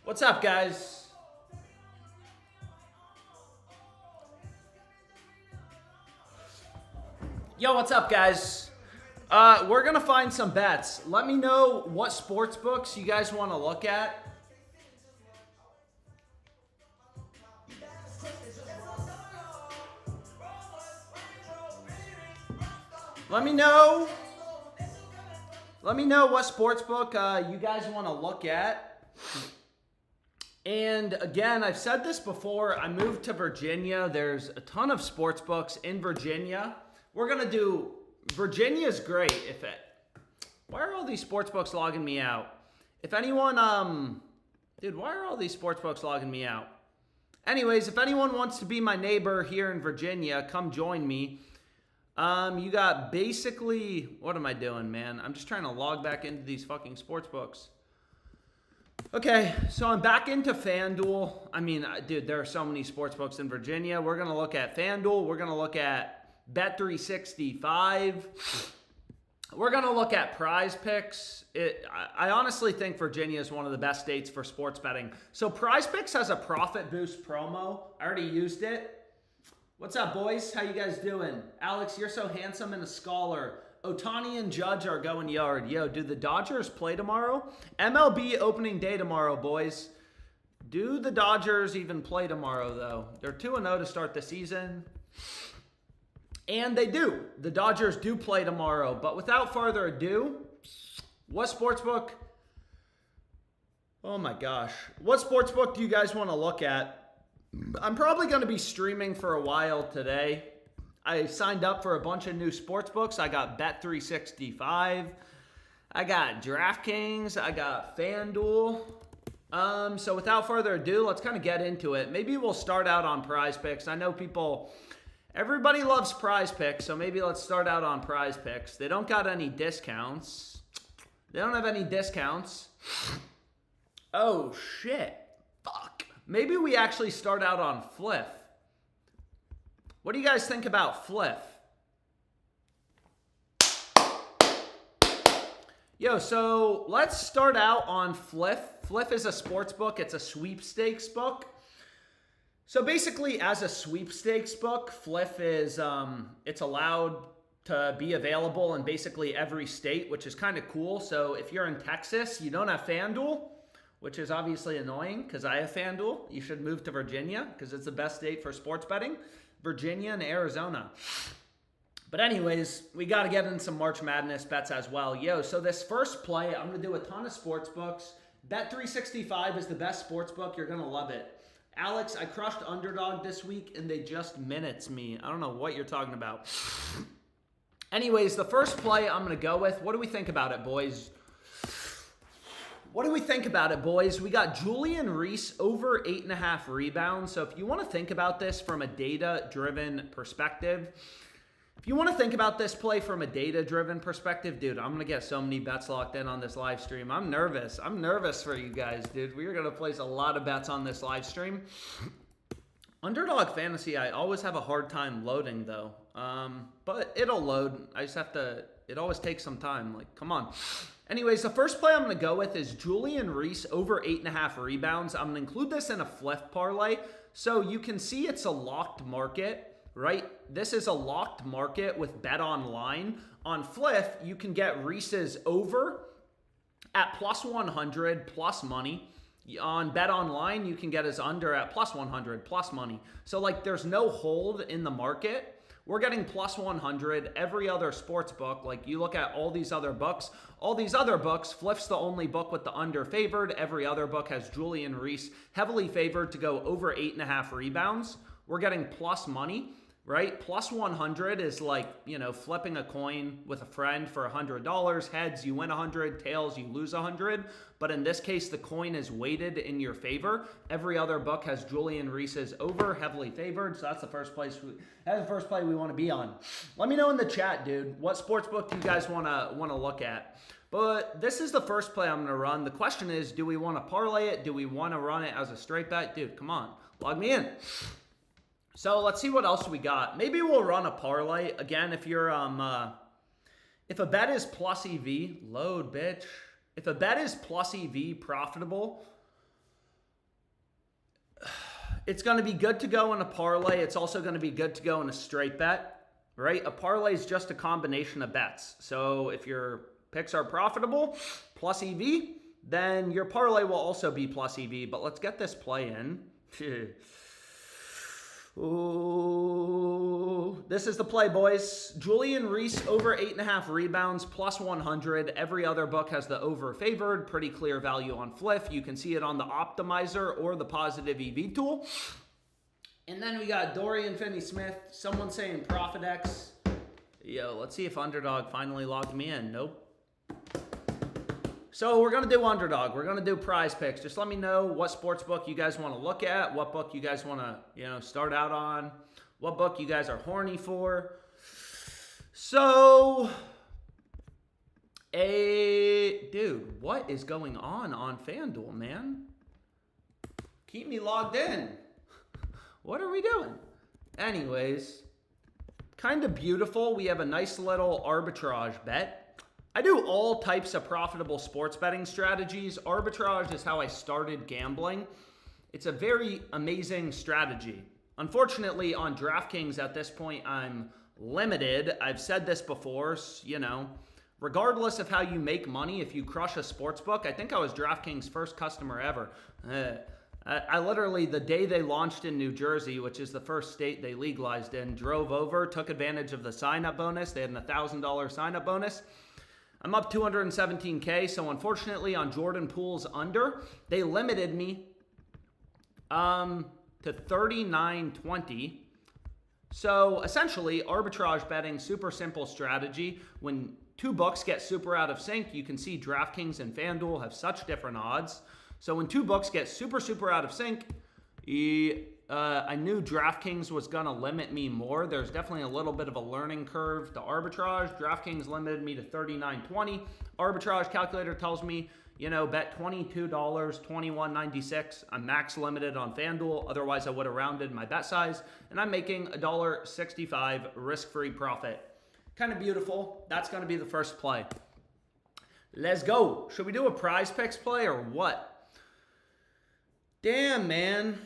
What's up, guys? Yo, what's up, guys? We're gonna find some bets. Let me know what sports books you guys want to look at. Let me know what sports book you guys want to look at. And again, I've said this before, I moved to Virginia. There's a ton of sports books in Virginia. We're going to do, Virginia's great. Why are all these sports books logging me out? If anyone, dude, why are all these sports books logging me out? Anyways, if anyone wants to be my neighbor here in Virginia, come join me. You got basically, what am I doing, man? I'm just trying to log back into these fucking sports books. Okay, so I'm back into FanDuel. I mean, dude, there are so many sports books in Virginia. We're going to look at FanDuel. We're going to look at Bet365. We're going to look at PrizePicks. I honestly think Virginia is one of the best states for sports betting. So PrizePicks has a profit boost promo. I already used it. What's up, boys? How you guys doing? Alex, you're so handsome and a scholar. Ohtani and Judge are going yard. Yo, do the Dodgers play tomorrow? MLB opening day tomorrow, boys. Do the Dodgers even play tomorrow, though? They're 2-0 to start the season. And they do. The Dodgers do play tomorrow. But without further ado, what sportsbook? Oh my gosh. What sportsbook do you guys want to look at? I'm probably going to be streaming for a while today. I signed up for a bunch of new sports books. I got Bet365. I got DraftKings. I got FanDuel. So without further ado, let's kind of get into it. Maybe we'll start out on PrizePicks. I know everybody loves PrizePicks, so maybe let's start out on PrizePicks. They don't got any discounts. They don't have any discounts. Oh, shit. Fuck. Maybe we actually start out on Fliff. What do you guys think about Fliff? Yo, so let's start out on Fliff. Fliff is a sports book. It's a sweepstakes book. So basically, as a sweepstakes book, Fliff is, it's allowed to be available in basically every state, which is kind of cool. So if you're in Texas, you don't have FanDuel, which is obviously annoying because I have FanDuel. You should move to Virginia because it's the best state for sports betting. Virginia and Arizona. But anyways, we got to get in some March Madness bets as well. Yo, so this first play, I'm going to do a ton of sports books. Bet365 is the best sports book. You're going to love it. Alex, I crushed Underdog this week and they just minutes me. I don't know what you're talking about. Anyways, the first play I'm going to go with. What do we think about it, boys? What do we think about it, boys? We got Julian Reese over 8.5 rebounds. So if you want to think about this from a data-driven perspective, dude, I'm going to get so many bets locked in on this live stream. I'm nervous. I'm nervous for you guys, dude. We're going to place a lot of bets on this live stream. Underdog Fantasy, I always have a hard time loading, though. But it'll load. It always takes some time. Like, come on. Anyways, the first play I'm going to go with is Julian Reese over 8.5 rebounds. I'm going to include this in a Fliff parlay. So you can see it's a locked market, right? This is a locked market with Bet Online. On Fliff, you can get Reese's over at plus 100 plus money. On Bet Online, you can get his under at plus 100 plus money. So like there's no hold in the market. We're getting plus 100. Every other sports book, like you look at all these other books, Fliff's the only book with the under favored. Every other book has Julian Reese heavily favored to go over 8.5 rebounds. We're getting plus money, right? Plus 100 is like, flipping a coin with a friend for $100. Heads, you win 100. Tails, you lose 100. But in this case, the coin is weighted in your favor. Every other book has Julian Reese's over, heavily favored. So that's the first play we want to be on. Let me know in the chat, dude. What sports book do you guys want to look at? But this is the first play I'm going to run. The question is, do we want to parlay it? Do we want to run it as a straight bet? Dude, come on. Log me in. So let's see what else we got. Maybe we'll run a parlay. Again, if you're if a bet is plus EV, load, bitch. If a bet is plus EV profitable, It's going to be good to go in a parlay. It's also going to be good to go in a straight bet, right? A parlay is just a combination of bets. So if your picks are profitable, plus EV, then your parlay will also be plus EV. But let's get this play in. Ooh, this is the play, boys. Julian Reese over 8.5 rebounds, plus 100. Every other book has the over favored. Pretty clear value on Fliff. You can see it on the optimizer or the positive EV tool. And then we got Dorian Finney-Smith. Someone saying ProphetX. Yo, let's see if Underdog finally logged me in. Nope. So we're going to do Underdog. We're going to do PrizePicks. Just let me know what sports book you guys want to look at, what book you guys want to, start out on, what book you guys are horny for. So, dude, what is going on FanDuel, man? Keep me logged in. What are we doing? Anyways, kind of beautiful. We have a nice little arbitrage bet. I do all types of profitable sports betting strategies. Arbitrage is how I started gambling. It's a very amazing strategy. Unfortunately, on DraftKings at this point, I'm limited. I've said this before, regardless of how you make money, if you crush a sports book, I think I was DraftKings' first customer ever. I literally, the day they launched in New Jersey, which is the first state they legalized in, drove over, took advantage of the sign-up bonus. They had an $1,000 sign-up bonus. I'm up 217K, so unfortunately on Jordan Poole's under, they limited me to 39.20. So essentially, arbitrage betting, super simple strategy. When two books get super out of sync, you can see DraftKings and FanDuel have such different odds. So when two books get super out of sync, I knew DraftKings was going to limit me more. There's definitely a little bit of a learning curve to arbitrage. DraftKings limited me to 39.20. Arbitrage calculator tells me, bet $22, $21.96. I'm max limited on FanDuel. Otherwise, I would have rounded my bet size. And I'm making $1.65 risk-free profit. Kind of beautiful. That's going to be the first play. Let's go. Should we do a PrizePicks play or what? Damn, man.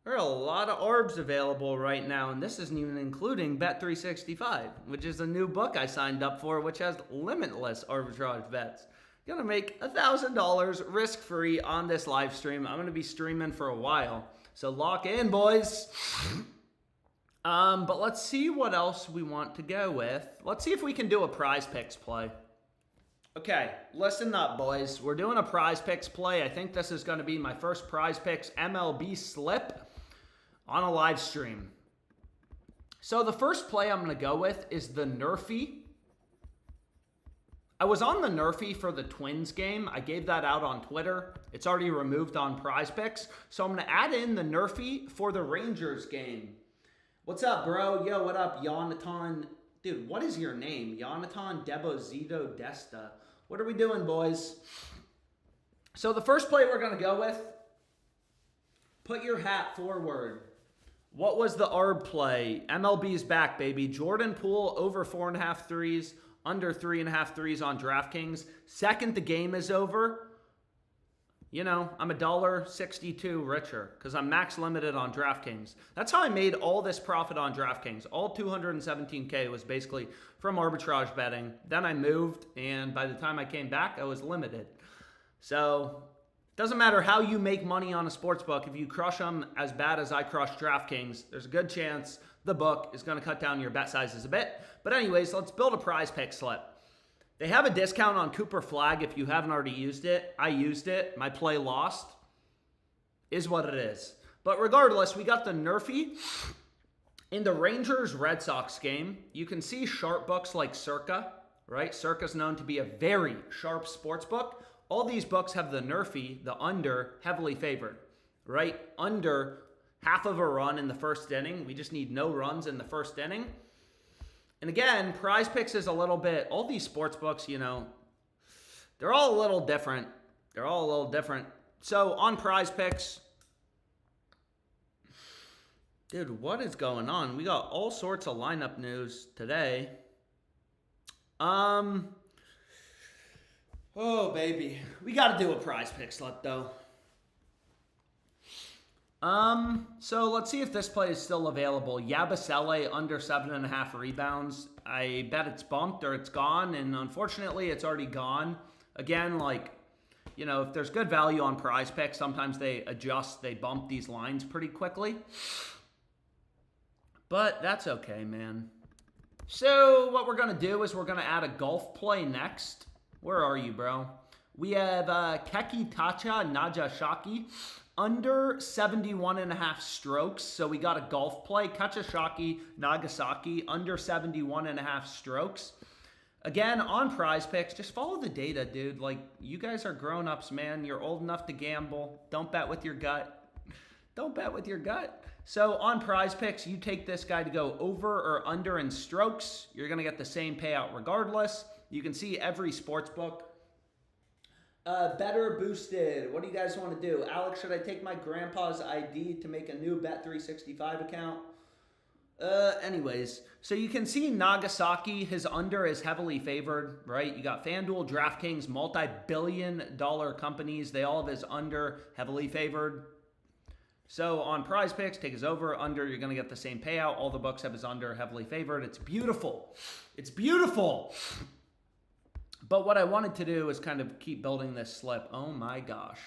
There are a lot of ARBs available right now, and this isn't even including Bet365, which is a new book I signed up for, which has limitless arbitrage bets. Gonna make $1,000 risk-free on this live stream. I'm gonna be streaming for a while, so lock in, boys. But let's see what else we want to go with. Let's see if we can do a PrizePicks play. Okay, listen up, boys. We're doing a PrizePicks play. I think this is going to be my first PrizePicks MLB slip on a live stream. So the first play I'm going to go with is the Nerfy. I was on the Nerfy for the Twins game. I gave that out on Twitter. It's already removed on PrizePicks. So I'm going to add in the Nerfy for the Rangers game. What's up, bro? Yo, what up, Jonathan? Dude, what is your name? Jonathan Debozito Desta. What are we doing, boys? So the first play we're going to go with, put your hat forward. What was the ARB play? MLB's back, baby. Jordan Poole over 4.5 threes, under 3.5 threes on DraftKings. Second the game is over, I'm $1.62 richer because I'm max limited on DraftKings. That's how I made all this profit on DraftKings. All 217K was basically from arbitrage betting. Then I moved, and by the time I came back, I was limited. So it doesn't matter how you make money on a sports book. If you crush them as bad as I crushed DraftKings, there's a good chance the book is going to cut down your bet sizes a bit. But anyways, let's build a PrizePicks slip. They have a discount on Cooper Flag if you haven't already used it. I used it. My play lost. Is what it is. But regardless, we got the Nerfy. In the Rangers-Red Sox game, you can see sharp books like Circa, right? Circa's known to be a very sharp sports book. All these books have the Nerfy, the under, heavily favored, right? Under half of a run in the first inning. We just need no runs in the first inning. And again, PrizePicks is a little bit, all these sports books, they're all a little different. So on PrizePicks, dude, what is going on? We got all sorts of lineup news today. Oh, baby. We got to do a PrizePicks slip, though. So let's see if this play is still available. Yabusele under 7.5 rebounds. I bet it's bumped or it's gone, and unfortunately it's already gone. Again, like, you know, if there's good value on PrizePicks, sometimes they adjust, they bump these lines pretty quickly. But that's okay, man. So what we're going to do is we're going to add a golf play next. Where are you, bro? We have Keki Tacha Najashaki under 71.5 strokes. So we got a golf play. Kachashaki Nagasaki under 71.5 strokes. Again, on PrizePicks, just follow the data, dude. Like, you guys are grown-ups, man. You're old enough to gamble. Don't bet with your gut. Don't bet with your gut. So on PrizePicks, you take this guy to go over or under in strokes. You're going to get the same payout regardless. You can see every sportsbook. Better boosted. What do you guys want to do? Alex, should I take my grandpa's ID to make a new Bet365 account? Anyways, so you can see Nagasaki, his under is heavily favored, right? You got FanDuel, DraftKings, multi-billion-dollar companies. They all have his under heavily favored. So on PrizePicks, take his over, under, you're going to get the same payout. All the books have his under heavily favored. It's beautiful. It's beautiful. But what I wanted to do is kind of keep building this slip. Oh my gosh.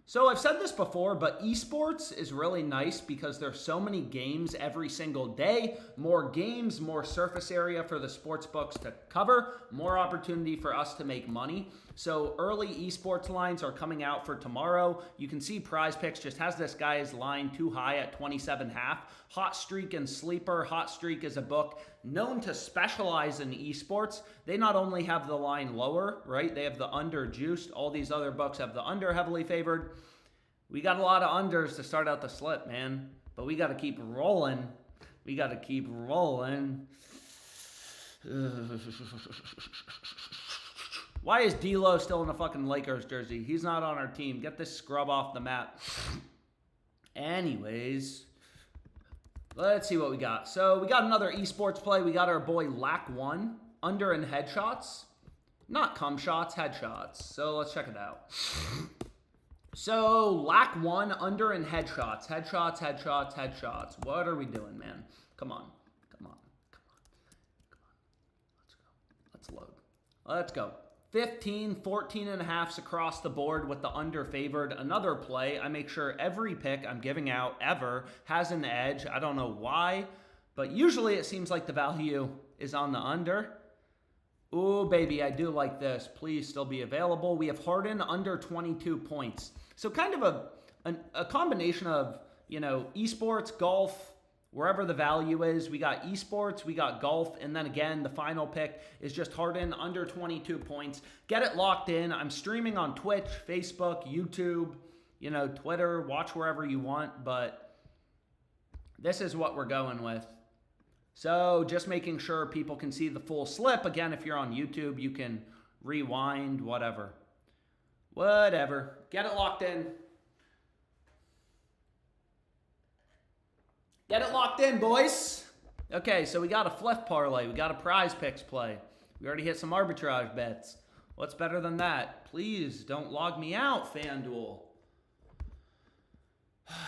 So I've said this before, but esports is really nice because there's so many games every single day. More games, more surface area for the sports books to cover, more opportunity for us to make money. So early esports lines are coming out for tomorrow. You can see PrizePicks just has this guy's line too high at 27.5. Hot Streak and Sleeper. Hot Streak is a book known to specialize in esports. They not only have the line lower, right? They have the under juiced. All these other books have the under heavily favored. We got a lot of unders to start out the slip, man. But we got to keep rolling. We got to keep rolling. Why is D'Lo still in the fucking Lakers jersey? He's not on our team. Get this scrub off the map. Anyways, let's see what we got. So we got another esports play. We got our boy Lack1 under in headshots. Not cum shots, headshots. So let's check it out. So Lack1 under in headshots. Headshots, headshots, headshots. What are we doing, man? Come on. Come on. Come on. Come on. Let's go. Let's load. Let's go. 15, 14.5s across the board with the under favored. Another play. I make sure every pick I'm giving out ever has an edge. I don't know why, but usually it seems like the value is on the under. Ooh, baby, I do like this. Please still be available. We have Harden under 22 points. So kind of a combination of, you know, esports, golf, wherever the value is. We got esports, we got golf, and then again, the final pick is just Harden under 22 points. Get it locked in. I'm streaming on Twitch, Facebook, YouTube, you know, Twitter. Watch wherever you want, but this is what we're going with. So just making sure people can see the full slip. Again, if you're on YouTube, you can rewind, whatever. Whatever. Get it locked in. Get it locked in, boys. Okay, so we got a fliff parlay. We got a PrizePicks play. We already hit some arbitrage bets. What's better than that? Please don't log me out, FanDuel. I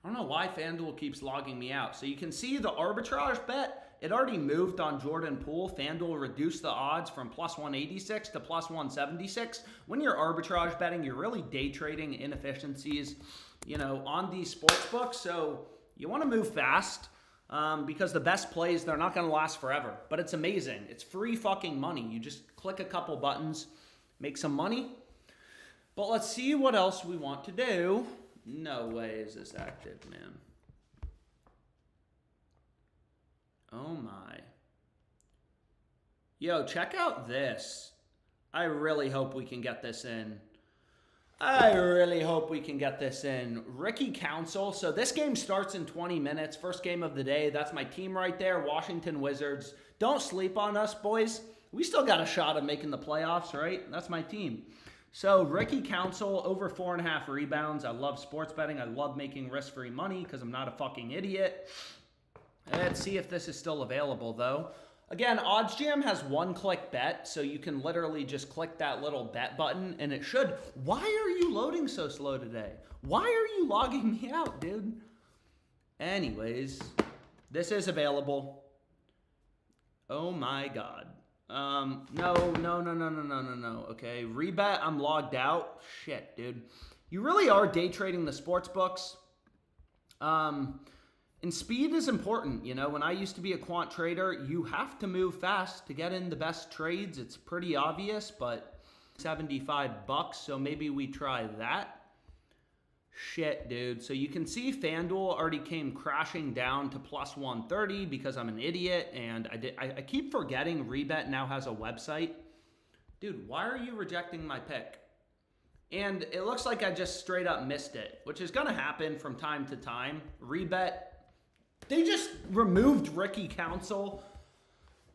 don't know why FanDuel keeps logging me out. So you can see the arbitrage bet. It already moved on Jordan Poole. FanDuel reduced the odds from plus 186 to plus 176. When you're arbitrage betting, you're really day trading inefficiencies, you know, on these sports books. So you want to move fast because the best plays, they're not going to last forever. But it's amazing. It's free fucking money. You just click a couple buttons, make some money. But let's see what else we want to do. No way is this active, man. Oh my. Yo, check out this. I really hope we can get this in. I really hope we can get this in. Ricky Council. So this game starts in 20 minutes. First game of the day. That's my team right there, Washington Wizards. Don't sleep on us, boys. We still got a shot of making the playoffs, right? That's my team. So Ricky Council, over 4.5 rebounds. I love sports betting. I love making risk-free money because I'm not a fucking idiot. Let's see if this is still available, though. Again, OddsJam has one-click bet, so you can literally just click that little bet button, and it should. Why are you loading so slow today? Why are you logging me out, dude? Anyways, this is available. Oh my God. No. Okay, rebet, I'm logged out. Shit, dude. You really are day trading the sports books. And speed is important. You know, when I used to be a quant trader, you have to move fast to get in the best trades. It's pretty obvious, but $75, so maybe we try that. Shit, dude. So you can see FanDuel already came crashing down to plus 130 because I'm an idiot, and I keep forgetting Rebet now has a website. Dude, why are you rejecting my pick? And it looks like I just straight up missed it, which is going to happen from time to time. Rebet, they just removed Ricky Council.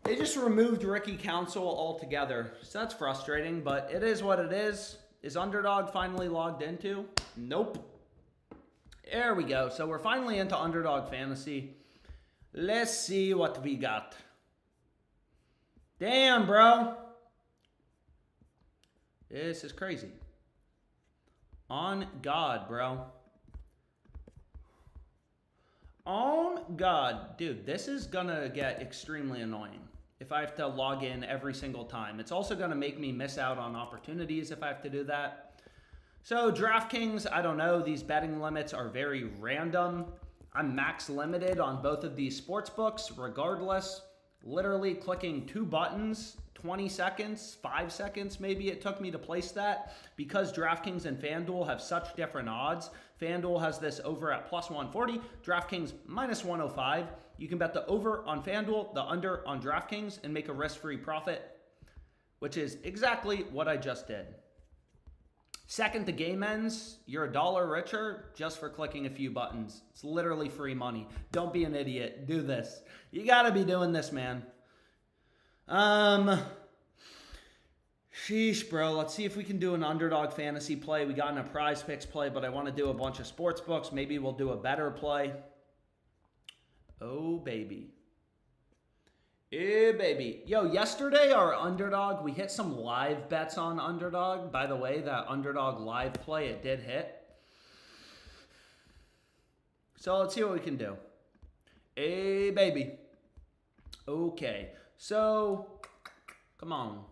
They just removed Ricky Council altogether. So that's frustrating, but it is what it is. Is Underdog finally logged into? Nope. There we go. So we're finally into Underdog Fantasy. Let's see what we got. Damn, bro. This is crazy. On God, bro. On God. Dude, this is gonna get extremely annoying if I have to log in every single time. It's also gonna make me miss out on opportunities if I have to do that. So DraftKings, I don't know. These betting limits are very random. I'm max limited on both of these sports books regardless. Literally clicking 2 buttons, 20 seconds, 5 seconds maybe it took me to place that, because DraftKings and FanDuel have such different odds. FanDuel has this over at plus 140, DraftKings minus 105. You can bet the over on FanDuel, the under on DraftKings, and make a risk-free profit, which is exactly what I just did. Second, the game ends, you're $1 richer just for clicking a few buttons. It's literally free money. Don't be an idiot. Do this. You gotta be doing this, man. Sheesh, bro. Let's see if we can do an Underdog Fantasy play. We got in a PrizePicks play, but I want to do a bunch of sports books. Maybe we'll do a better play. Oh, baby. Eh, baby. Yo, yesterday our Underdog, we hit some live bets on Underdog. By the way, that Underdog live play, it did hit. So let's see what we can do. Eh, baby. Okay. So, come on.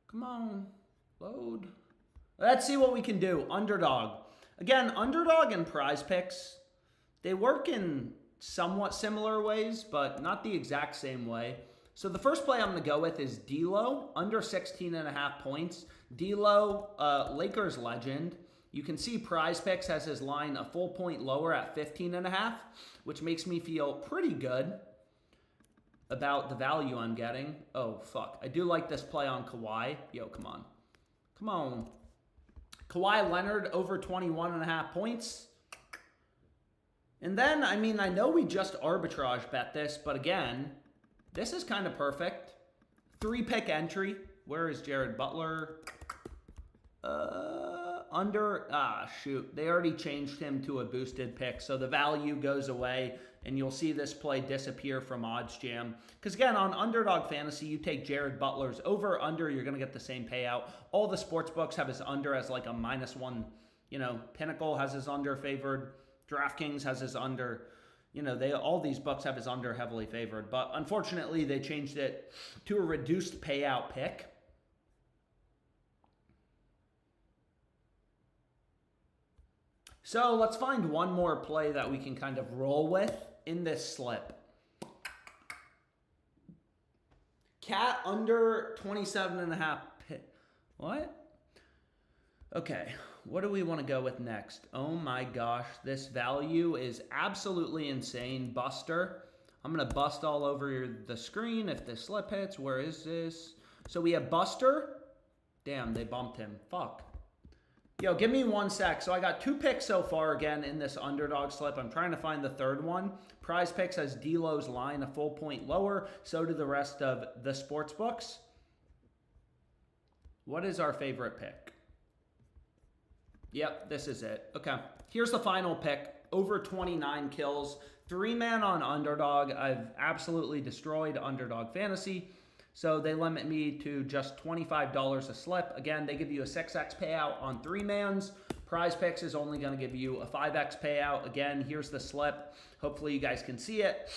Come on. Load. Let's see what we can do. Underdog. Again, Underdog and PrizePicks, they work in somewhat similar ways, but not the exact same way. So the first play I'm going to go with is D'Lo, under 16.5 points. D'Lo, Lakers legend. You can see PrizePicks has his line a full point lower at 15.5, which makes me feel pretty good about the value I'm getting. Oh, fuck. I do like this play on Kawhi. Yo, come on. Come on. Kawhi Leonard over 21.5 points. And then, I mean, I know we just arbitrage bet this, but again, this is kind of perfect. 3-pick entry. Where is Jared Butler? Shoot. They already changed him to a boosted pick, so the value goes away, and you'll see this play disappear from OddsJam. Because again, on Underdog Fantasy, you take Jared Butler's over, under, you're going to get the same payout. All the sports books have his under as like a -1. You know, Pinnacle has his under favored. DraftKings has his under. You know, all these books have his under heavily favored. But unfortunately, they changed it to a reduced payout pick. So let's find one more play that we can kind of roll with in this slip. Cat under 27.5. What? Okay, what do we want to go with next? Oh my gosh, this value is absolutely insane. Buster. I'm going to bust all over the screen if this slip hits. Where is this? So we have Buster. Damn, they bumped him. Fuck. Yo, give me 1 sec. So I got 2 picks so far again in this Underdog slip. I'm trying to find the third one. PrizePicks has D'Lo's line a full point lower. So do the rest of the sports books. What is our favorite pick? Yep, this is it. Okay, here's the final pick. Over 29 kills. 3-man on underdog. I've absolutely destroyed underdog fantasy. So they limit me to just $25 a slip. Again, they give you a 6x payout on 3-mans. PrizePicks is only going to give you a 5x payout. Again, here's the slip. Hopefully you guys can see it.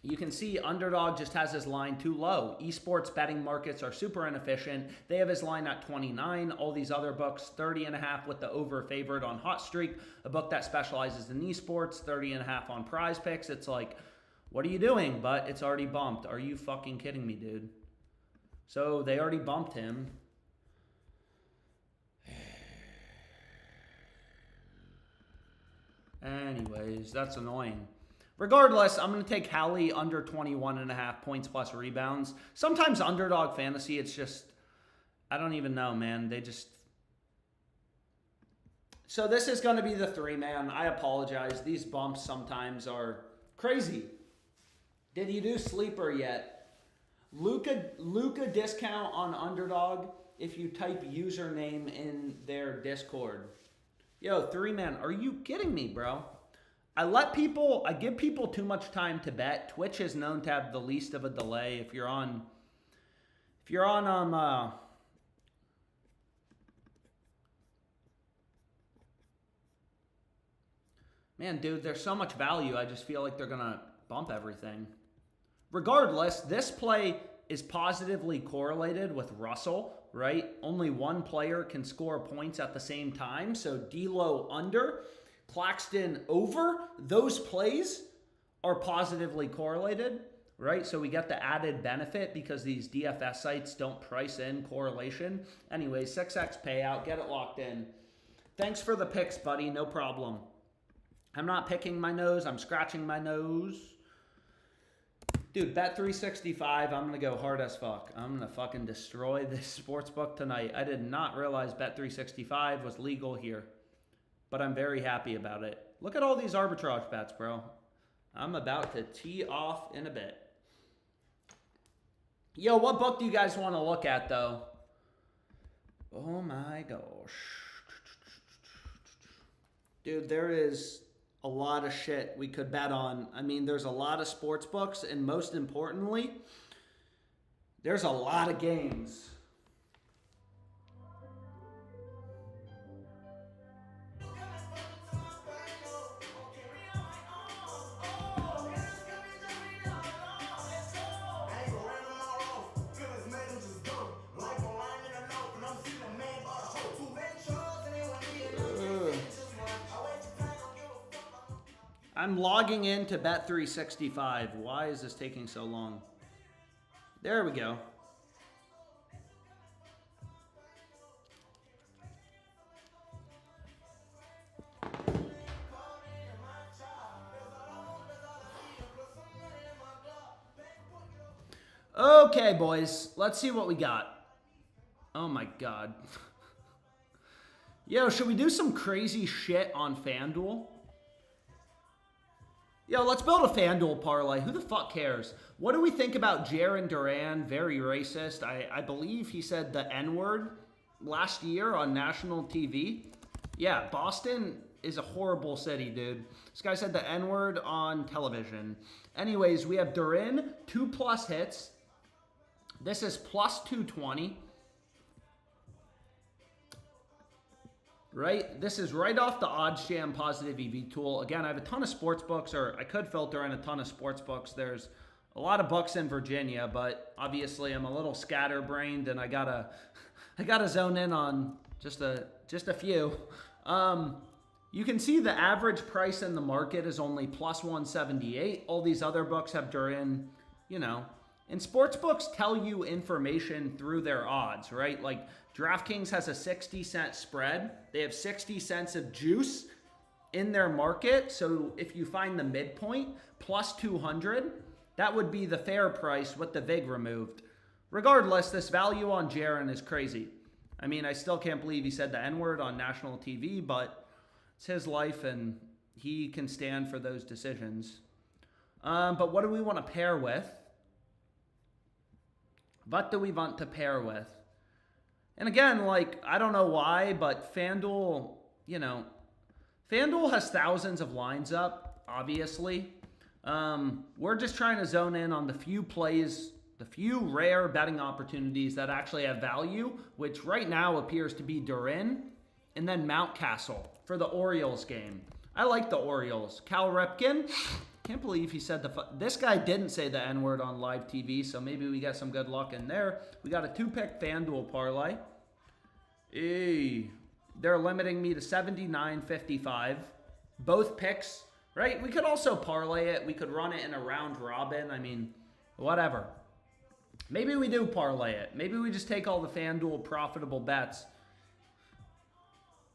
You can see underdog just has his line too low. Esports betting markets are super inefficient. They have his line at 29. All these other books, 30.5 with the over favorite on Hot Streak. A book that specializes in esports, 30.5 on PrizePicks. It's like, what are you doing? But it's already bumped. Are you fucking kidding me, dude? So they already bumped him. Anyways, that's annoying. Regardless, I'm going to take Hallie under 21.5 points plus rebounds. Sometimes underdog fantasy, it's just, I don't even know, man. They just... So this is going to be the 3-man. I apologize. These bumps sometimes are crazy. Did you do sleeper yet? Luca discount on underdog if you type username in their Discord. Yo, 3-man, are you kidding me, bro? I give people too much time to bet. Twitch is known to have the least of a delay. If you're on man, dude, there's so much value. I just feel like they're gonna bump everything. Regardless, this play is positively correlated with Russell, right? Only one player can score points at the same time. So D'Lo under, Claxton over, those plays are positively correlated, right? So we get the added benefit because these DFS sites don't price in correlation. Anyway, 6x payout, get it locked in. Thanks for the picks, buddy, no problem. I'm not picking my nose, I'm scratching my nose. Dude, Bet365, I'm going to go hard as fuck. I'm going to fucking destroy this sportsbook tonight. I did not realize Bet365 was legal here, but I'm very happy about it. Look at all these arbitrage bets, bro. I'm about to tee off in a bit. Yo, what book do you guys want to look at, though? Oh, my gosh. Dude, there is a lot of shit we could bet on. I mean, there's a lot of sports books, and most importantly, there's a lot of games. I'm logging into Bet365. Why is this taking so long? There we go. Okay, boys. Let's see what we got. Oh my God. Yo, should we do some crazy shit on FanDuel? Yo, let's build a FanDuel parlay. Who the fuck cares? What do we think about Jaron Duran? Very racist. I believe he said the N-word last year on national TV. Yeah, Boston is a horrible city, dude. This guy said the N-word on television. Anyways, we have Duran, 2+ hits. This is plus 220. Right? This is right off the OddsJam positive EV tool. Again, I have a ton of sports books, or I could filter in a ton of sports books. There's a lot of books in Virginia, but obviously I'm a little scatterbrained and I gotta zone in on just a few. You can see the average price in the market is only plus 178. All these other books have Duran, you know. And sports books tell you information through their odds, right? Like DraftKings has a 60-cent spread. They have 60 cents of juice in their market. So if you find the midpoint, plus 200, that would be the fair price with the VIG removed. Regardless, this value on Jaron is crazy. I mean, I still can't believe he said the N-word on national TV, but it's his life and he can stand for those decisions. But what do we want to pair with? What do we want to pair with? And again, like, I don't know why, but FanDuel, you know, FanDuel has thousands of lines up. obviously. We're just trying to zone in on the few plays, the few rare betting opportunities that actually have value, which right now appears to be Durin and then Mountcastle for the Orioles game. I like the Orioles. Cal Ripken, can't believe he said this guy didn't say the N-word on live TV, so maybe we get some good luck in there. We got a 2-pick FanDuel parlay. They're limiting me to 79.55. Both picks, right? We could also parlay it. We could run it in a round robin. I mean, whatever. Maybe we do parlay it. Maybe we just take all the FanDuel profitable bets.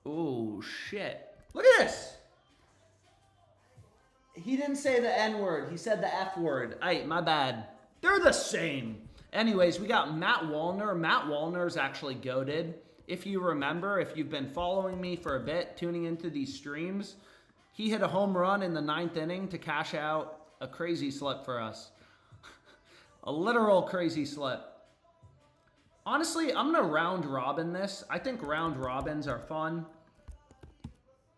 Oh, shit. Look at this. He didn't say the N-word. He said the F-word. Aight, my bad. They're the same. Anyways, we got Matt Wallner. Matt Wallner's actually goated. If you remember, if you've been following me for a bit, tuning into these streams, he hit a home run in the 9th inning to cash out a crazy slip for us. A literal crazy slip. Honestly, I'm going to round robin this. I think round robins are fun.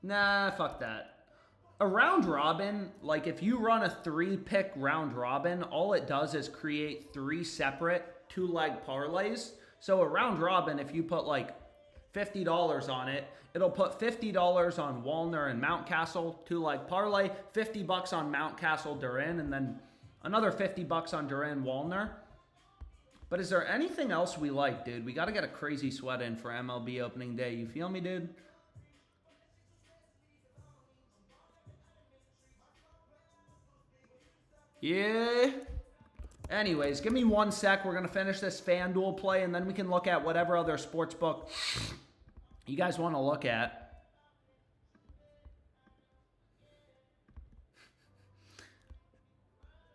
Nah, fuck that. A round robin, like if you run a 3-pick round robin, all it does is create 3 separate 2-leg parlays. So a round robin, if you put like $50 on it, it'll put $50 on Wallner and Mountcastle 2-leg parlay, $50 on Mountcastle Durin, and then another $50 on Durin Wallner. But is there anything else we like, dude? We got to get a crazy sweat in for MLB opening day. You feel me, dude? Yeah. Anyways, give me 1 sec. We're going to finish this FanDuel play, and then we can look at whatever other sports book you guys want to look at.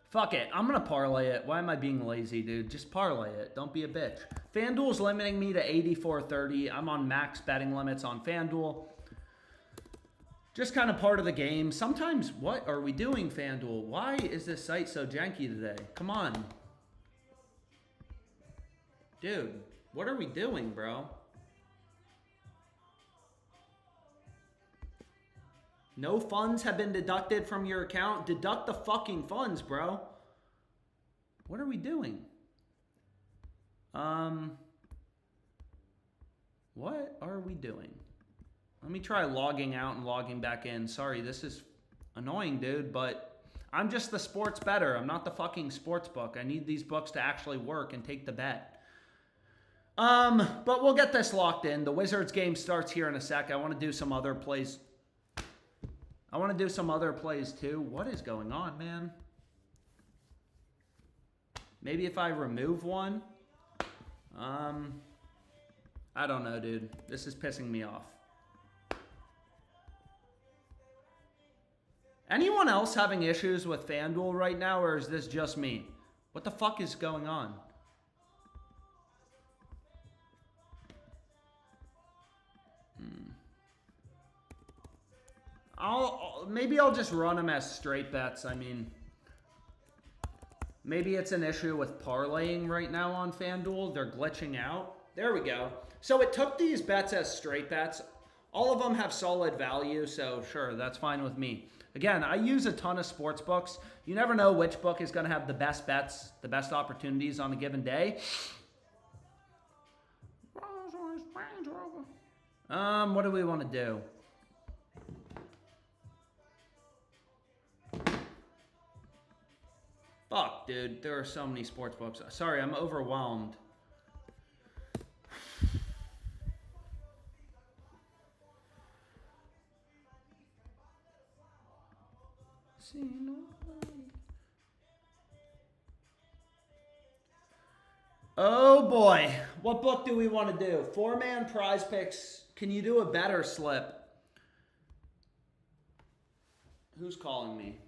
Fuck it. I'm going to parlay it. Why am I being lazy, dude? Just parlay it. Don't be a bitch. FanDuel's limiting me to 84.30. I'm on max betting limits on FanDuel. Just kind of part of the game. Sometimes, what are we doing, FanDuel? Why is this site so janky today? Come on. Dude, what are we doing, bro? No funds have been deducted from your account. Deduct the fucking funds, bro. What are we doing? What are we doing? Let me try logging out and logging back in. Sorry, this is annoying, dude, but I'm just the sports bettor. I'm not the fucking sports book. I need these books to actually work and take the bet. But we'll get this locked in. The Wizards game starts here in a sec. I want to do some other plays. Too. What is going on, man? Maybe if I remove one? I don't know, dude. This is pissing me off. Anyone else having issues with FanDuel right now, or is this just me? What the fuck is going on? Maybe I'll just run them as straight bets. I mean, maybe it's an issue with parlaying right now on FanDuel. They're glitching out. There we go. So it took these bets as straight bets. All of them have solid value, so sure, that's fine with me. Again, I use a ton of sports books. You never know which book is going to have the best bets, the best opportunities on a given day. What do we want to do? Fuck, dude. There are so many sports books. Sorry, I'm overwhelmed. Oh boy, what book do we want to do? 4-man PrizePicks. Can you do a better slip? Who's calling me?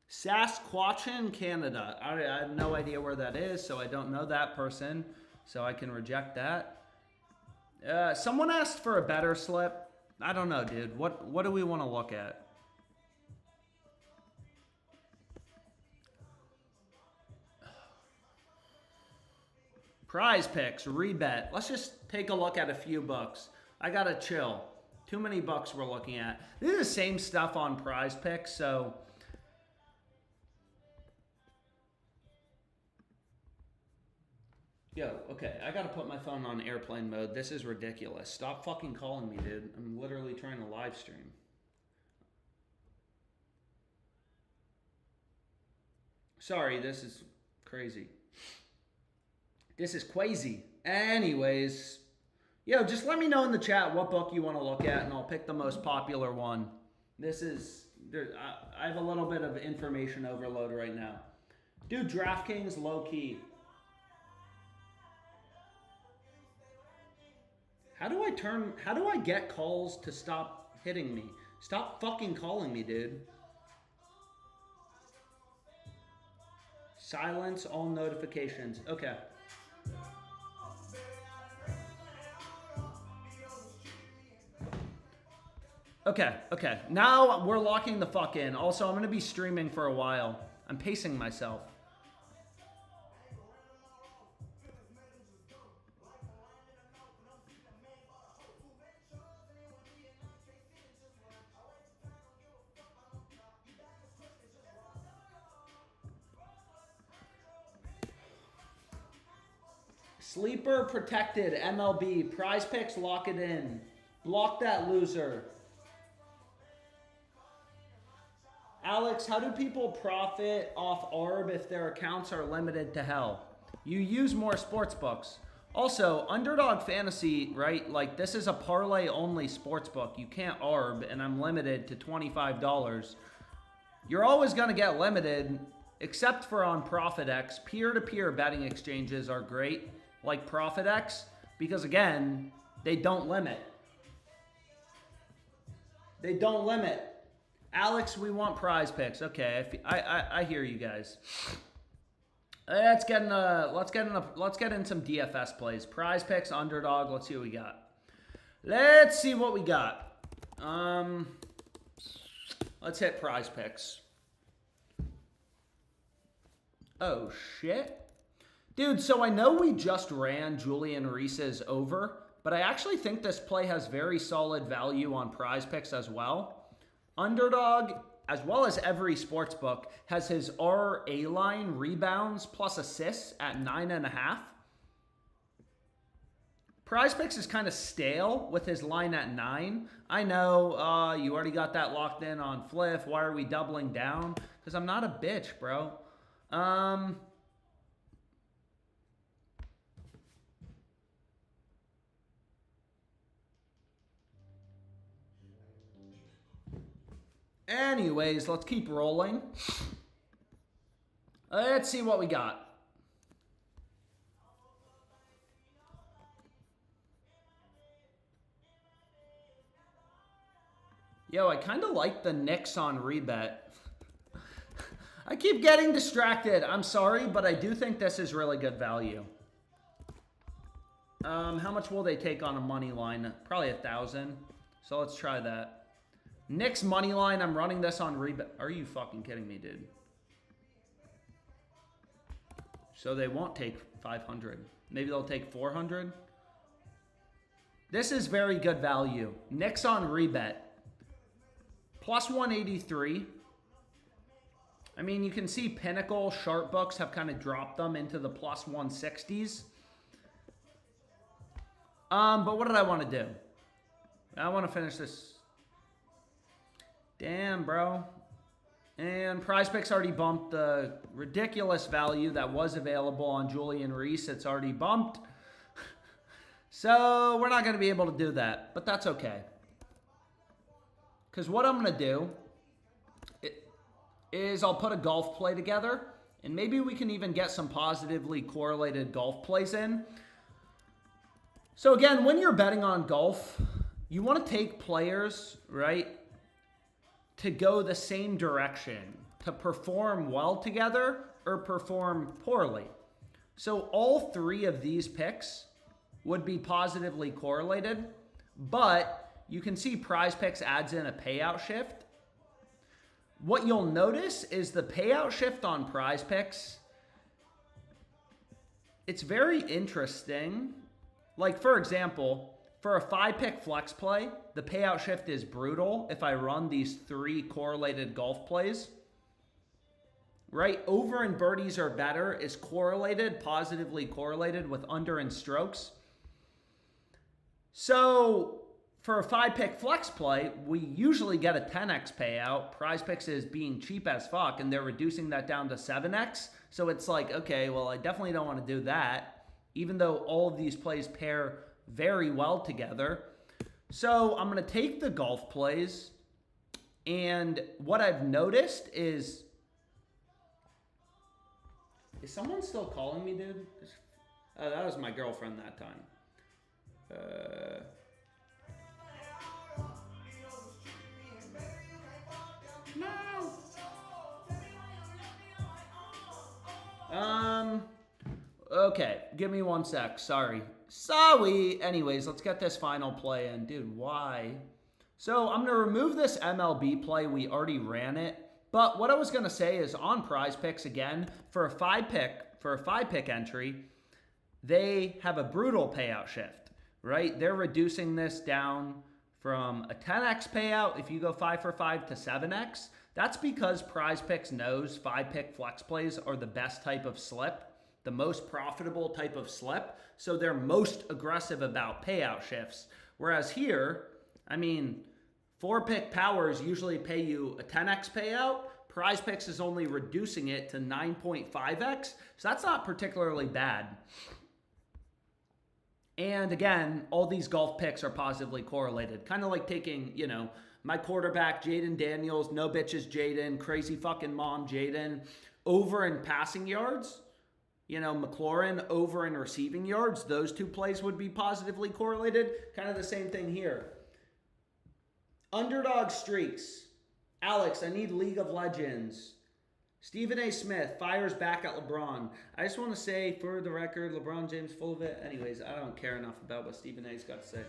Sasquatchin, Canada. I have no idea where that is, so I don't know that person, so I can reject that. Someone asked for a better slip. I don't know, dude. What do we want to look at? PrizePicks, rebet. Let's just take a look at a few books. I gotta chill. Too many bucks we're looking at. This is the same stuff on PrizePicks, so... Yo, okay, I gotta put my phone on airplane mode. This is ridiculous. Stop fucking calling me, dude. I'm literally trying to live stream. Sorry, this is crazy. This is crazy. Anyways, yo, just let me know in the chat what book you want to look at, and I'll pick the most popular one. This is... I have a little bit of information overload right now. Dude, DraftKings, low-key. How do I get calls to stop hitting me? Stop fucking calling me, dude. Silence all notifications. Okay. Okay. Now we're locking the fuck in. Also, I'm going to be streaming for a while. I'm pacing myself. Sleeper protected, MLB, PrizePicks, lock it in. Block that loser. Alex, how do people profit off ARB if their accounts are limited to hell? You use more sports books. Also, Underdog Fantasy, right? Like, this is a parlay-only sports book. You can't ARB, and I'm limited to $25. You're always going to get limited, except for on ProphetX. Peer-to-peer betting exchanges are great, like ProphetX, because, again, they don't limit. They don't limit. Alex, we want PrizePicks. Okay, I hear you guys. Let's get in some DFS plays. PrizePicks, underdog. Let's see what we got. Let's see what we got. Let's hit PrizePicks. Oh shit, dude. So I know we just ran Julian Reese's over, but I actually think this play has very solid value on PrizePicks as well. Underdog, as well as every sports book, has his RA line rebounds plus assists at 9.5. PrizePicks is kind of stale with his line at 9. I know you already got that locked in on Fliff. Why are we doubling down? Because I'm not a bitch, bro. Anyways, let's keep rolling. Let's see what we got. Yo, I kind of like the Knicks on rebet. I keep getting distracted. I'm sorry, but I do think this is really good value. How much will they take on a money line? Probably 1,000. So let's try that. Knicks money line, I'm running this on rebet. Are you fucking kidding me, dude? So they won't take 500. Maybe they'll take 400. This is very good value. Knicks on rebet. Plus 183. I mean, you can see Pinnacle, Sharp Books have kind of dropped them into the plus 160s. But what did I want to do? I want to finish this. Damn, bro. And PrizePicks already bumped the ridiculous value that was available on Julian Reese. It's already bumped. So we're not going to be able to do that. But that's okay. Because what I'm going to do is I'll put a golf play together. And maybe we can even get some positively correlated golf plays in. So again, when you're betting on golf, you want to take players, right, to go the same direction, to perform well together or perform poorly. So all three of these picks would be positively correlated, but you can see PrizePicks adds in a payout shift. What you'll notice is the payout shift on PrizePicks, it's very interesting. Like, for example, For a 5-pick flex play, the payout shift is brutal if I run these 3 correlated golf plays. Right? Over and birdies are better is correlated, positively correlated with under and strokes. So for a 5-pick flex play, we usually get a 10x payout. PrizePicks is being cheap as fuck, and they're reducing that down to 7x. So it's like, okay, well, I definitely don't want to do that, even though all of these plays pair very well together. So I'm going to take the golf plays, and what I've noticed is someone still calling me, dude? Oh, that was my girlfriend that time. No. Okay, give me 1 sec. Sorry. Anyways, let's get this final play in. Dude, why? So I'm going to remove this MLB play. We already ran it. But what I was going to say is on PrizePicks, again, for a 5-pick entry, they have a brutal payout shift, right? They're reducing this down from a 10x payout if you go 5 for 5 to 7x. That's because PrizePicks knows 5-pick flex plays are the best type of slip, the most profitable type of slip. So they're most aggressive about payout shifts. Whereas here, I mean, 4-pick powers usually pay you a 10x payout. PrizePicks is only reducing it to 9.5x. So that's not particularly bad. And again, all these golf picks are positively correlated. Kind of like taking, my quarterback, Jaden Daniels, no bitches Jaden, crazy fucking mom Jaden, over in passing yards. McLaurin over in receiving yards. Those 2 plays would be positively correlated. Kind of the same thing here. Underdog streaks. Alex, I need League of Legends. Stephen A. Smith fires back at LeBron. I just want to say, for the record, LeBron James full of it. Anyways, I don't care enough about what Stephen A.'s got to say.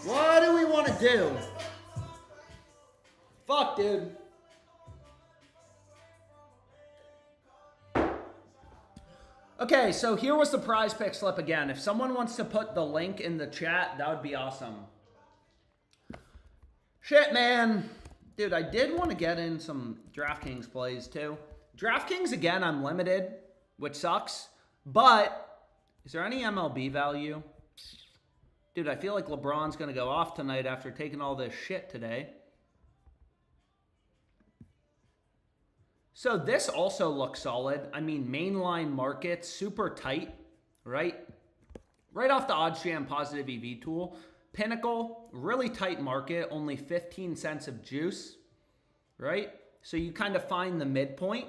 What do we want to do? Fuck, dude. Okay, so here was the PrizePicks slip again. If someone wants to put the link in the chat, that would be awesome. Shit, man. Dude, I did want to get in some DraftKings plays too. DraftKings, again, I'm limited, which sucks. But is there any MLB value? Dude, I feel like LeBron's going to go off tonight after taking all this shit today. So this also looks solid. I mean, mainline market, super tight, right? Right off the OddsJam positive EV tool. Pinnacle, really tight market, only 15 cents of juice, right? So you kind of find the midpoint,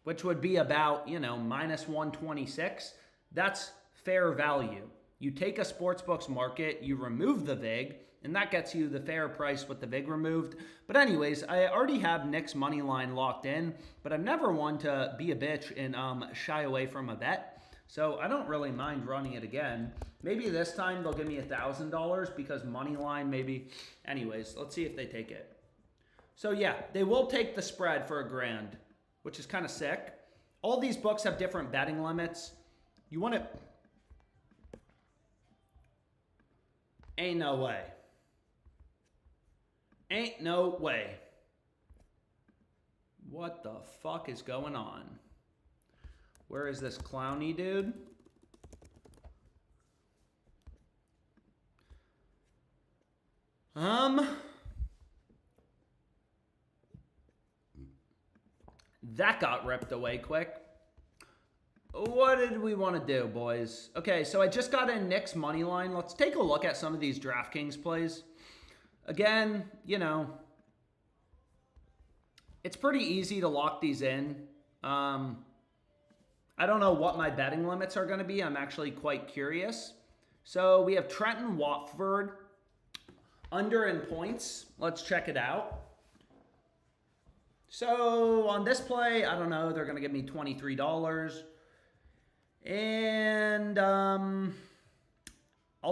which would be about, minus 126. That's fair value. You take a sportsbook's market, you remove the VIG, and that gets you the fair price with the VIG removed. But anyways, I already have Nick's money line locked in, but I'm never one to be a bitch and shy away from a bet. So I don't really mind running it again. Maybe this time they'll give me $1,000 because money line maybe. Anyways, let's see if they take it. So yeah, they will take the spread for $1,000, which is kind of sick. All these books have different betting limits. You want to... Ain't no way. Ain't no way. What the fuck is going on? Where is this clowny dude? That got ripped away quick. What did we want to do, boys? Okay, so I just got in Nick's money line. Let's take a look at some of these DraftKings plays. Again, it's pretty easy to lock these in. I don't know what my betting limits are going to be. I'm actually quite curious. So we have Trenton Watford under in points. Let's check it out. So on this play, I don't know. They're going to give me $23. And I'll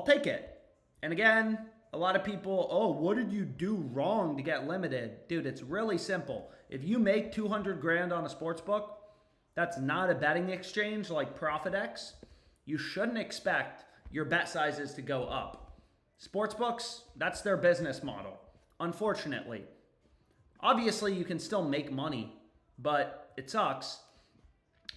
take it. And again, A lot of people, oh, what did you do wrong to get limited? Dude, it's really simple. If you make 200 grand on a sports book, that's not a betting exchange like ProphetX. You shouldn't expect your bet sizes to go up. Sportsbooks, that's their business model, unfortunately. Obviously, you can still make money, but it sucks.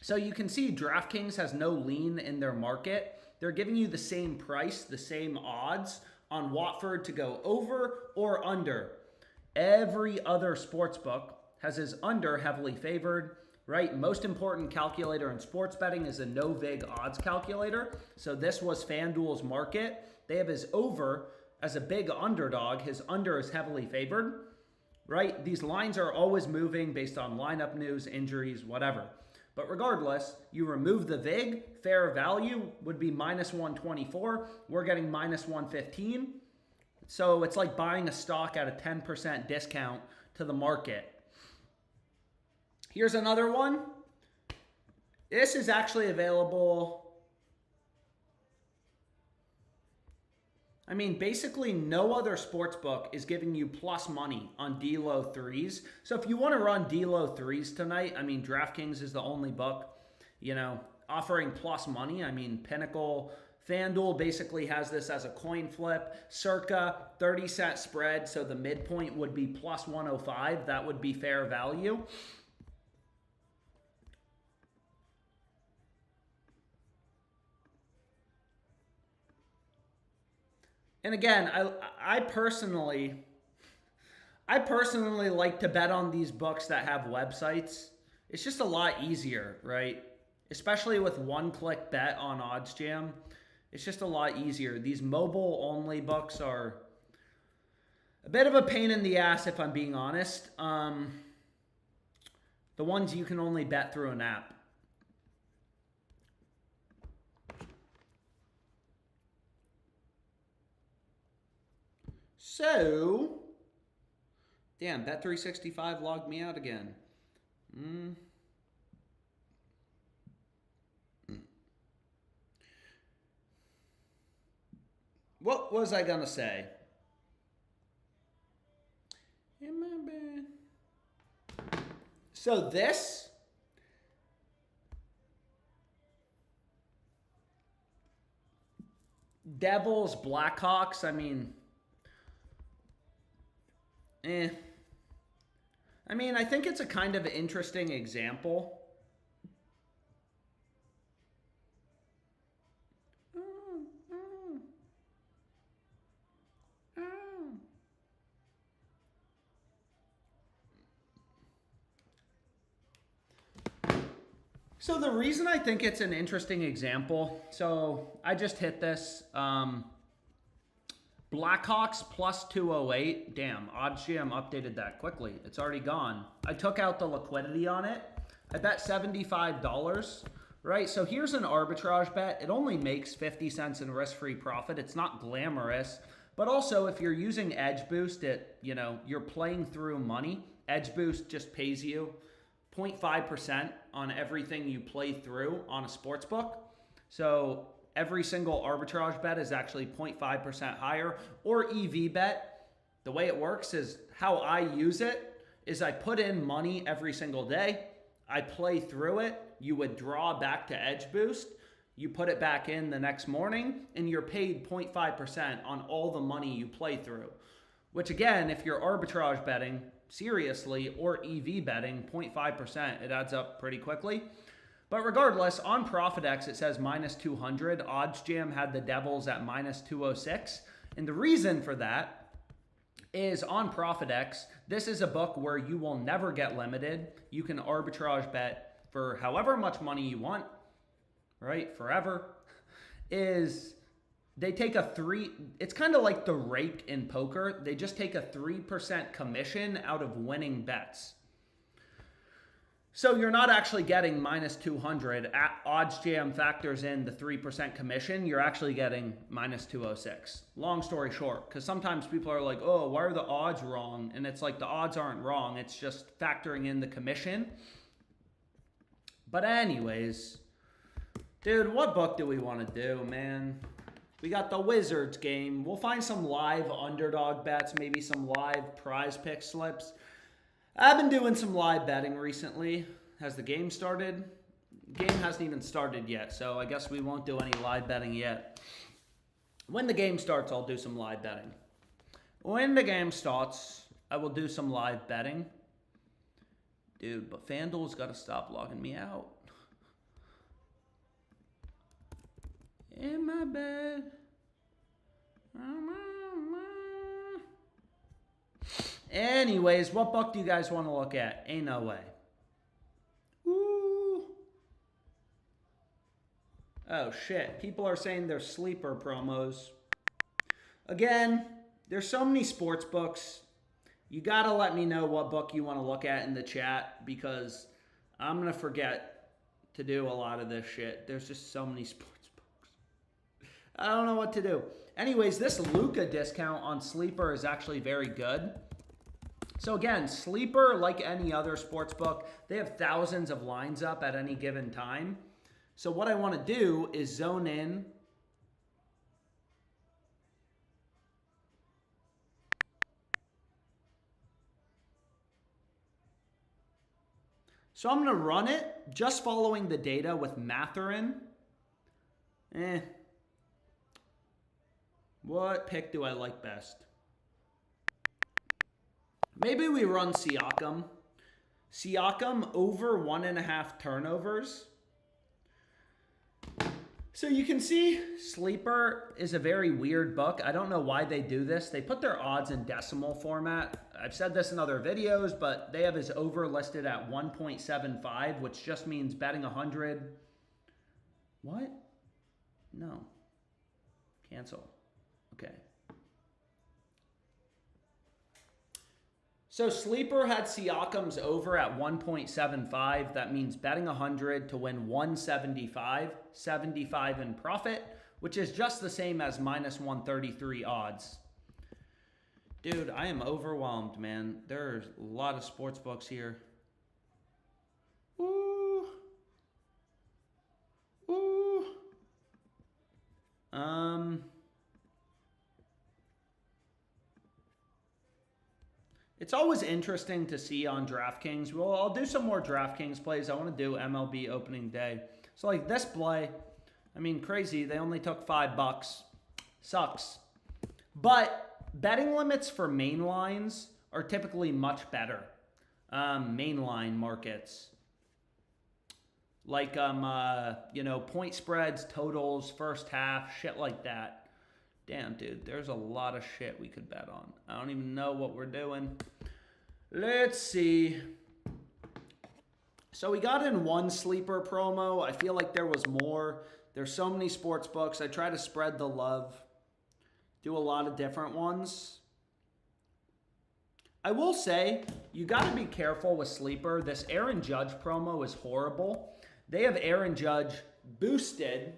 So you can see DraftKings has no lean in their market. They're giving you the same price, the same odds on Watford to go over or under. Every other sportsbook has his under heavily favored, right? Most important calculator in sports betting is a no vig odds calculator. So this was FanDuel's market. They have his over as a big underdog. His under is heavily favored, right? These lines are always moving based on lineup news, injuries, whatever. But regardless, you remove the vig, fair value would be minus 124. We're getting minus 115. So it's like buying a stock at a 10% discount to the market. Here's another one. This is actually available. I mean, basically no other sports book is giving you plus money on D-low threes. So if you want to run D-low threes tonight, I mean, DraftKings is the only book, offering plus money. I mean, Pinnacle, FanDuel basically has this as a coin flip, circa 30-cent spread. So the midpoint would be plus 105. That would be fair value. And again, I personally like to bet on these books that have websites. It's just a lot easier, right? Especially with one-click bet on OddsJam. It's just a lot easier. These mobile-only books are a bit of a pain in the ass, if I'm being honest. The ones you can only bet through an app. So, damn, Bet365 logged me out again. What was I going to say? So this Devils, Blackhawks, I mean, I think it's a kind of interesting example. So the reason I think it's an interesting example, so I just hit this. Blackhawks plus 208. Damn, OddsJam updated that quickly. It's already gone. I took out the liquidity on it. I bet $75, right? So here's an arbitrage bet. It only makes 50 cents in risk-free profit. It's not glamorous. But also, if you're using Edge Boost, you're playing through money. Edge Boost just pays you 0.5% on everything you play through on a sports book. So every single arbitrage bet is actually 0.5% higher. Or EV bet, the way it works is how I use it is I put in money every single day. I play through it. You withdraw back to Edge Boost. You put it back in the next morning and you're paid 0.5% on all the money you play through. Which again, if you're arbitrage betting seriously or EV betting, 0.5%, it adds up pretty quickly. But regardless, on ProphetX, it says minus 200. OddsJam had the Devils at minus 206. And the reason for that is on ProphetX, this is a book where you will never get limited. You can arbitrage bet for however much money you want, right? Forever. They take it's kind of like the rake in poker. They just take a 3% commission out of winning bets. So you're not actually getting minus 200. OddsJam factors in the 3% commission. You're actually getting minus 206. Long story short, because sometimes people are like, oh, why are the odds wrong? And it's like the odds aren't wrong. It's just factoring in the commission. But anyways, dude, what book do we want to do, man? We got the Wizards game. We'll find some live underdog bets, maybe some live PrizePicks slips. I've been doing some live betting recently. Has the game started? The game hasn't even started yet, so I guess we won't do any live betting yet. When the game starts, I'll do some live betting. When the game starts, I will do some live betting. Dude, but FanDuel's got to stop logging me out. In my bed. Anyways, what buck do you guys want to look at? Ain't no way. Woo. Oh, shit. People are saying they're sleeper promos. Again, there's so many sports books. You got to let me know what book you want to look at in the chat because I'm going to forget to do a lot of this shit. There's just so many sports books. I don't know what to do. Anyways, this Luka discount on Sleeper is actually very good. So again, Sleeper, like any other sports book, they have thousands of lines up at any given time. So what I want to do is zone in. So I'm going to run it just following the data with Matherin. What pick do I like best? Maybe we run Siakam. Siakam over 1.5 turnovers. So you can see Sleeper is a very weird book. I don't know why they do this. They put their odds in decimal format. I've said this in other videos, but they have his over listed at 1.75, which just means betting 100. What? No. Cancel. Okay. So Sleeper had Siakam's over at 1.75. That means betting 100 to win 175, 75 in profit, which is just the same as minus 133 odds. Dude, I am overwhelmed, man. There's a lot of sports books here. Ooh. Ooh. It's always interesting to see on DraftKings. Well, I'll do some more DraftKings plays. I want to do MLB opening day. So like this play, I mean, crazy. They only took $5. Sucks. But betting limits for main lines are typically much better. Mainline markets. Like, point spreads, totals, first half, shit like that. Damn, dude, there's a lot of shit we could bet on. I don't even know what we're doing. Let's see. So we got in one sleeper promo. I feel like there was more. There's so many sports books. I try to spread the love. Do a lot of different ones. I will say, you got to be careful with sleeper. This Aaron Judge promo is horrible. They have Aaron Judge boosted,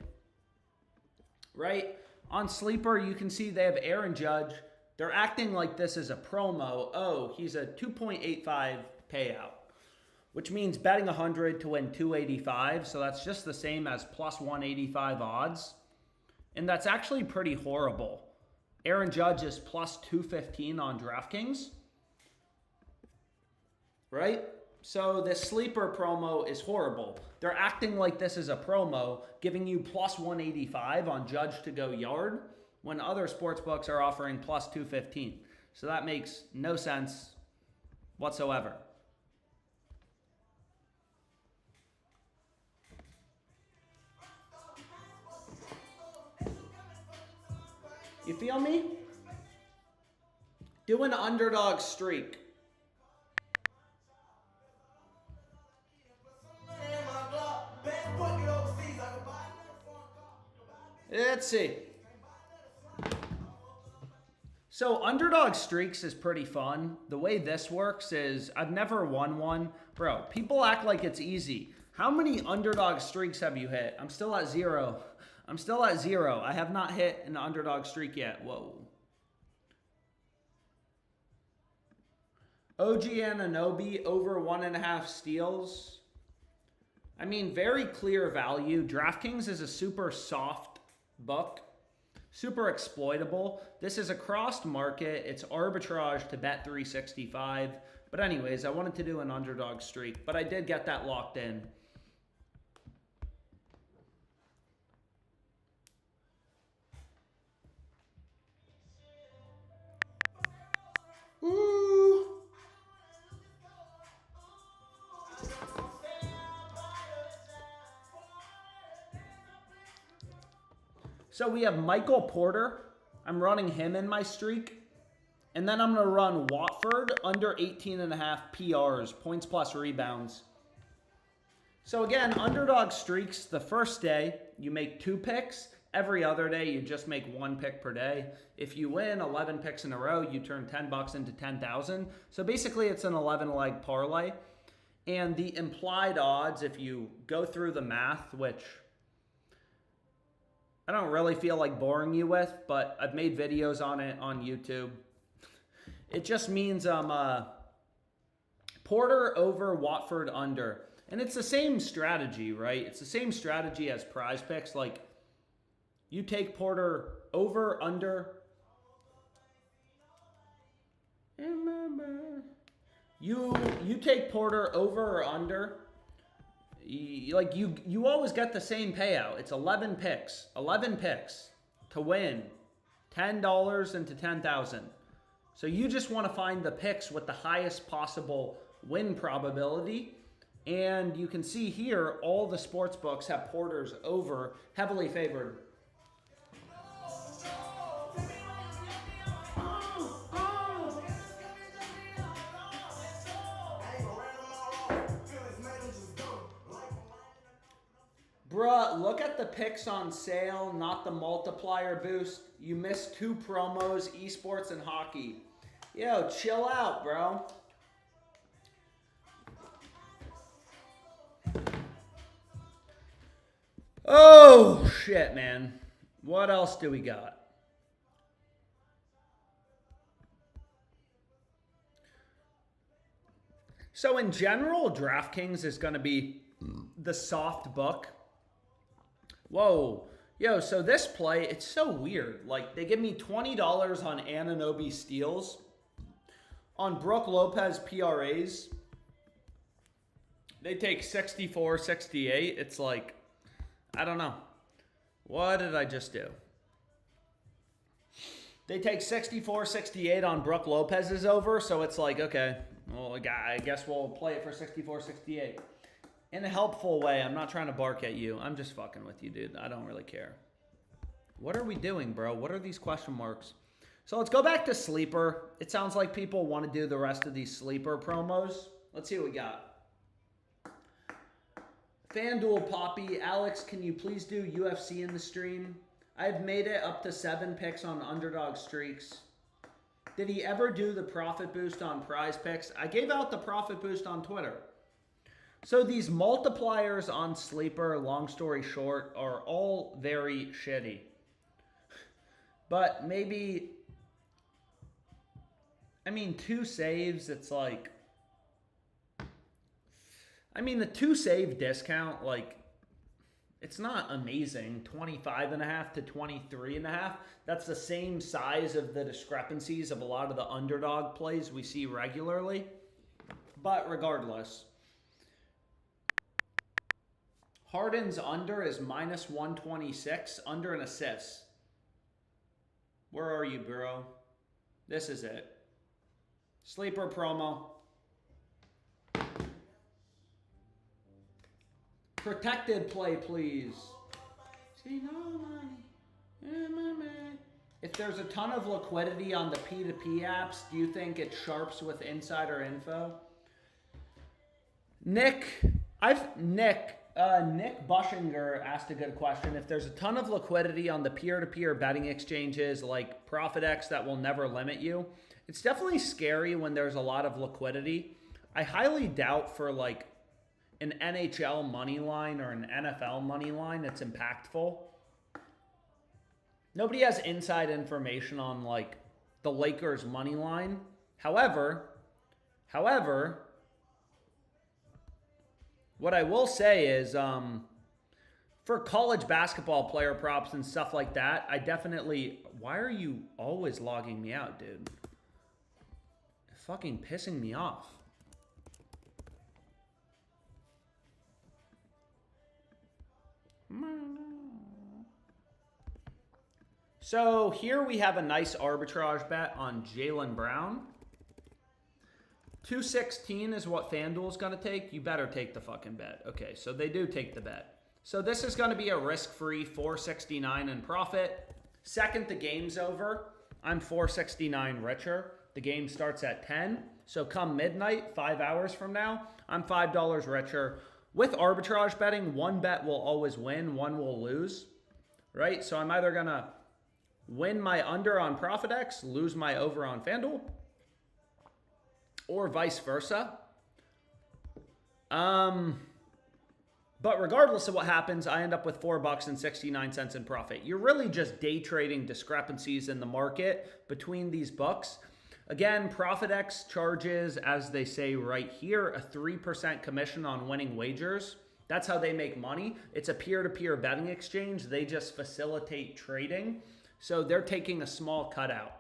right? On Sleeper, you can see they have Aaron Judge. They're acting like this is a promo. Oh, he's a 2.85 payout, which means betting 100 to win 285. So that's just the same as plus 185 odds. And that's actually pretty horrible. Aaron Judge is plus 215 on DraftKings, right? So this Sleeper promo is horrible. They're acting like this is a promo, giving you plus 185 on Judge to go yard, when other sportsbooks are offering plus 215. So that makes no sense whatsoever. You feel me? Do an underdog streak. Let's see. So underdog streaks is pretty fun. The way this works is I've never won one. Bro, people act like it's easy. How many underdog streaks have you hit? I'm still at 0. I'm still at 0. I have not hit an underdog streak yet. Whoa. OG Anunoby over 1.5 steals. I mean, very clear value. DraftKings is a super soft book. super exploitable. This is a crossed market. It's arbitrage to bet 365. But anyways, I wanted to do an underdog streak, but I did get that locked in. Ooh. So we have Michael Porter. I'm running him in my streak. And then I'm going to run Watford under 18.5 PRs, points plus rebounds. So again, underdog streaks, the first day, you make 2 picks. Every other day, you just make 1 pick per day. If you win 11 picks in a row, you turn $10 into 10,000. So basically, it's an 11-leg parlay. And the implied odds, if you go through the math, which I don't really feel like boring you with, but I've made videos on it on YouTube. It just means Porter over, Watford under. And it's the same strategy, right? It's the same strategy as PrizePicks. Like, you take Porter over, under. You take Porter over or under. You always get the same payout. It's 11 picks. 11 picks to win $10 into 10,000. So you just want to find the picks with the highest possible win probability. And you can see here, all the sports books have Porters over, heavily favored. Bruh, look at the picks on sale, not the multiplier boost. You missed 2 promos, esports and hockey. Yo, chill out, bro. Oh, shit, man. What else do we got? So in general, DraftKings is going to be the soft book. Whoa. Yo, so this play, it's so weird. Like, they give me $20 on Anunoby steals. On Brook Lopez PRAs, they take 64, 68. It's like, I don't know. What did I just do? They take 64, 68 on Brook Lopez's over. So it's like, okay, well, I guess we'll play it for 64, 68. In a helpful way. I'm not trying to bark at you. I'm just fucking with you, dude. I don't really care. What are we doing, bro? What are these question marks? So let's go back to Sleeper. It sounds like people want to do the rest of these Sleeper promos. Let's see what we got. FanDuel Poppy. Alex, can you please do UFC in the stream? I've made it up to 7 picks on underdog streaks. Did he ever do the profit boost on PrizePicks? I gave out the profit boost on Twitter. So these multipliers on Sleeper, long story short, are all very shitty. But maybe, I mean, 2 saves, it's like, I mean, the 2 save discount, like, it's not amazing. 25.5 to 23.5. That's the same size of the discrepancies of a lot of the underdog plays we see regularly. But regardless, Harden's under is minus 126, under an assist. Where are you, bro? This is it. Sleeper promo. Protected play, please. See no money. If there's a ton of liquidity on the P2P apps, do you think it sharps with insider info? Nick Bushinger asked a good question. If there's a ton of liquidity on the peer-to-peer betting exchanges like ProphetX that will never limit you, it's definitely scary when there's a lot of liquidity. I highly doubt for like an NHL money line or an NFL money line it's impactful. Nobody has inside information on like the Lakers money line. However, what I will say is For college basketball player props and stuff like that, I definitely... Why are you always logging me out, dude? It's fucking pissing me off. So here we have a nice arbitrage bet on Jaylen Brown. 216 is what FanDuel's going to take. You better take the fucking bet. Okay, so they do take the bet. So this is going to be a risk-free 469 in profit. Second the game's over, I'm 469 richer. The game starts at 10. So come midnight, 5 hours from now, I'm $5 richer. With arbitrage betting, one bet will always win, one will lose, right? So I'm either going to win my under on ProphetX, lose my over on FanDuel, or vice versa. But regardless of what happens, I end up with $4.69 in profit. You're really just day trading discrepancies in the market between these books. Again, ProphetX charges, as they say right here, a 3% commission on winning wagers. That's how they make money. It's a peer-to-peer betting exchange. They just facilitate trading. So they're taking a small cutout.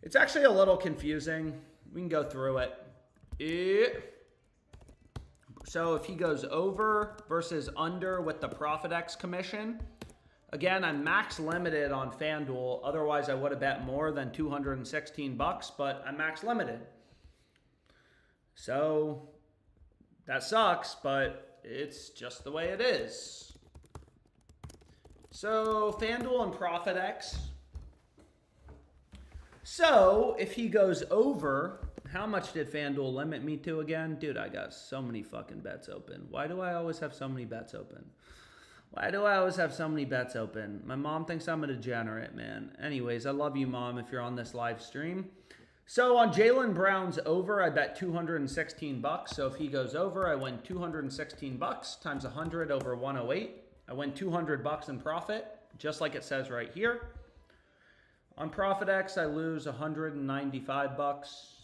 It's actually a little confusing. We can go through it. So if he goes over versus under with the ProphetX commission, again, I'm max limited on FanDuel. Otherwise, I would have bet more than 216 bucks, but I'm max limited. So that sucks, but it's just the way it is. So FanDuel and ProphetX. So if he goes over, how much did FanDuel limit me to again? Dude, I got so many fucking bets open. Why do I always have so many bets open? Why do I always have so many bets open? My mom thinks I'm a degenerate, man. Anyways, I love you, Mom, if you're on this live stream. So on Jaylen Brown's over, I bet 216 bucks. So if he goes over, I win 216 bucks times 100 over 108. I win 200 bucks in profit, just like it says right here. On ProphetX, I lose 195 bucks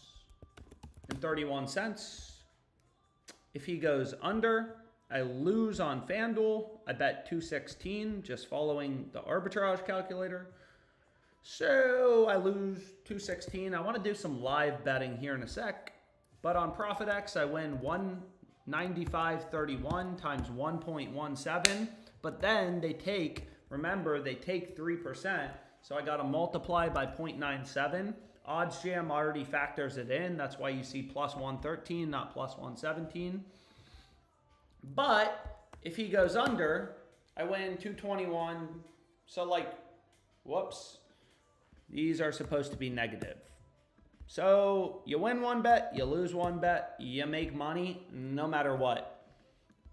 and 31 cents. If he goes under, I lose on FanDuel. I bet 216, just following the arbitrage calculator. So I lose 216. I want to do some live betting here in a sec. But on ProphetX, I win 195.31 times 1.17. But then they take, remember, they take 3%. So I got to multiply by 0.97. Odds Jam already factors it in. That's why you see plus 113, not plus 117. But if he goes under, I win 221. So like, whoops. These are supposed to be negative. So you win one bet, you lose one bet, you make money no matter what.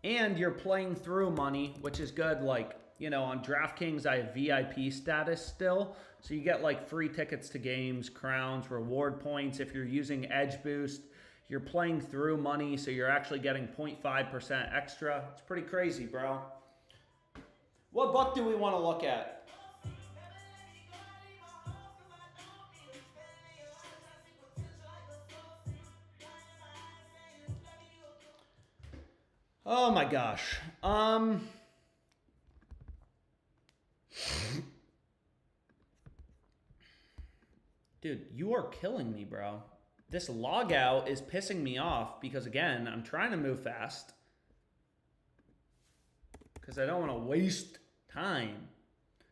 And you're playing through money, which is good. Like, you know, on DraftKings, I have VIP status still. So you get like free tickets to games, crowns, reward points. If you're using Edge Boost, you're playing through money. So you're actually getting 0.5% extra. It's pretty crazy, bro. What book do we want to look at? Oh my gosh. Dude, you are killing me, bro. This logout is pissing me off because, again, I'm trying to move fast because I don't want to waste time.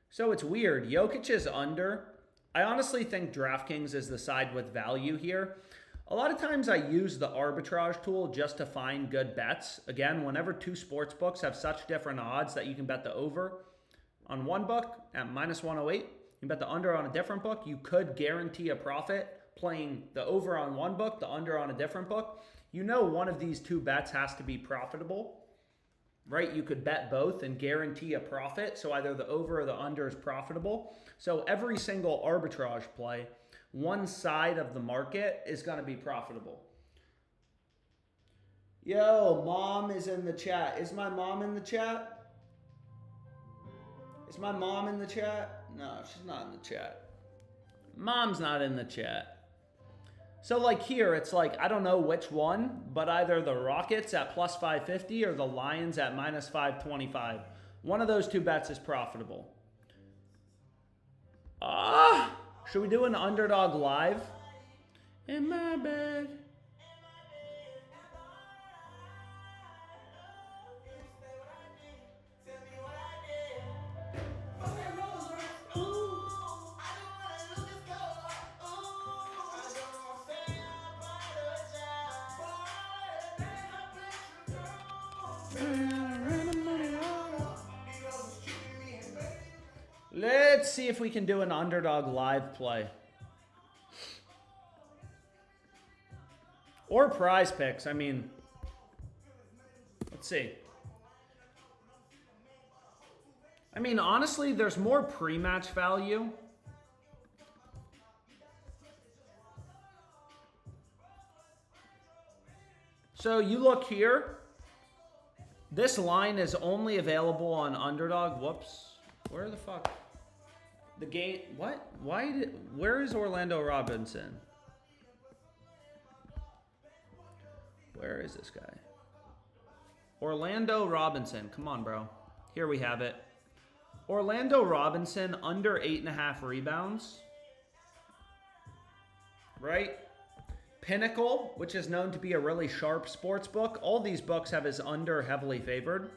So it's weird. Jokic is under. I honestly think DraftKings is the side with value here. A lot of times I use the arbitrage tool just to find good bets. Again, whenever two sports books have such different odds that you can bet the over on one book at minus 108, you can bet the under on a different book. You could guarantee a profit playing the over on one book, the under on a different book. You know one of these two bets has to be profitable, right? You could bet both and guarantee a profit. So either the over or the under is profitable. So every single arbitrage play, one side of the market is going to be profitable. Yo, Mom is in the chat. Is my mom in the chat? Is my mom in the chat? No, she's not in the chat. Mom's not in the chat. So like here, it's like, I don't know which one, but either the Rockets at plus 550 or the Lions at minus 525. One of those two bets is profitable. Should we do an underdog live? In my bed. Let's see if we can do an underdog live play. Or PrizePicks. I mean, let's see. I mean, honestly, there's more pre-match value. So you look here. This line is only available on underdog. Whoops. Where the fuck? The game. What? Where is Orlando Robinson? Where is this guy? Orlando Robinson. Come on, bro. Here we have it. Orlando Robinson under 8.5 rebounds. Right? Pinnacle, which is known to be a really sharp sports book. All these books have his under heavily favored.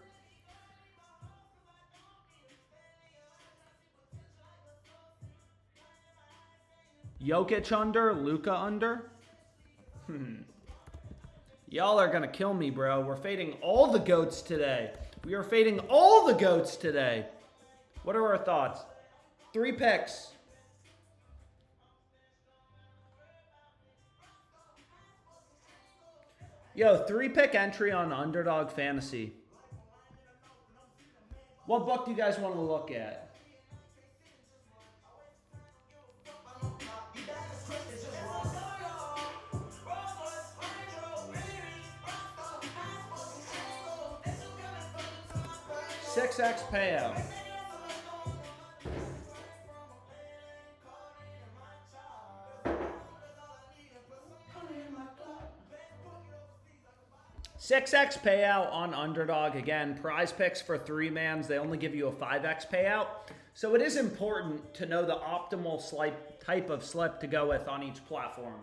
Jokic under, Luka under. Y'all are going to kill me, bro. We're fading all the GOATs today. We are fading all the GOATs today. What are our thoughts? 3 picks. Yo, 3-pick entry on Underdog Fantasy. What book do you guys want to look at? $6X payout. $6X payout on Underdog. Again, PrizePicks for 3-mans. They only give you a 5X payout. So it is important to know the optimal type of slip to go with on each platform.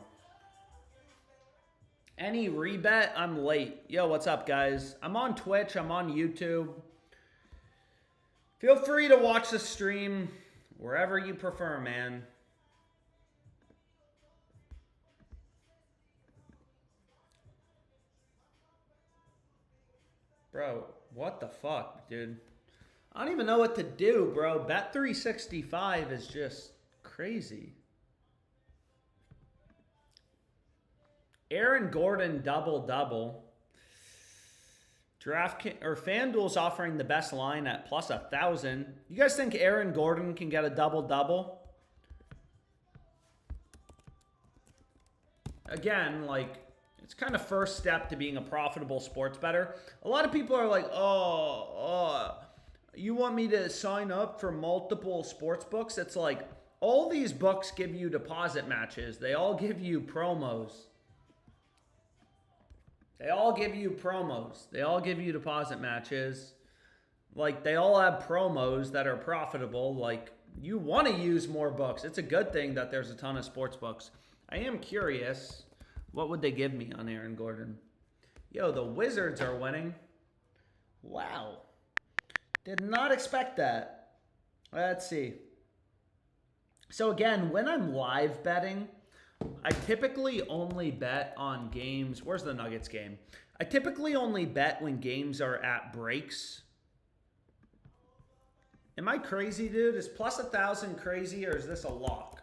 Any rebet, I'm late. Yo, what's up, guys? I'm on Twitch. I'm on YouTube. Feel free to watch the stream wherever you prefer, man. Bro, what the fuck, dude? I don't even know what to do, bro. Bet365 is just crazy. Aaron Gordon double-double. FanDuel's offering the best line at plus 1,000. You guys think Aaron Gordon can get a double-double? Again, like, it's kind of first step to being a profitable sports bettor. A lot of people are like, you want me to sign up for multiple sports books? It's like, all these books give you deposit matches. They all give you promos. They all give you promos. They all give you deposit matches. Like, they all have promos that are profitable. Like, you want to use more books. It's a good thing that there's a ton of sports books. I am curious, what would they give me on Aaron Gordon? Yo, the Wizards are winning. Wow. Did not expect that. Let's see. So again, when I'm live betting, I typically only bet on games. Where's the Nuggets game? I typically only bet when games are at breaks. Am I crazy, dude? Is plus 1,000 crazy, or is this a lock?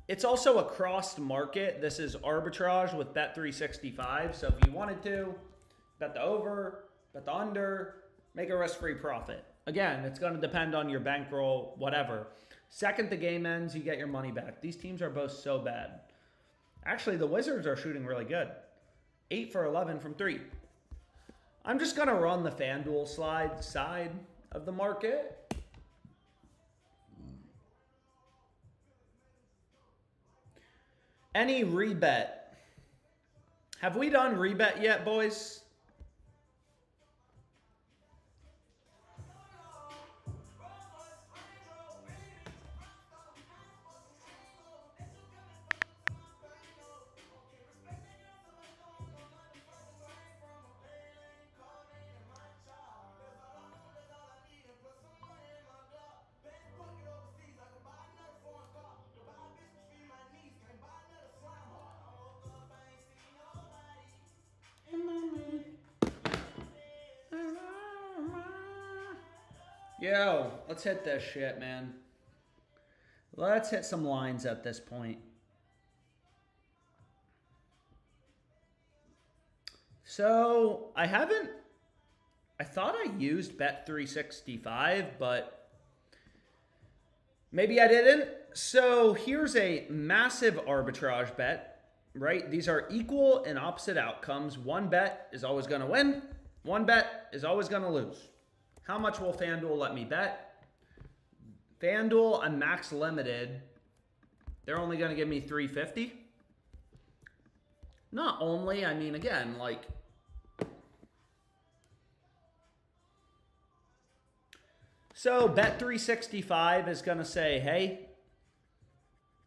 It's also a crossed market. This is arbitrage with Bet365. So if you wanted to, bet the over, bet the under, make a risk-free profit. Again, it's going to depend on your bankroll, whatever. Second the game ends, you get your money back. These teams are both so bad. Actually, the Wizards are shooting really good. 8 for 11 from 3. I'm just going to run the FanDuel side of the market. Any rebet? Have we done rebet yet, boys? Yo, let's hit this shit, man. Let's hit some lines at this point. So, I thought I used Bet365, but maybe I didn't. So, here's a massive arbitrage bet, right? These are equal and opposite outcomes. One bet is always going to win. One bet is always going to lose. How much will FanDuel let me bet? FanDuel, I'm max limited. They're only going to give me $350. Not only, I mean, again, like, so Bet365 is going to say, hey,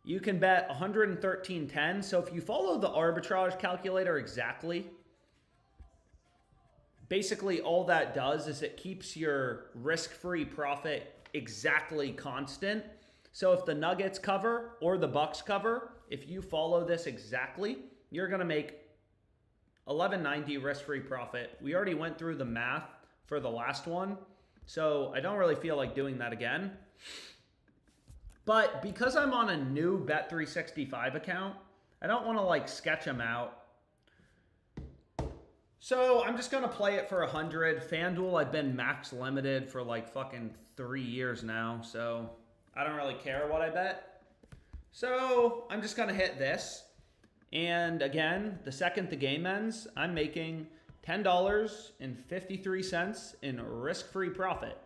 you can bet 113.10. So if you follow the arbitrage calculator exactly, basically all that does is it keeps your risk-free profit exactly constant. So if the Nuggets cover or the Bucks cover, if you follow this exactly, you're going to make $11.90 risk-free profit. We already went through the math for the last one, so I don't really feel like doing that again. But because I'm on a new Bet365 account, I don't want to like sketch them out. So I'm just going to play it for 100. FanDuel, I've been max limited for like fucking 3 years now, so I don't really care what I bet. So I'm just going to hit this. And again, the second the game ends, I'm making $10.53 in risk-free profit.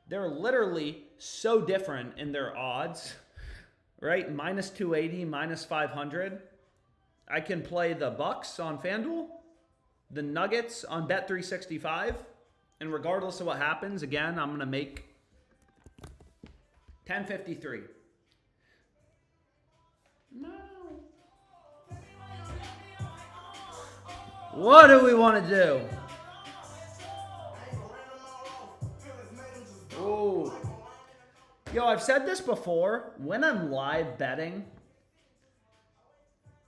They're literally so different in their odds, right? Minus 280, minus 500. I can play the Bucks on FanDuel, the Nuggets on Bet365, and regardless of what happens, again, I'm going to make $10.53. No. What do we want to do? Ooh. Yo, I've said this before. When I'm live betting,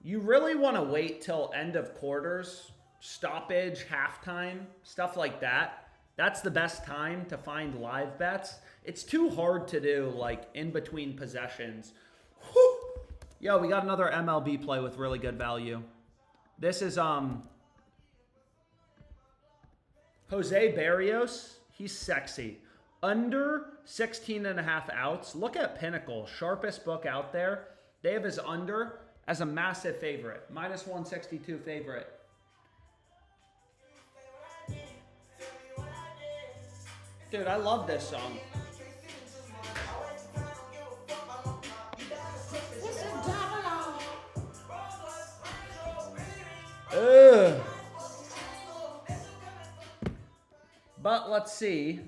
you really want to wait till end of quarters, stoppage, halftime, stuff like that. That's the best time to find live bets. It's too hard to do like in between possessions. Whew. Yo, we got another MLB play with really good value. This is Jose Barrios. He's sexy. Under 16.5 outs. Look at Pinnacle, sharpest book out there. They have his under as a massive favorite. Minus 162 favorite. Dude, I love this song. Ugh. But let's see.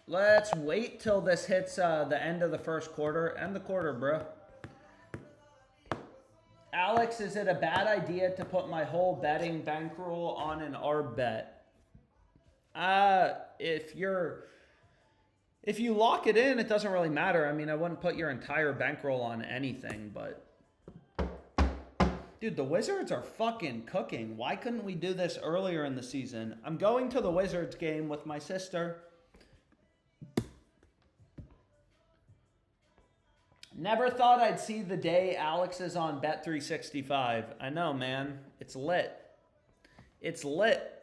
Let's wait till this hits the end of the first quarter. End the quarter, bro. Alex, is it a bad idea to put my whole betting bankroll on an ARB bet? If you lock it in, it doesn't really matter. I mean, I wouldn't put your entire bankroll on anything, but dude, the Wizards are fucking cooking. Why couldn't we do this earlier in the season? I'm going to the Wizards game with my sister. Never thought I'd see the day Alex is on Bet365. I know, man. It's lit. It's lit.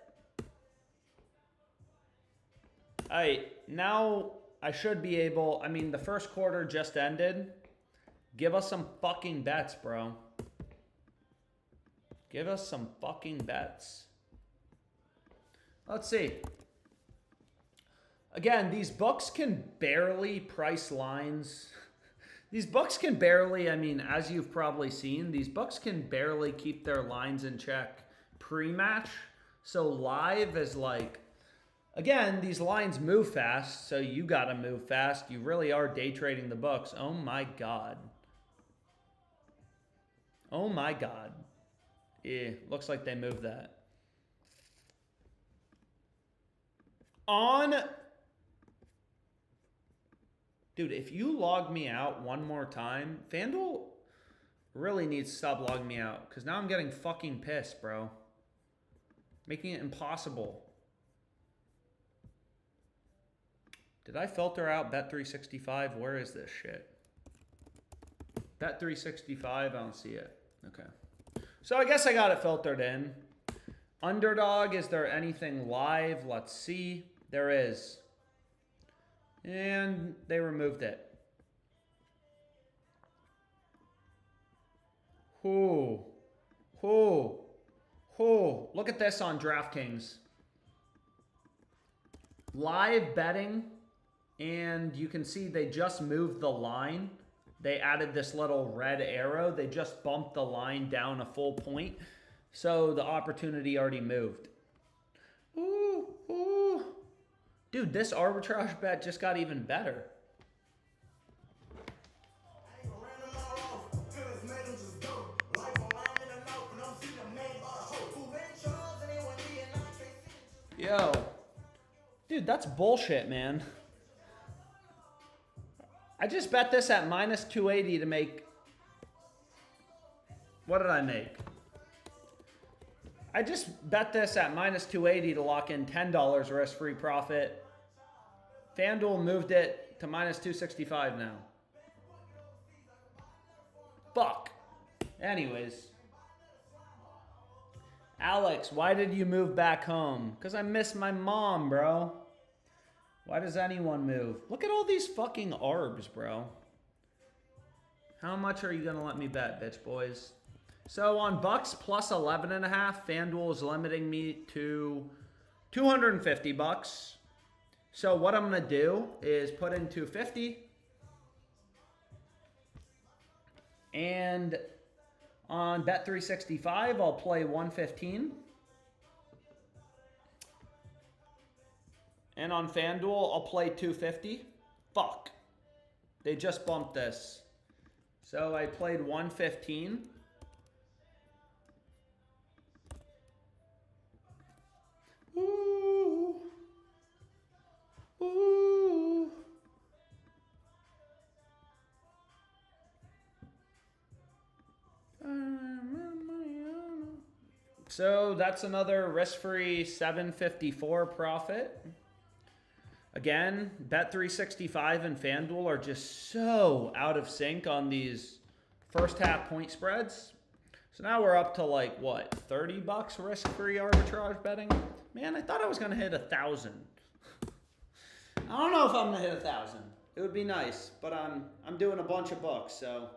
All right, now I should be able, I mean, the first quarter just ended. Give us some fucking bets, bro. Give us some fucking bets. Let's see. Again, these books can barely price lines. These books can barely, I mean, as you've probably seen, these books can barely keep their lines in check pre-match. So live is like, again, these lines move fast, so you got to move fast. You really are day trading the books. Oh my God. Oh my God. Yeah, looks like they moved that. Dude, if you log me out one more time, FanDuel really needs to stop logging me out, because now I'm getting fucking pissed, bro. Making it impossible. Did I filter out Bet365? Where is this shit? Bet365, I don't see it. Okay. So I guess I got it filtered in. Underdog, is there anything live? Let's see. There is. And they removed it. Look at this on DraftKings. Live betting, and you can see they just moved the line. They added this little red arrow. They just bumped the line down a full point. So the opportunity already moved. Dude, this arbitrage bet just got even better. Yo. Dude, that's bullshit, man. I just bet this at minus 280 to make... What did I make? I just bet this at minus 280 to lock in $10 risk-free profit. FanDuel moved it to minus 265 now. Fuck. Anyways. Alex, why did you move back home? Because I miss my mom, bro. Why does anyone move? Look at all these fucking arbs, bro. How much are you going to let me bet, bitch boys? So on Bucks plus 11.5, FanDuel is limiting me to 250 bucks. So what I'm going to do is put in 250. And on Bet365, I'll play 115. And on FanDuel, I'll play 250. Fuck. They just bumped this. So I played 115. Ooh. Ooh. So that's another risk-free 754 profit. Again, Bet365 and FanDuel are just so out of sync on these first half point spreads. So now we're up to like, what, 30 bucks risk-free arbitrage betting? Man, I thought I was going to hit 1,000. I don't know if I'm going to hit 1,000. It would be nice, but I'm doing a bunch of books, so...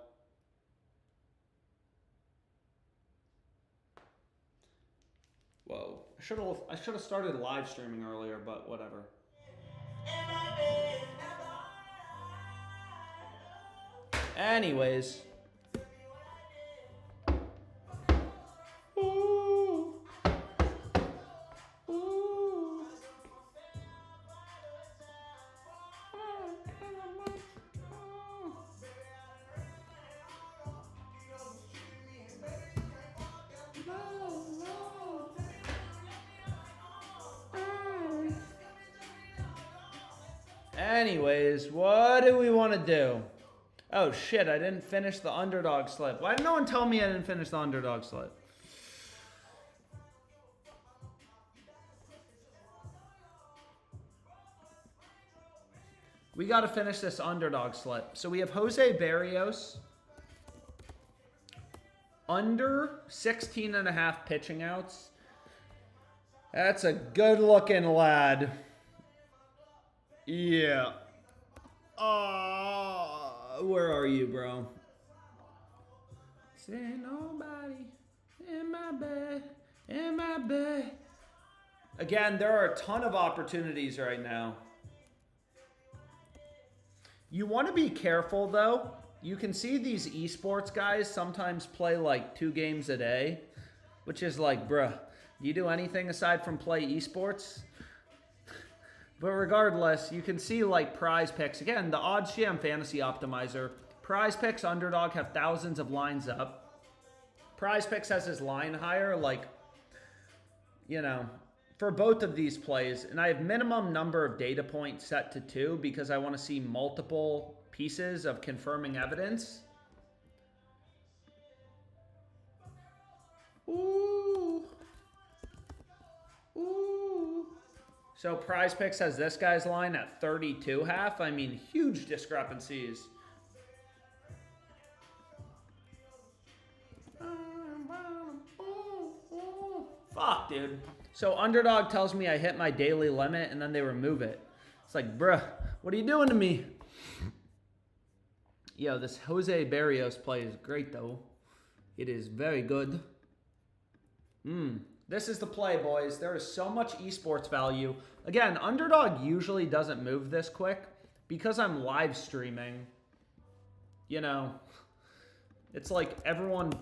Whoa. I should have started live streaming earlier, but whatever. Anyways. Ooh. Ooh. Anyways, what do we want to do? Oh shit, I didn't finish the underdog slip. Why did no one tell me I didn't finish the underdog slip? We got to finish this underdog slip. So we have Jose Barrios. Under 16.5 pitching outs. That's a good looking lad. Yeah. Where are you, bro? Say nobody in my bed, in my bed. Again, there are a ton of opportunities right now. You want to be careful, though, you can see these esports guys sometimes play like 2 games a day, which is like, bruh, do you do anything aside from play esports? But regardless, you can see like PrizePicks. Again, the OddsJam Fantasy Optimizer. PrizePicks Underdog have thousands of lines up. PrizePicks has his line higher, like, you know, for both of these plays. And I have minimum number of data points set to 2 because I want to see multiple pieces of confirming evidence. Ooh. Ooh. So PrizePicks has this guy's line at 32.5. I mean, huge discrepancies. Fuck, dude. So Underdog tells me I hit my daily limit and then they remove it. It's like, bruh, what are you doing to me? Yo, this Jose Barrios play is great, though. It is very good. This is the play, boys. There is so much esports value. Again, Underdog usually doesn't move this quick because I'm live streaming. You know, it's like everyone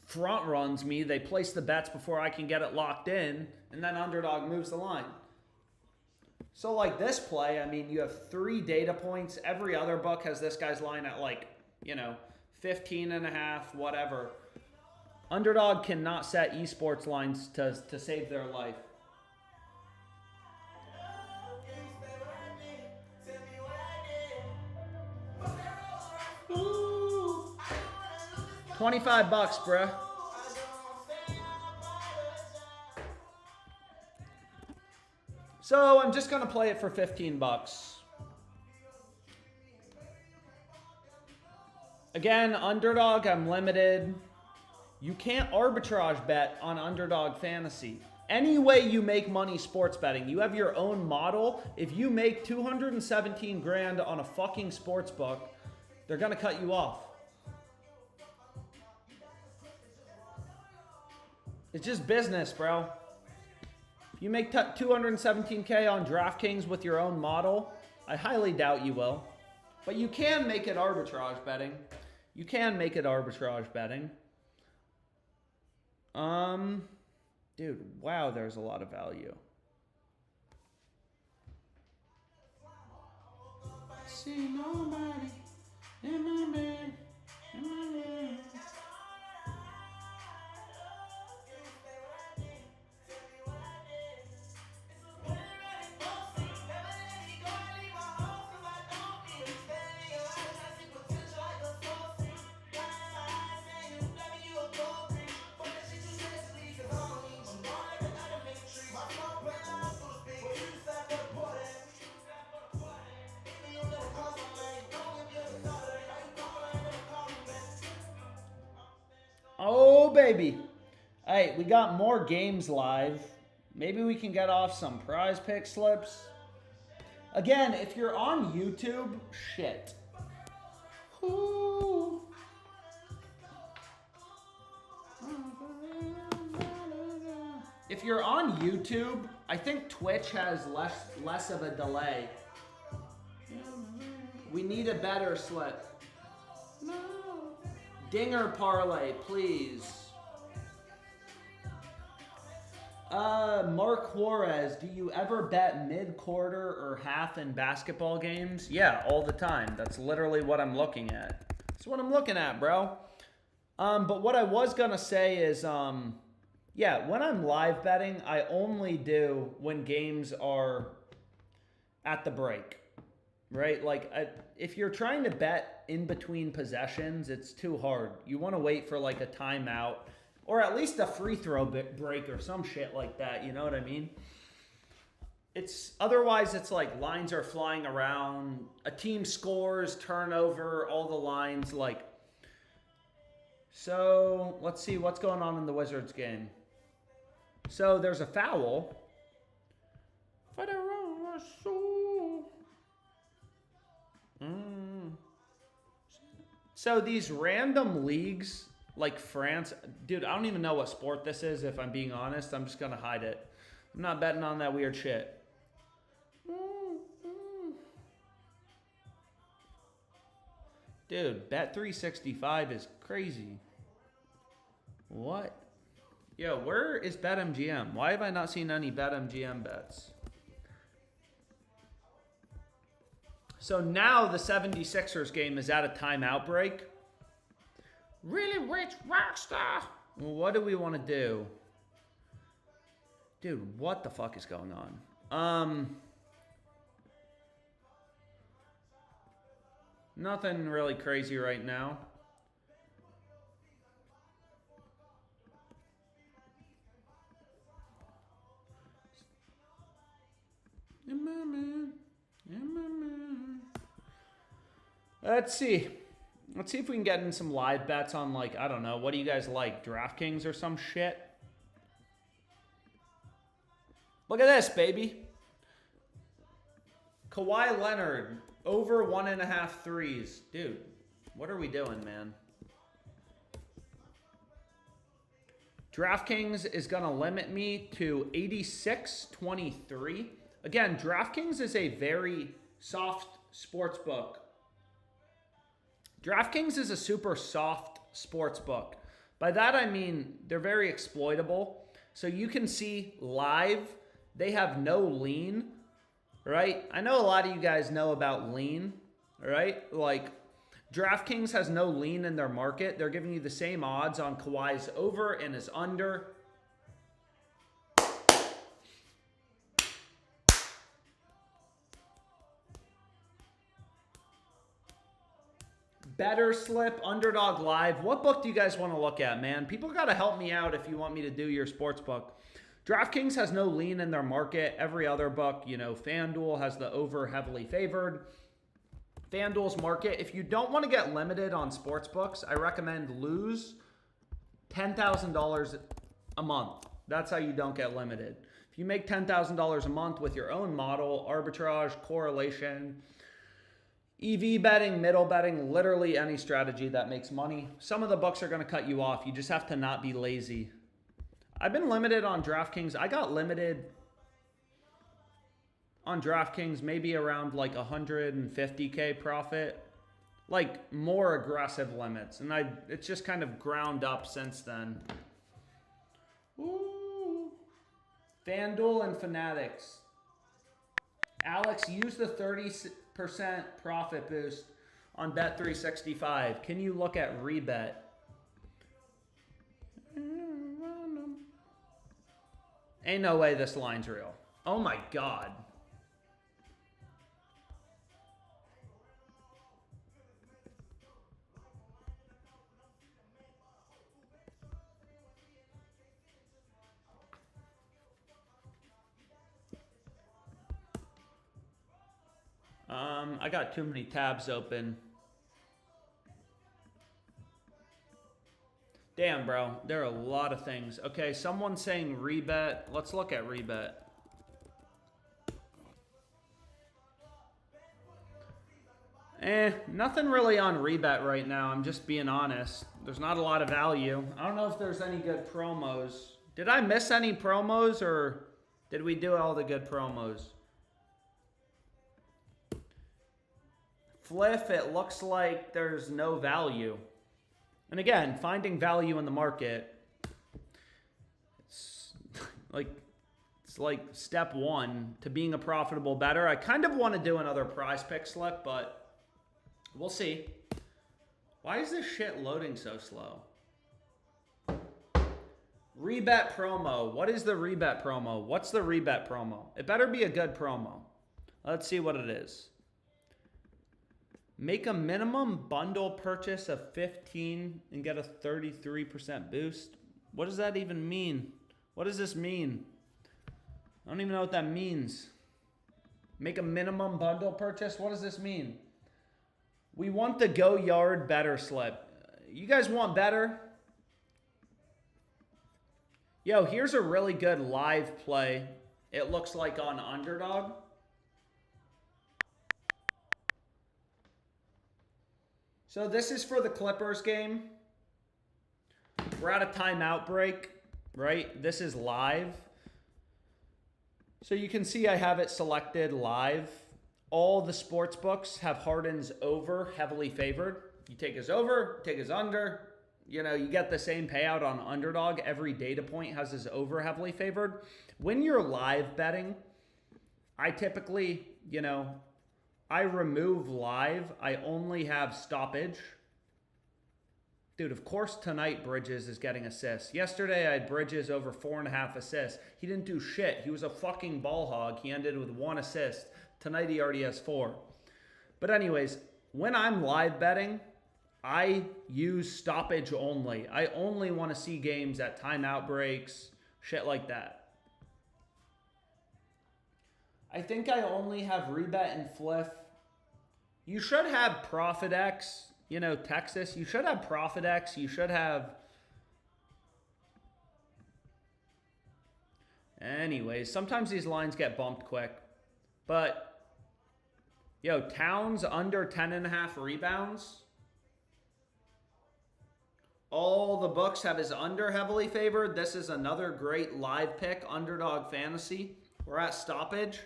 front runs me. They place the bets before I can get it locked in, and then Underdog moves the line. So like this play, I mean, you have 3 data points. Every other book has this guy's line at like, you know, 15.5, whatever. Underdog cannot set esports lines to save their life. Ooh. $25, bruh. So I'm just going to play it for $15. Again, Underdog, I'm limited. You can't arbitrage bet on Underdog Fantasy. Any way you make money sports betting, you have your own model. If you make 217 grand on a fucking sports book, they're going to cut you off. It's just business, bro. If you make 217K on DraftKings with your own model, I highly doubt you will. But you can make it arbitrage betting. You can make it arbitrage betting. Dude, wow, there's a lot of value. See nobody in my bed, in my bed. Oh, baby. Hey, we got more games live. Maybe we can get off some PrizePick slips. Again, if you're on YouTube, shit. Ooh. If you're on YouTube, I think Twitch has less of a delay. We need a better slip. Dinger parlay, please. Mark Juarez, do you ever bet mid-quarter or half in basketball games? Yeah, all the time. That's literally what I'm looking at. That's what I'm looking at, bro. But what I was going to say is, yeah, when I'm live betting, I only do when games are at the break. Right? Like, if you're trying to bet in between possessions, it's too hard. You want to wait for, like, a timeout or at least a free throw break or some shit like that. You know what I mean? Otherwise, it's like lines are flying around. A team scores, turnover, all the lines. Like, so let's see what's going on in the Wizards game. So there's a foul. So these random leagues like France, dude, I don't even know what sport this is. If I'm being honest, I'm just going to hide it. I'm not betting on that weird shit. Dude, Bet365 is crazy. What? Yo, where is BetMGM? Why have I not seen any BetMGM bets? So now the 76ers game is at a timeout break. Really rich rockstar. Well, what do we want to do? Dude, what the fuck is going on? Nothing really crazy right now. Let's see. Let's see if we can get in some live bets on, like, I don't know. What do you guys like? DraftKings or some shit? Look at this, baby. Kawhi Leonard, over 1.5 threes. Dude, what are we doing, man? DraftKings is going to limit me to 86.23. Again, DraftKings is a very soft sports book. DraftKings is a super soft sports book. By that I mean they're very exploitable. So you can see live, they have no lean, right? I know a lot of you guys know about lean, right? Like DraftKings has no lean in their market. They're giving you the same odds on Kawhi's over and his under. Better slip, underdog live. What book do you guys want to look at, man? People got to help me out if you want me to do your sports book. DraftKings has no lean in their market. Every other book, you know, FanDuel has the over heavily favored. FanDuel's market. If you don't want to get limited on sports books, I recommend lose $10,000 a month. That's how you don't get limited. If you make $10,000 a month with your own model, arbitrage, correlation, EV betting, middle betting, literally any strategy that makes money. Some of the books are going to cut you off. You just have to not be lazy. I've been limited on DraftKings. I got limited on DraftKings maybe around like 150K profit. Like more aggressive limits. And it's just kind of ground up since then. Ooh. FanDuel and Fanatics. Alex, use the 30% profit boost on Bet365. Can you look at rebet? Ain't no way this line's real. Oh my God. I got too many tabs open. Damn, bro. There are a lot of things. Okay, someone's saying rebet. Let's look at rebet. Nothing really on rebet right now. I'm just being honest. There's not a lot of value. I don't know if there's any good promos. Did I miss any promos or did we do all the good promos? Fliff, it looks like there's no value. And again, finding value in the market, it's like step one to being a profitable bettor. I kind of want to do another PrizePicks slip, but we'll see. Why is this shit loading so slow? Rebet promo. What is the rebet promo? What's the rebet promo? It better be a good promo. Let's see what it is. Make a minimum bundle purchase of 15 and get a 33% boost. What does that even mean? What does this mean? I don't even know what that means. Make a minimum bundle purchase? What does this mean? We want the go yard better slip. You guys want better? Yo, here's a really good live play. It looks like on Underdog. So this is for the Clippers game. We're at a timeout break, right? This is live. So you can see I have it selected live. all the sports books have Harden's over heavily favored. You take his over, take his under. You know, you get the same payout on underdog. Every data point has his over heavily favored. When you're live betting, I typically, you know, I remove live. I only have stoppage. Dude, of course tonight Bridges is getting assists. Yesterday I had Bridges over 4.5 assists. He didn't do shit. He was a fucking ball hog. He ended with 1 assist. Tonight he already has 4. But anyways, when I'm live betting, I use stoppage only. I only want to see games at timeout breaks, shit like that. I think I only have rebet and fliff. You should have ProphetX, you know, Texas. You should have ProphetX. You should have... Anyways, sometimes these lines get bumped quick. But, yo, Towns under 10.5 rebounds. All the books have his under heavily favored. This is another great live pick, underdog fantasy. We're at stoppage.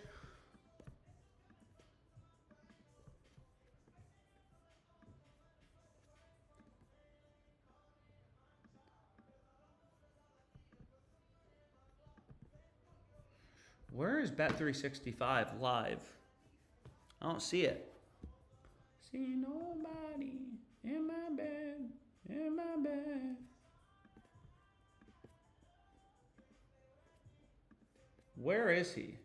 Where is Bet365 live? I don't see it. See nobody in my bed. In my bed. Where is he?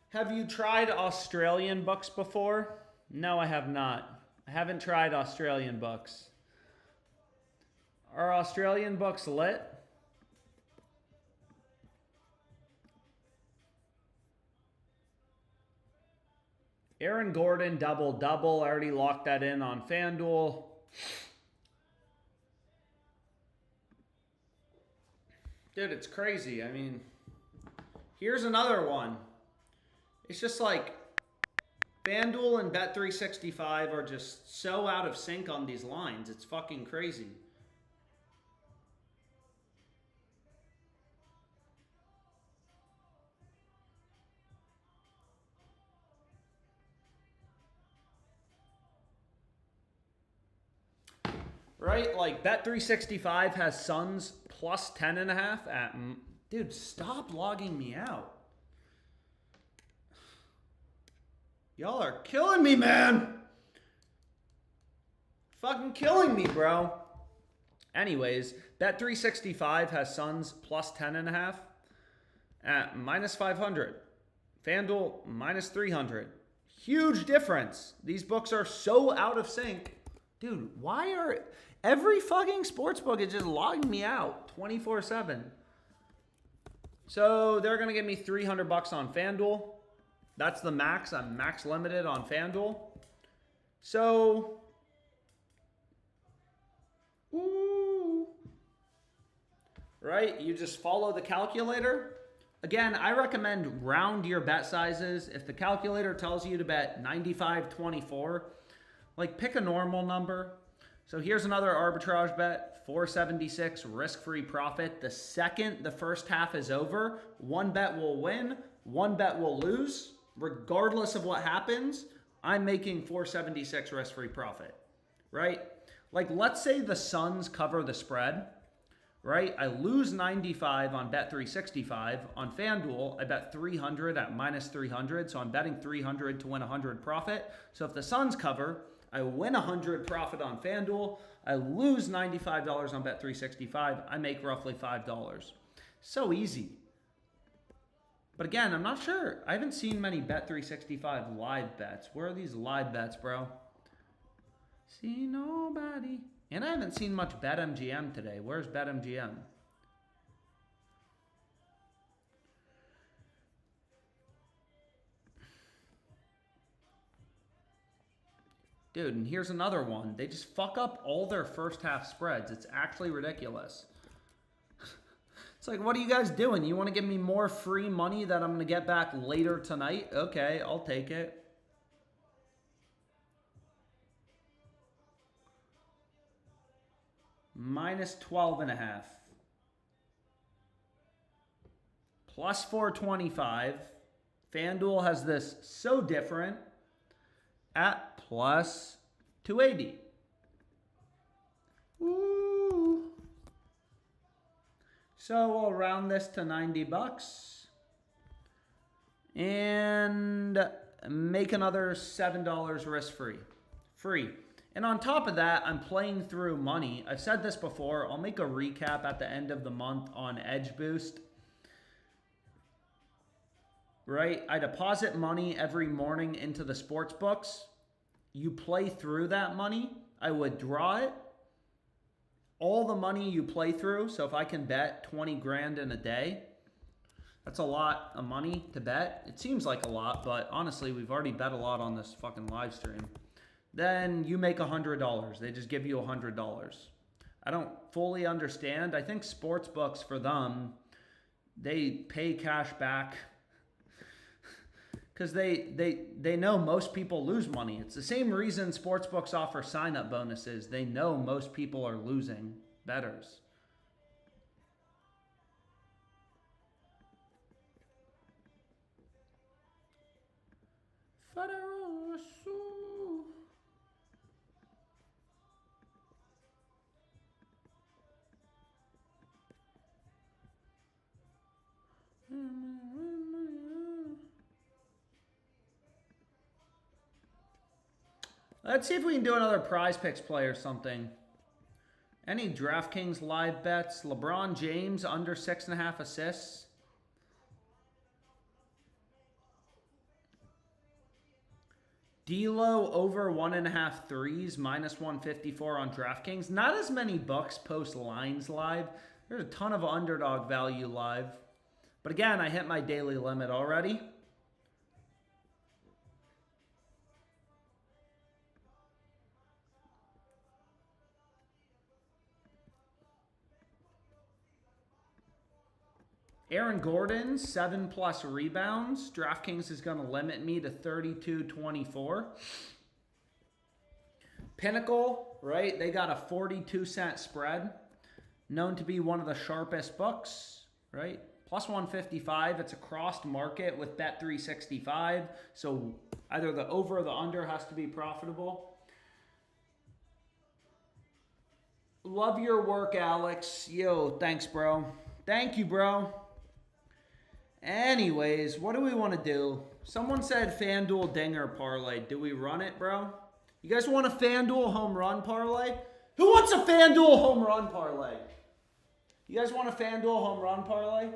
Have you tried Australian books before? No, I have not. I haven't tried Australian books. Are Australian books lit? Aaron Gordon, double-double. I already locked that in on FanDuel. Dude, it's crazy. I mean, here's another one. It's just like FanDuel and Bet365 are just so out of sync on these lines. It's fucking crazy. Right? Like Bet365 has Suns plus 10.5 at... Dude, stop logging me out. Y'all are killing me, man. Fucking killing me, bro. Anyways, Bet365 has Suns plus 10.5 at minus 500. FanDuel minus 300. Huge difference. These books are so out of sync. Dude, why are... Every fucking sportsbook is just logging me out 24/7. So they're going to give me $300 on FanDuel. That's the max. I'm max limited on FanDuel. So, ooh, right? You just follow the calculator. Again, I recommend round your bet sizes. If the calculator tells you to bet 95.24, like pick a normal number. So here's another arbitrage bet, 476 risk-free profit. The second the first half is over, one bet will win, one bet will lose. Regardless of what happens, I'm making 476 risk-free profit, right? Like, let's say the Suns cover the spread, right? I lose 95 on Bet365. On FanDuel, I bet 300 at minus 300, so I'm betting 300 to win 100 profit. So if the Suns cover, I win 100 profit on FanDuel. I lose $95 on Bet365. I make roughly $5. So easy. But again, I'm not sure. I haven't seen many Bet365 live bets. Where are these live bets, bro? See nobody. And I haven't seen much BetMGM today. Where's BetMGM? Dude, and here's another one. They just fuck up all their first half spreads. It's actually ridiculous. It's like, what are you guys doing? You want to give me more free money that I'm going to get back later tonight? Okay, I'll take it. minus 12.5. Plus 425. FanDuel has this so different at plus 280. Ooh. So we'll round this to 90 bucks and make another $7 risk free. And on top of that, I'm playing through money. I've said this before. I'll make a recap at the end of the month on Edge Boost. Right? I deposit money every morning into the sports books. You play through that money. I withdraw it. All the money you play through. So if I can bet 20 grand in a day, that's a lot of money to bet. It seems like a lot, but honestly, we've already bet a lot on this fucking live stream. Then you make $100. They just give you $100. I don't fully understand. I think sports books for them, they pay cash back because they know most people lose money. It's the same reason sports books offer sign-up bonuses. They know most people are losing bettors. Let's see if we can do another PrizePicks play or something. Any DraftKings live bets? LeBron James under 6.5 assists. D'Lo over 1.5 threes, minus 154 on DraftKings. Not as many books post lines live. There's a ton of underdog value live. But again, I hit my daily limit already. Aaron Gordon, 7+ rebounds. DraftKings is going to limit me to 32.24. Pinnacle, right? They got a 42-cent spread. Known to be one of the sharpest books, right? Plus 155. It's a crossed market with Bet365. So either the over or the under has to be profitable. Love your work, Alex. Yo, thanks, bro. Thank you, bro. Anyways, what do we want to do? Someone said FanDuel dinger parlay. Do we run it, bro? You guys want a FanDuel home run parlay? Who wants a FanDuel home run parlay? You guys want a FanDuel home run parlay?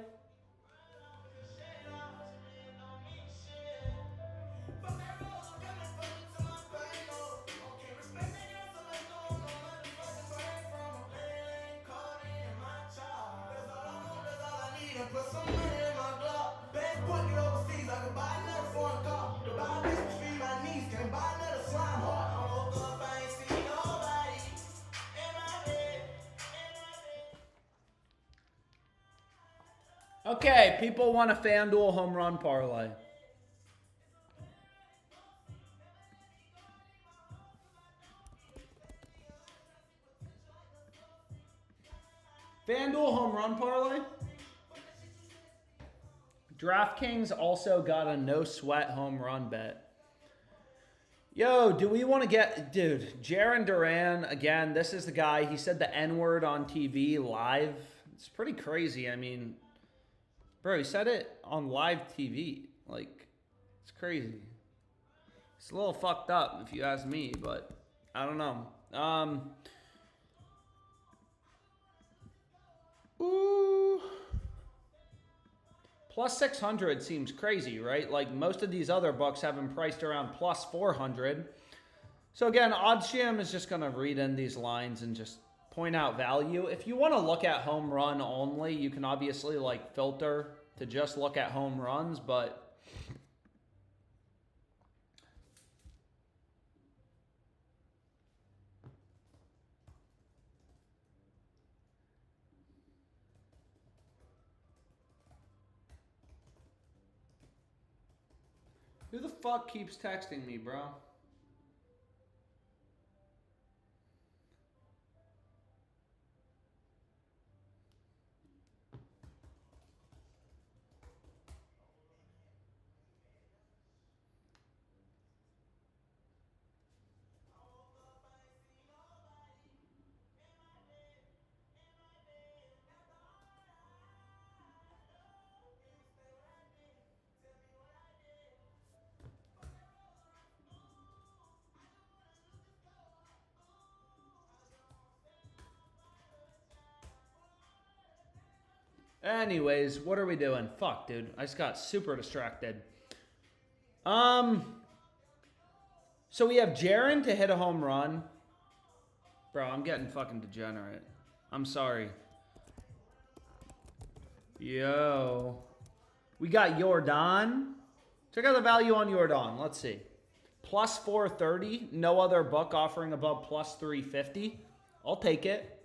Okay, people want a FanDuel home run parlay. FanDuel home run parlay. DraftKings also got a no sweat home run bet. Yo, do we want to get... Dude, Jaron Duran, again, this is the guy. He said the N-word on TV live. It's pretty crazy. I mean... Bro, he said it on live TV. Like, it's crazy. It's a little fucked up, if you ask me, but I don't know. Ooh. Plus 600 seems crazy, right? Like, most of these other books have him priced around plus 400. So, again, OddsJam is just going to read in these lines and just point out value. If you want to look at home run only, you can obviously like filter to just look at home runs, but who the fuck keeps texting me, bro? Anyways, what are we doing? Fuck, dude. I just got super distracted. So we have Jaron to hit a home run. Bro, I'm getting fucking degenerate. I'm sorry. Yo. We got Jordan. Check out the value on Jordan. Let's see. Plus 430. No other book offering above plus 350. I'll take it.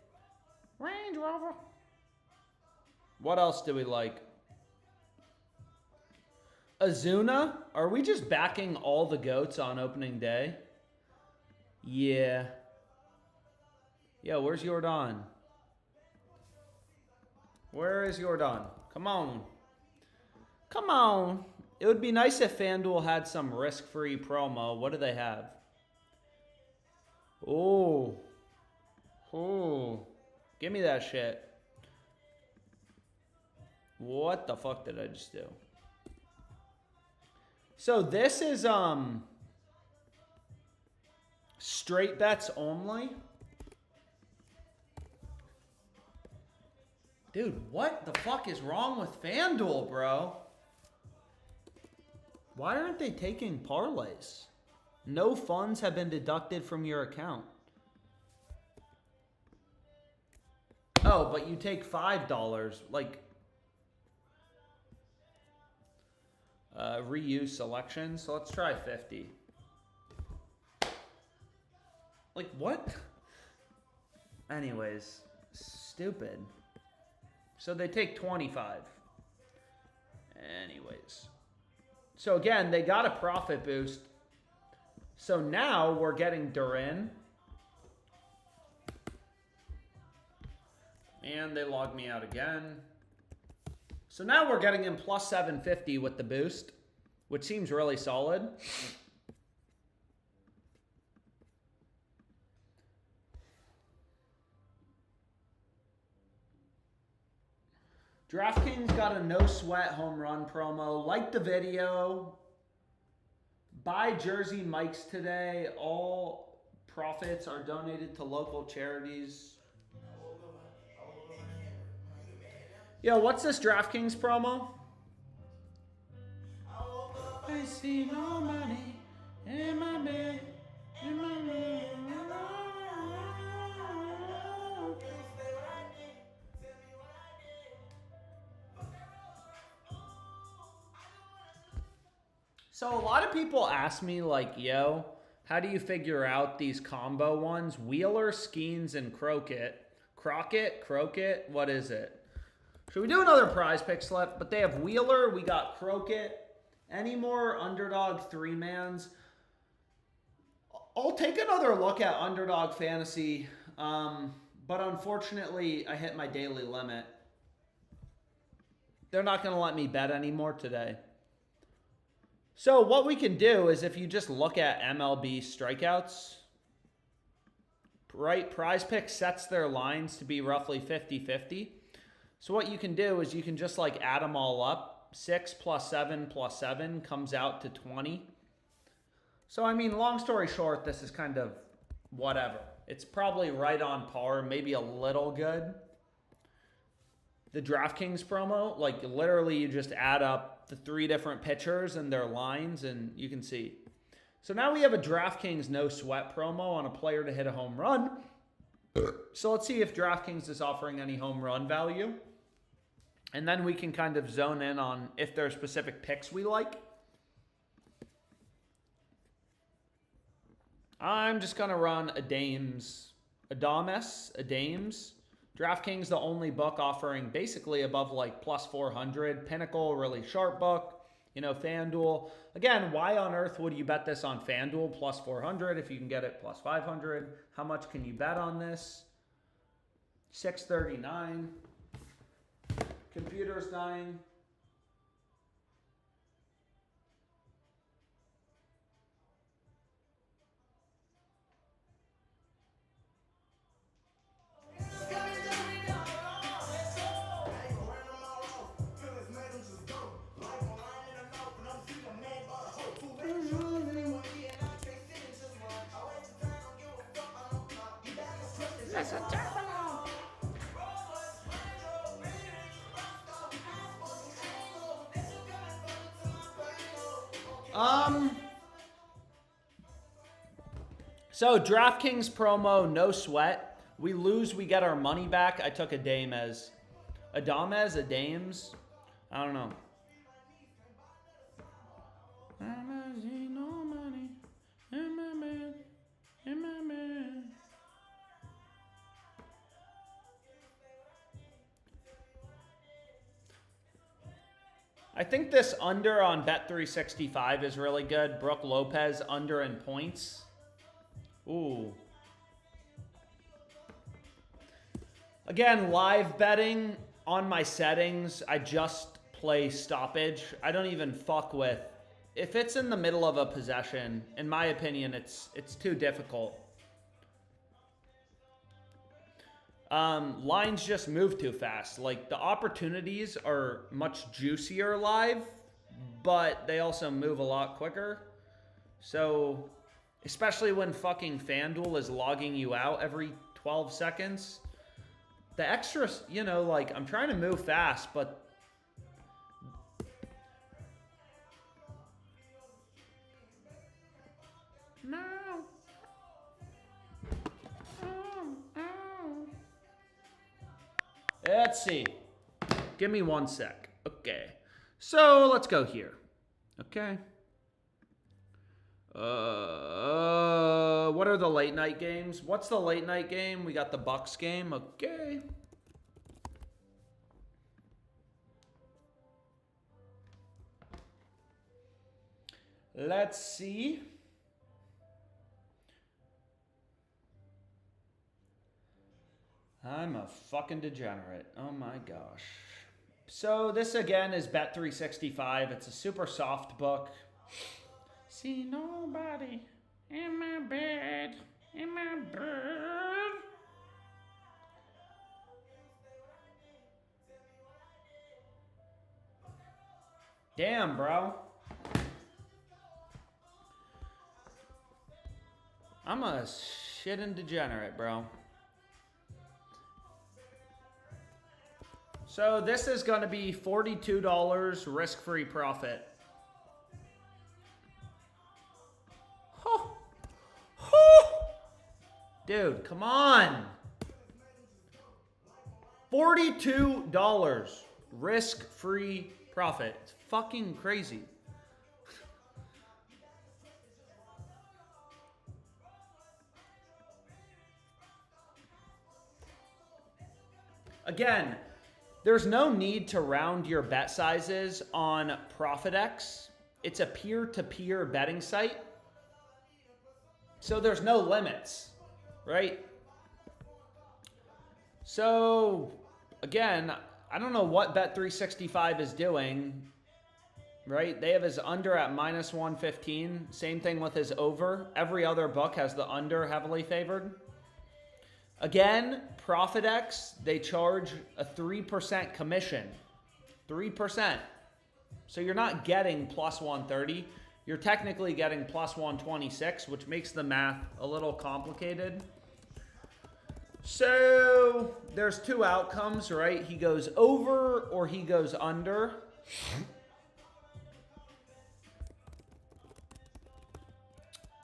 Range Rover. What else do we like? Azuna. Are we just backing all the goats on opening day? Yeah. Yo, where's Jordan? Where is Jordan? Come on. Come on. It would be nice if FanDuel had some risk-free promo. What do they have? Oh. Oh. Give me that shit. What the fuck did I just do? So this is straight bets only. Dude, what the fuck is wrong with FanDuel, bro? Why aren't they taking parlays? No funds have been deducted from your account. Oh, but you take $5. Like, reuse selection. So let's try 50. Like, what? Anyways, stupid. So they take 25. Anyways. So again, they got a profit boost. So now we're getting Duran. And they logged me out again. So now we're getting him plus 750 with the boost, which seems really solid. DraftKings got a no sweat home run promo. Like the video. Buy jersey mics today. All profits are donated to local charities. Yo, what's this DraftKings promo? I see no money in my bed, in my bed. So a lot of people ask me like, yo, how do you figure out these combo ones? Wheeler, Skeens, and Crockett. Crockett, what is it? Should we do another PrizePicks slip? But they have Wheeler, we got Crockett. Any more underdog three-mans? I'll take another look at underdog fantasy, but unfortunately, I hit my daily limit. They're not going to let me bet anymore today. So what we can do is if you just look at MLB strikeouts, right, PrizePicks sets their lines to be roughly 50-50. So what you can do is you can just like add them all up. 6 plus 7 plus 7 comes out to 20. So I mean, long story short, this is kind of whatever. It's probably right on par, maybe a little good. The DraftKings promo, like literally you just add up the 3 different pitchers and their lines and you can see. So now we have a DraftKings no sweat promo on a player to hit a home run. So let's see if DraftKings is offering any home run value. And then we can kind of zone in on if there are specific picks we like. I'm just going to run Adames. DraftKings, the only book offering basically above like plus 400. Pinnacle, really sharp book. You know, FanDuel. Again, why on earth would you bet this on FanDuel plus 400 if you can get it plus 500? How much can you bet on this? 639. Computer's dying. So DraftKings promo, no sweat. We lose, we get our money back. I took a Dames. A Dames? I don't know. I think this under on Bet365 is really good. Brooke Lopez under in points. Ooh. Again, live betting on my settings, I just play stoppage. I don't even fuck with. If it's in the middle of a possession, in my opinion, it's too difficult. Lines just move too fast. Like, the opportunities are much juicier live, but they also move a lot quicker. So, especially when fucking FanDuel is logging you out every 12 seconds. The extra, you know, like, I'm trying to move fast, but no. Let's see. Give me 1 sec. Okay. So let's go here. Okay. What are the late night games? What's the late night game? We got the Bucks game. Okay. Let's see. I'm a fucking degenerate. Oh my gosh. So this again is Bet365. It's a super soft book. See nobody in my bed, in my bed. Damn, bro. I'm a shitting degenerate, bro. So this is going to be $42 risk-free profit. Oh. Oh. Dude, come on. $42 risk-free profit. It's fucking crazy. Again, there's no need to round your bet sizes on ProphetX. It's a peer-to-peer betting site. So there's no limits, right? So, again, I don't know what Bet365 is doing, right? They have his under at -115. Same thing with his over. Every other book has the under heavily favored. Again, ProphetX, they charge a 3% commission. 3%. So you're not getting plus 130. You're technically getting plus 126, which makes the math a little complicated. So there's two outcomes, right? He goes over or he goes under.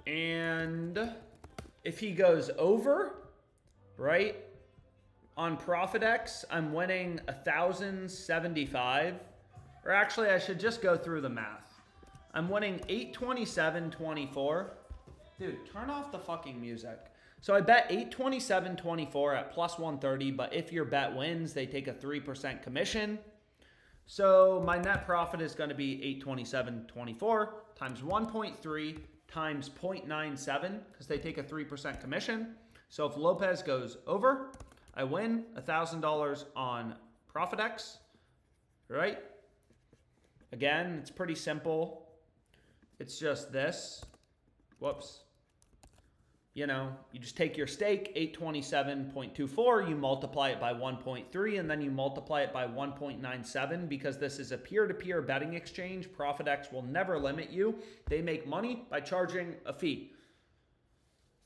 And if he goes over, right, on ProphetX, I'm winning 1,075. Or actually, I should just go through the math. I'm winning 827.24. Dude, turn off the fucking music. So I bet 827.24 at plus 130, but if your bet wins, they take a 3% commission. So my net profit is going to be 827.24 times 1.3 times 0.97 because they take a 3% commission. So if Lopez goes over, I win $1,000 on ProphetX, right? Again, it's pretty simple. It's just this. Whoops. You know, you just take your stake, 827.24, you multiply it by 1.3, and then you multiply it by 1.97 because this is a peer-to-peer betting exchange. ProphetX will never limit you. They make money by charging a fee.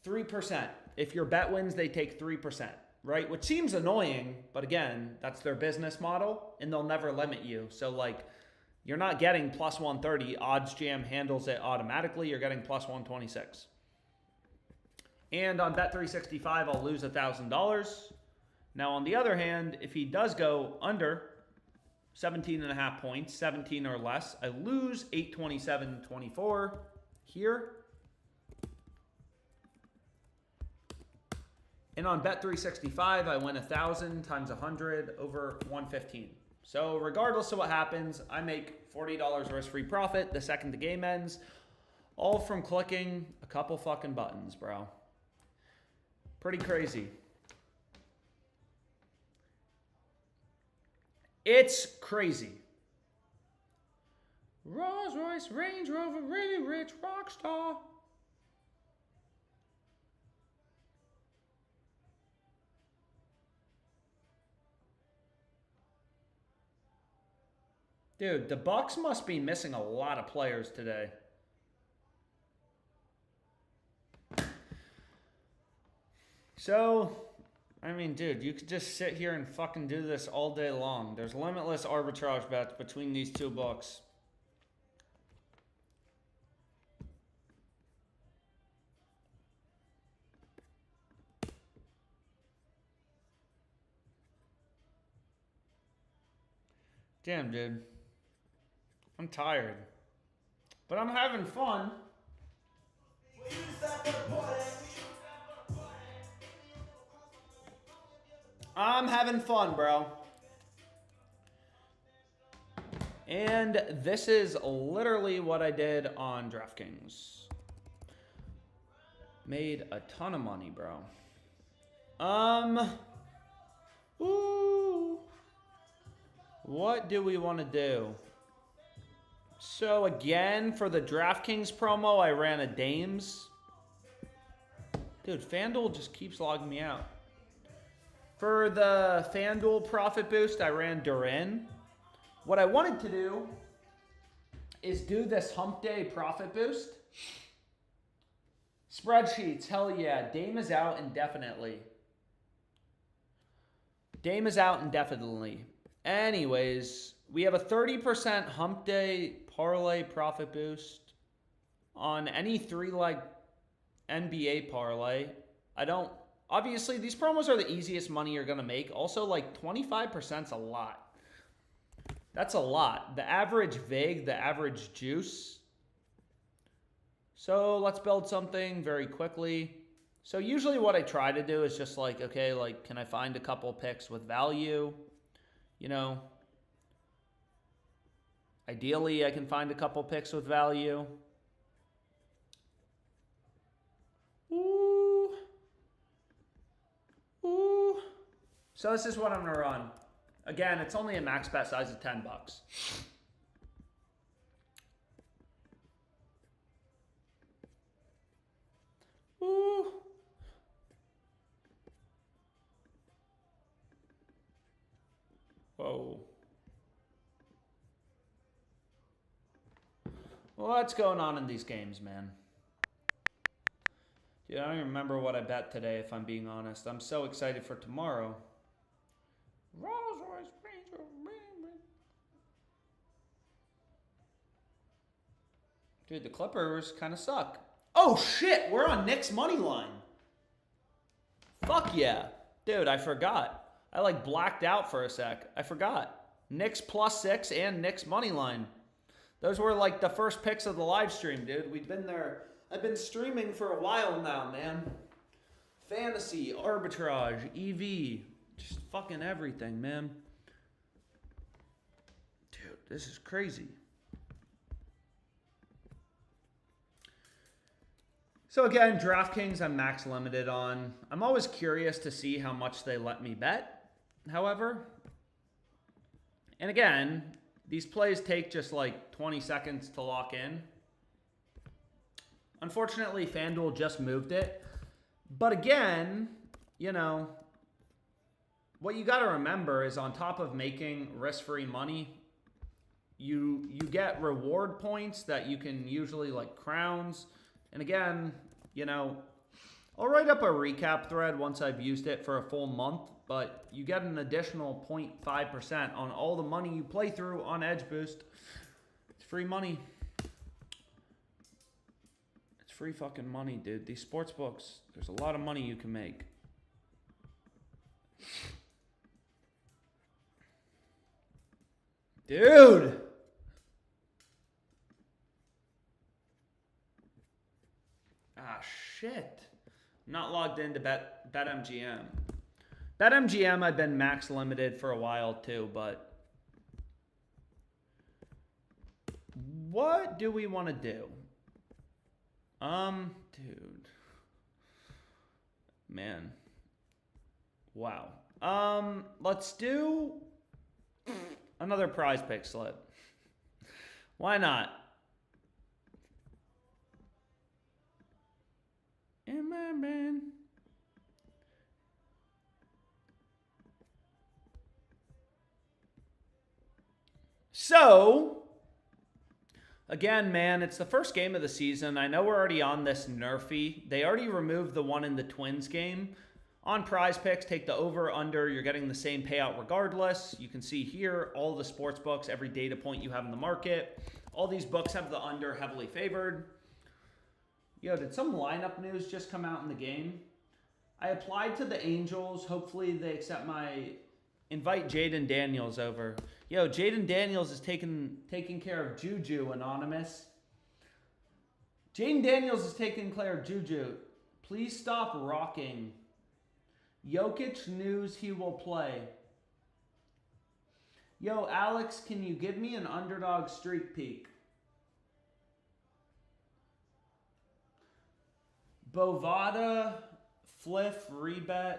3%. If your bet wins, they take 3%, right? Which seems annoying, but again, that's their business model, and they'll never limit you. So, like, You're not getting plus 130. Odds Jam handles it automatically. You're getting plus 126. And on Bet365, I'll lose $1,000. Now, on the other hand, if he does go under 17.5 points, 17 or less, I lose $827.24 here. And on Bet365, I win 1,000 times 100 over 115. So regardless of what happens, I make $40 risk-free profit the second the game ends, all from clicking a couple fucking buttons, bro. Pretty crazy. It's crazy. Rolls Royce, Range Rover, really rich rock star. Dude, the Bucks must be missing a lot of players today. So, I mean, dude, you could just sit here and fucking do this all day long. There's limitless arbitrage bets between these two books. Damn, dude. I'm tired. But I'm having fun. I'm having fun, bro. And this is literally what I did on DraftKings. Made a ton of money, bro. What do we want to do? So again, for the DraftKings promo, I ran a Dames. Dude, FanDuel just keeps logging me out. For the FanDuel profit boost, I ran Durin. What I wanted to do is do this hump day profit boost. Spreadsheets, hell yeah. Dame is out indefinitely. Dame is out indefinitely. Anyways, we have a 30% hump day parlay profit boost on any 3-leg NBA parlay. Obviously, these promos are the easiest money you're going to make. Also, like 25% is a lot. That's a lot. The average vig, the average juice. So let's build something very quickly. So usually what I try to do is just like, okay, like, can I find a couple picks with value? You know, ideally I can find a couple picks with value. Ooh. So this is what I'm going to run. Again, it's only a max bet size of $10. Ooh. Whoa. What's going on in these games, man? Dude, I don't even remember what I bet today, if I'm being honest. I'm so excited for tomorrow. Rolls Royce, Ranger, dude, the Clippers kind of suck. Oh, shit! We're on Knicks' money line. Fuck yeah. Dude, I forgot. I like blacked out for a sec. I forgot. Knicks +6 and Knicks money line. Those were like the first picks of the live stream, dude. We've been there. I've been streaming for a while now, man. Fantasy, arbitrage, EV, just fucking everything, man. Dude, this is crazy. So again, DraftKings I'm max limited on. I'm always curious to see how much they let me bet, however. And again, these plays take just like 20 seconds to lock in. Unfortunately, FanDuel just moved it. But again, you know, what you got to remember is on top of making risk-free money, you get reward points that you can usually like crowns. And again, you know, I'll write up a recap thread once I've used it for a full month, but you get an additional 0.5% on all the money you play through on Edge Boost. It's free money. It's free fucking money, dude. These sports books, there's a lot of money you can make. Dude! Ah, shit. I'm not logged into BetMGM. BetMGM, I've been max limited for a while too, but what do we want to do? Dude. Man. Wow. Let's do another PrizePicks slip. Why not? Man. So, again, man, it's the first game of the season. I know we're already on this nerfy. They already removed the one in the Twins game. On PrizePicks, take the over, under. You're getting the same payout regardless. You can see here all the sports books, every data point you have in the market. All these books have the under heavily favored. Yo, did some lineup news just come out in the game? I applied to the Angels. Hopefully they accept my invite. Jaden Daniels over. Yo, Jaden Daniels is taking care of Juju, Anonymous. Jaden Daniels is taking care of Juju. Please stop rocking. Jokic news he will play. Yo, Alex, can you give me an underdog streak peek? Bovada, Fliff, Rebet.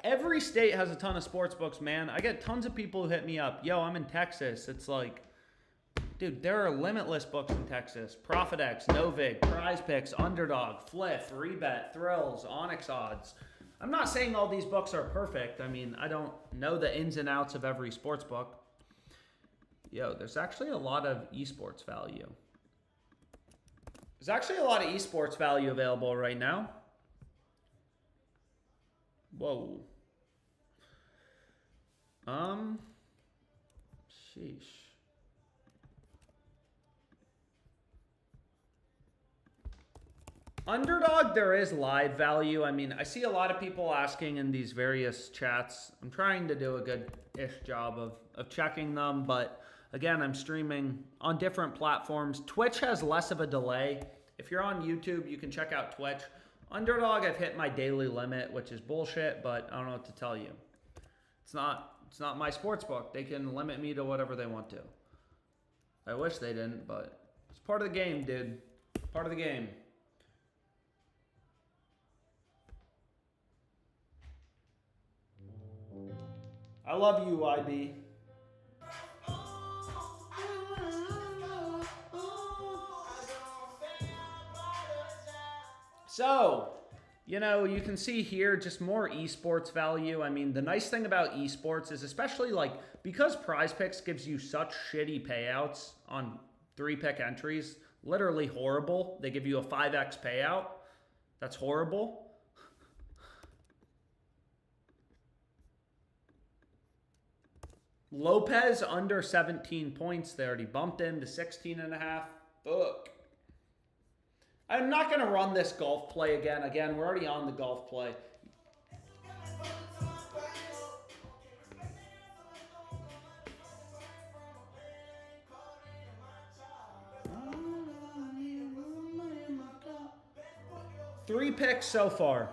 Every state has a ton of sports books, man. I get tons of people who hit me up. Yo, I'm in Texas. It's like, dude, there are limitless books in Texas. ProphetX, Novig, PrizePicks, Underdog, Fliff, Rebet, Thrills, Onyx Odds. I'm not saying all these books are perfect. I mean, I don't know the ins and outs of every sports book. Yo, there's actually a lot of esports value. There's actually a lot of esports value available right now. Whoa. Sheesh. Underdog, there is live value. I mean, I see a lot of people asking in these various chats. I'm trying to do a good-ish job of checking them, but again, I'm streaming on different platforms. Twitch has less of a delay. If you're on YouTube, you can check out Twitch. Underdog, I've hit my daily limit, which is bullshit, but I don't know what to tell you. It's not my sports book. They can limit me to whatever they want to. I wish they didn't, but it's part of the game, dude. Part of the game. I love you, IB. So, you know, you can see here just more esports value. I mean, the nice thing about esports is especially like because PrizePicks gives you such shitty payouts on 3-pick entries, literally horrible. They give you a 5x payout. That's horrible. Lopez under 17 points. They already bumped him to 16.5. Fuck. I'm not going to run this golf play again. Again, we're already on the golf play. Three picks so far.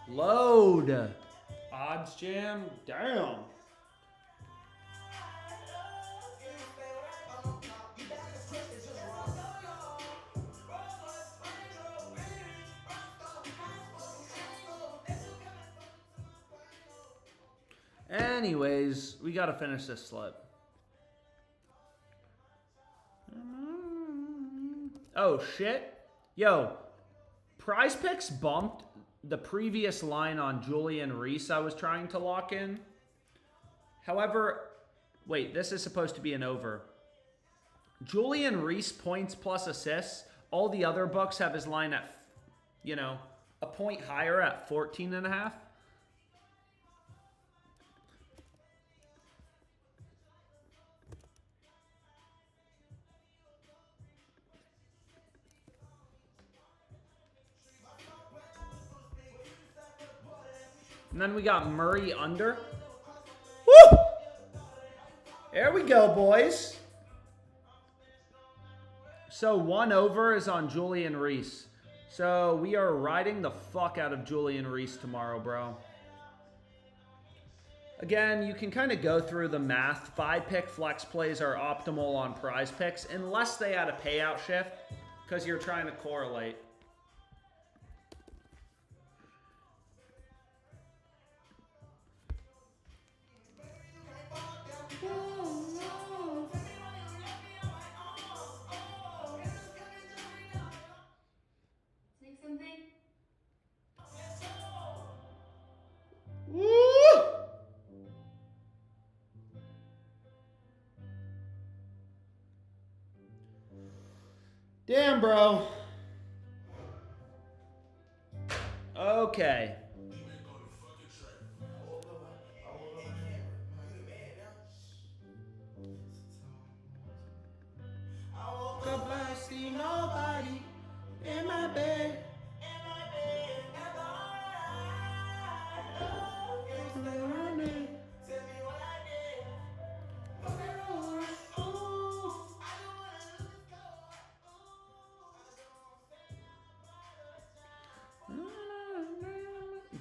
Load. Odds jam. Damn. Anyways, we got to finish this slip. Oh, shit. Yo, PrizePicks bumped the previous line on Julian Reese I was trying to lock in. However, wait, this is supposed to be an over. Julian Reese points plus assists. All the other books have his line at, you know, a point higher at 14.5. And then we got Murray under. Woo! There we go, boys. So 1 over is on Julian Reese. So we are riding the fuck out of Julian Reese tomorrow, bro. Again, you can kind of go through the math. 5-pick flex plays are optimal on PrizePicks unless they add a payout shift because you're trying to correlate. Damn, bro. Okay. I see nobody in my bed.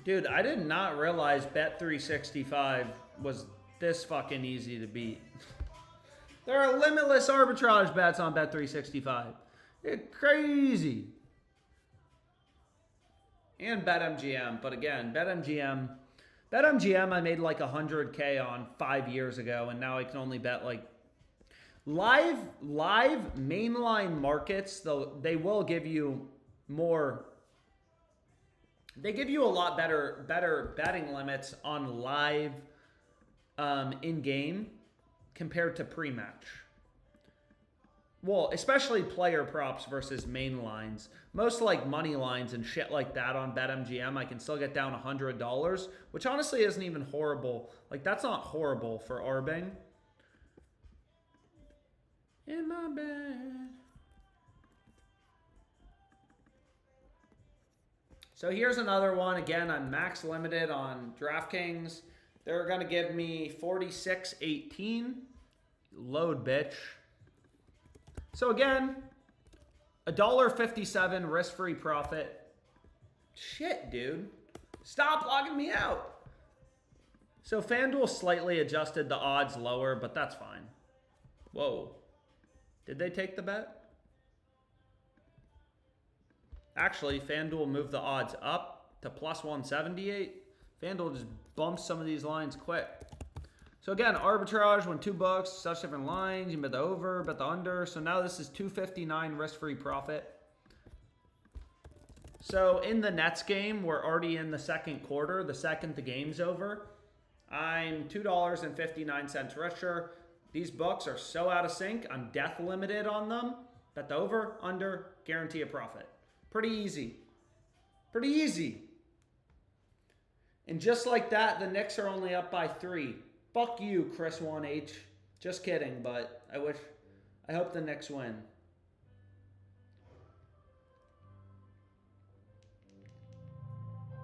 Dude, I did not realize Bet365 was this fucking easy to beat. There are limitless arbitrage bets on Bet365. It's crazy. And BetMGM, but again, BetMGM I made like 100K on 5 years ago, and now I can only bet like live mainline markets. Though they will give you more. They give you a lot better betting limits on live in-game compared to pre-match. Well, especially player props versus main lines. Most like money lines and shit like that on BetMGM, I can still get down $100, which honestly isn't even horrible. Like, that's not horrible for arbing. In my bed. So here's another one. Again, I'm max limited on DraftKings. They're going to give me 46.18. Load, bitch. So again, $1.57 risk-free profit. Shit, dude. Stop logging me out. So FanDuel slightly adjusted the odds lower, but that's fine. Whoa. Did they take the bet? Actually, FanDuel moved the odds up to plus 178. FanDuel just bumps some of these lines quick. So again, arbitrage, when 2 books, such different lines. You bet the over, bet the under. So now this is $2.59 risk-free profit. So in the Nets game, we're already in the second quarter. The second the game's over, I'm $2.59 richer. These books are so out of sync. I'm death limited on them. Bet the over, under, guarantee a profit. Pretty easy. Pretty easy. And just like that, the Knicks are only up by 3. Fuck you, Chris 1H. Just kidding, but I hope the Knicks win.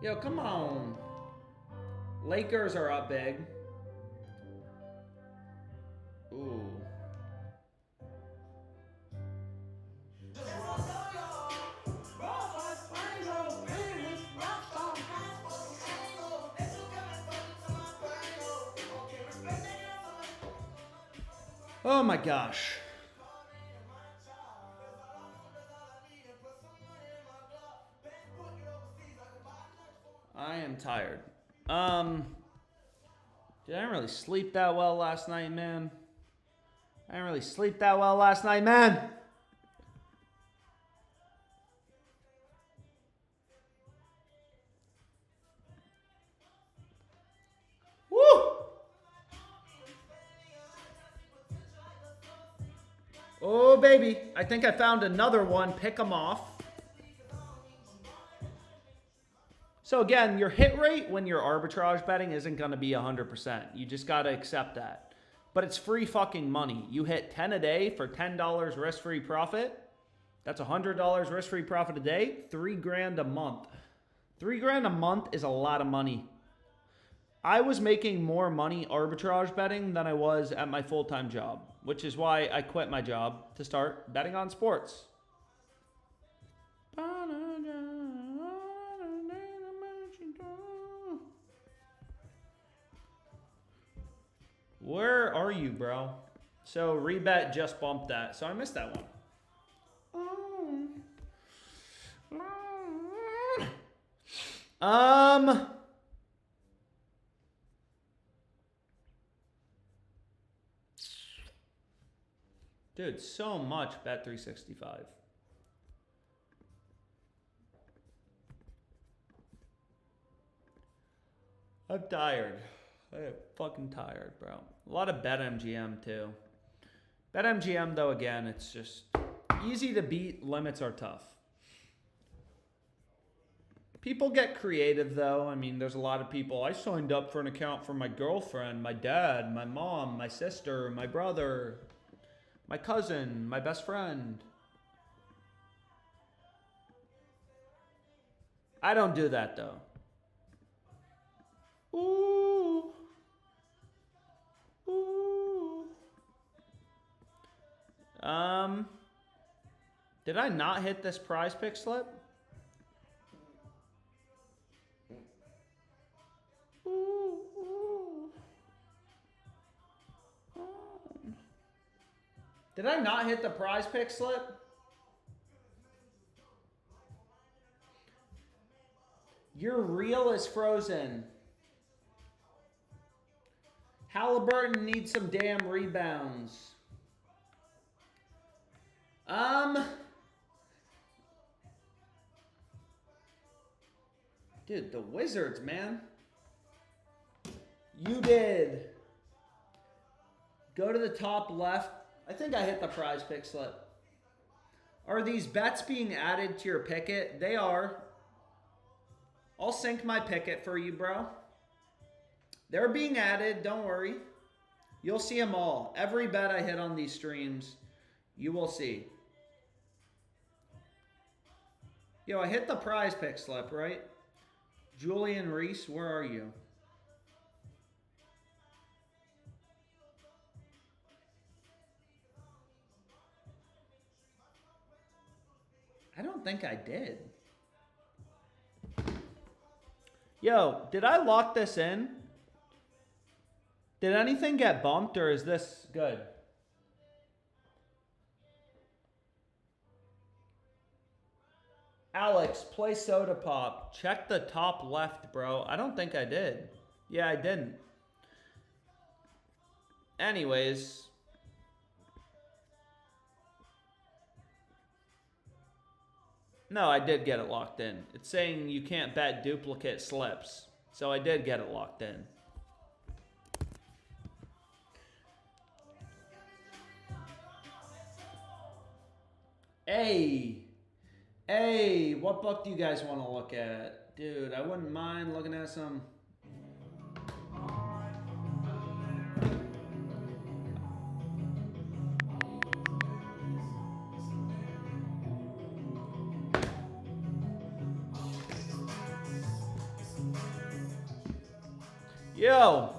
Yo, come on. Lakers are up big. Ooh. Oh my gosh. I am tired. Dude, I didn't really sleep that well last night, man. Oh, baby. I think I found another one. Pick them off. So, again, your hit rate when you're arbitrage betting isn't going to be 100%. You just got to accept that. But it's free fucking money. You hit 10 a day for $10 risk-free profit. That's $100 risk-free profit a day. $3 grand a month. $3 grand a month is a lot of money. I was making more money arbitrage betting than I was at my full-time job, which is why I quit my job to start betting on sports. Where are you, bro? So rebet just bumped that, so I missed that one. Dude, so much Bet365. I'm tired. I am fucking tired, bro. A lot of BetMGM too. BetMGM though, again, it's just easy to beat. Limits are tough. People get creative though. I mean, there's a lot of people. I signed up for an account for my girlfriend, my dad, my mom, my sister, my brother, my cousin, my best friend. I don't do that though. Ooh. Ooh. Did I not hit this PrizePicks slip? Ooh, ooh. Did I not hit the PrizePicks slip? Your reel is frozen. Halliburton needs some damn rebounds. Dude, the Wizards, man. You did. Go to the top left. I think I hit the PrizePicks slip. Are these bets being added to your picket? They are. I'll sync my picket for you, bro. They're being added. Don't worry. You'll see them all. Every bet I hit on these streams, you will see. Yo, I hit the PrizePicks slip, right? Julian Reese, where are you? I don't think I did. Yo, did I lock this in? Did anything get bumped or is this good? Alex, play Soda Pop. Check the top left, bro. I don't think I did. Yeah, I didn't. Anyways. No, I did get it locked in. It's saying you can't bet duplicate slips. So I did get it locked in. Hey, what book do you guys want to look at? Dude, I wouldn't mind looking at some. Yo.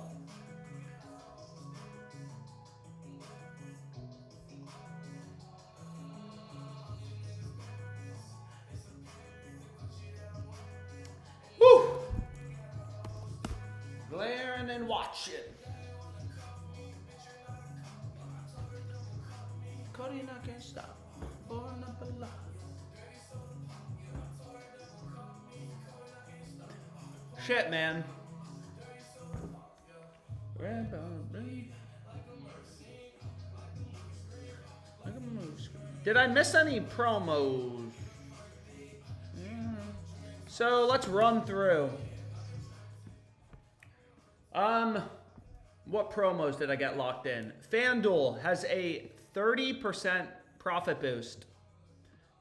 Glaring and watch it. Cody and I can't stop. Born up alive. Shit, man. Did I miss any promos? So let's run through. What promos did I get locked in? FanDuel has a 30% profit boost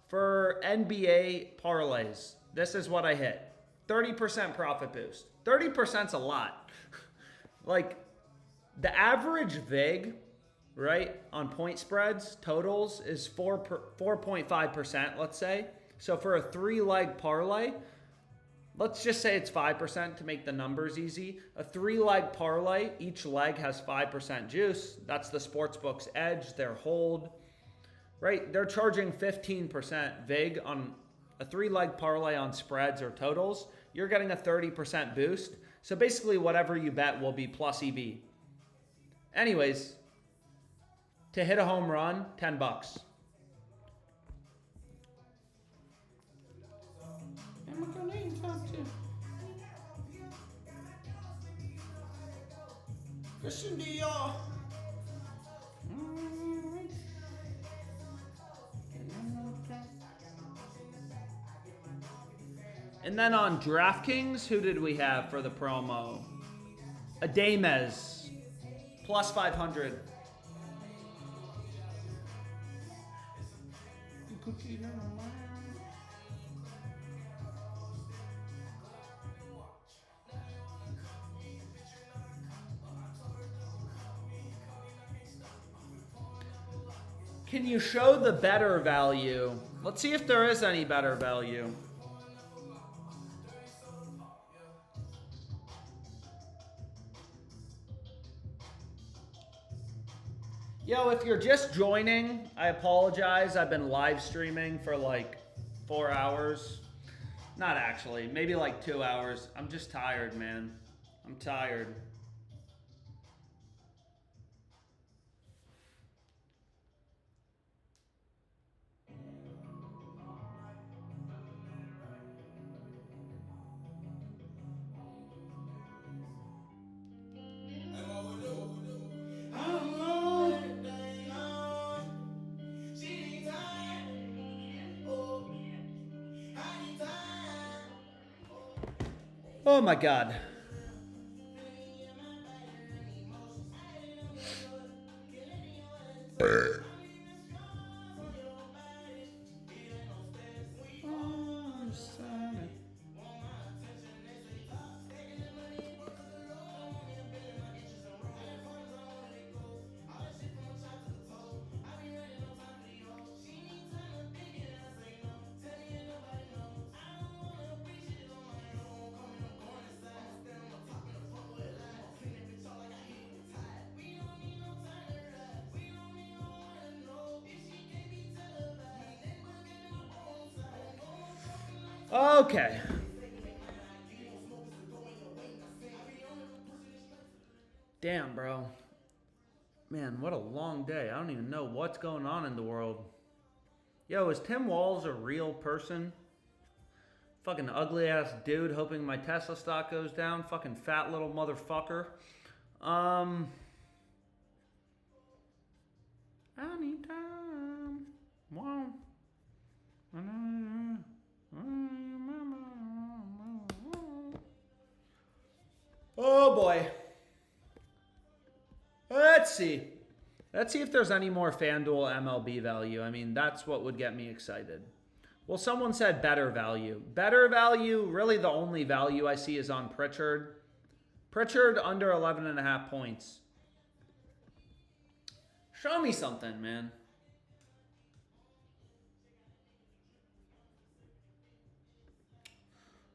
for NBA parlays. This is what I hit. 30% profit boost. 30%'s a lot. Like, the average VIG, right, on point spreads, totals, is 4.5%, let's say. So for a 3-leg parlay, let's just say it's 5% to make the numbers easy. A 3-leg parlay, each leg has 5% juice. That's the sportsbook's edge, their hold. Right? They're charging 15% vig on a 3-leg parlay on spreads or totals. You're getting a 30% boost. So basically whatever you bet will be plus EV. Anyways, to hit a home run, $10. Christian Dior. And then on DraftKings, who did we have for the promo? Adames, plus 500. Can you show the better value? Let's see if there is any better value. Yo, if you're just joining, I apologize. I've been live streaming for like 4 hours. Not actually, maybe like 2 hours. I'm just tired, man. I'm tired. Oh my God. Okay. Damn, bro. Man, what a long day. I don't even know what's going on in the world. Yo, is Tim Walz a real person? Fucking ugly ass dude hoping my Tesla stock goes down. Fucking fat little motherfucker. Anytime. Wow. Oh boy. Let's see. Let's see if there's any more FanDuel MLB value. I mean, that's what would get me excited. Well, someone said better value. Better value, really the only value I see is on Pritchard. Pritchard under 11.5 points. Show me something, man.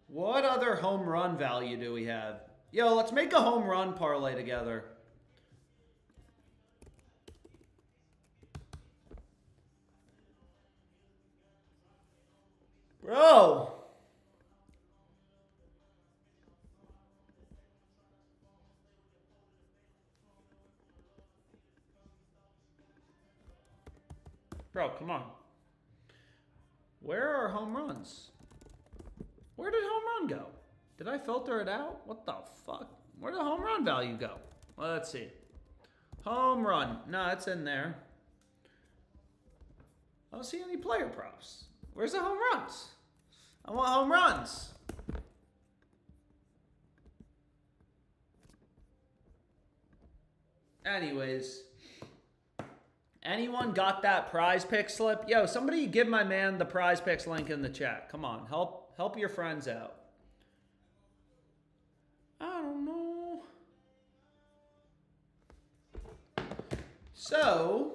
What other home run value do we have? Yo, let's make a home run parlay together. Bro. Bro, come on. Where are home runs? Where did home run go? Did I filter it out? What the fuck? Where did the home run value go? Well, let's see. Home run. No, it's in there. I don't see any player props. Where's the home runs? I want home runs. Anyways. Anyone got that PrizePicks slip? Yo, somebody give my man the PrizePicks link in the chat. Come on, help your friends out. I don't know. So,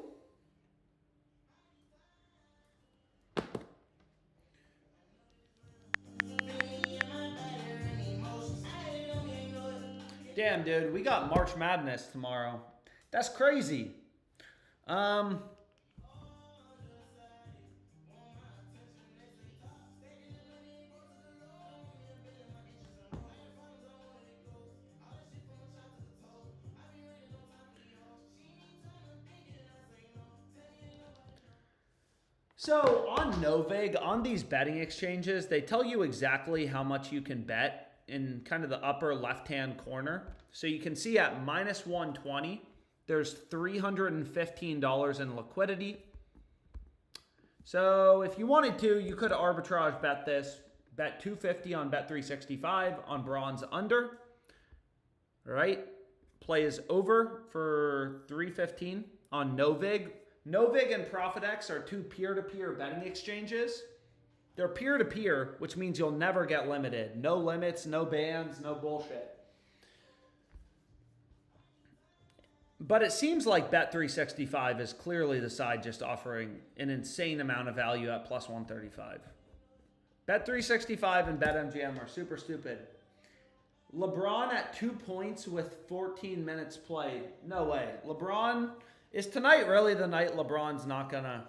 Damn, dude, we got March Madness tomorrow. That's crazy. So on Novig, on these betting exchanges, they tell you exactly how much you can bet in kind of the upper left-hand corner. So you can see at minus 120, there's $315 in liquidity. So if you wanted to, you could arbitrage bet this, bet 250 on Bet365 on bronze under, right? Plays over for 315 on Novig. Novig and ProphetX are two peer-to-peer betting exchanges. They're peer-to-peer, which means you'll never get limited. No limits, no bans, no bullshit. But it seems like Bet365 is clearly the side just offering an insane amount of value at plus 135. Bet365 and BetMGM are super stupid. LeBron at 2 points with 14 minutes played. No way. LeBron... Is tonight really the night LeBron's not gonna...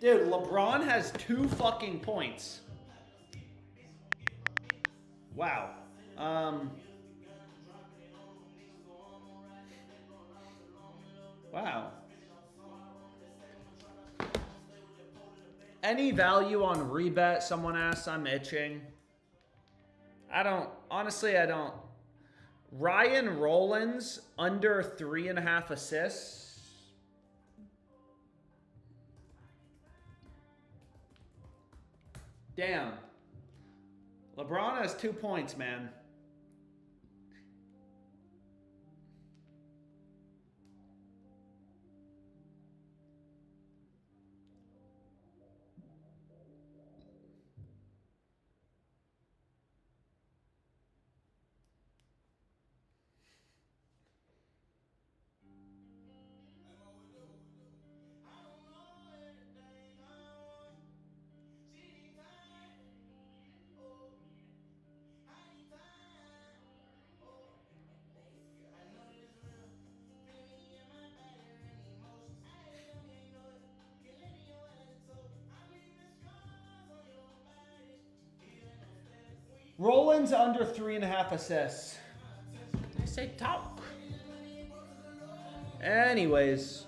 Dude, LeBron has 2 fucking points. Wow. Wow. Any value on rebet? Someone asks. I'm itching. Honestly, I don't. Ryan Rollins under 3.5 assists. Damn. LeBron has 2 points, man. Rollins under 3.5 assists. I say talk. Anyways.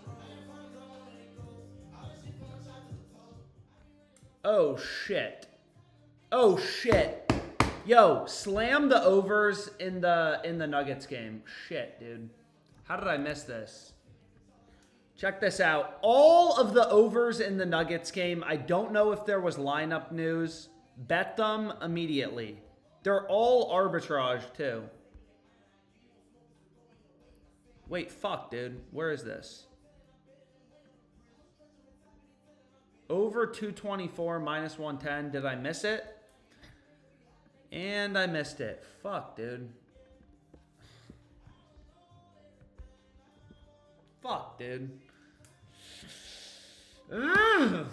Oh shit. Oh shit. Yo, slam the overs in the Nuggets game. Shit, dude. How did I miss this? Check this out. All of the overs in the Nuggets game, I don't know if there was lineup news. Bet them immediately. They're all arbitrage, too. Wait, fuck, dude. Where is this? Over 224, minus 110. Did I miss it? And I missed it. Fuck, dude. Fuck, dude. Ugh.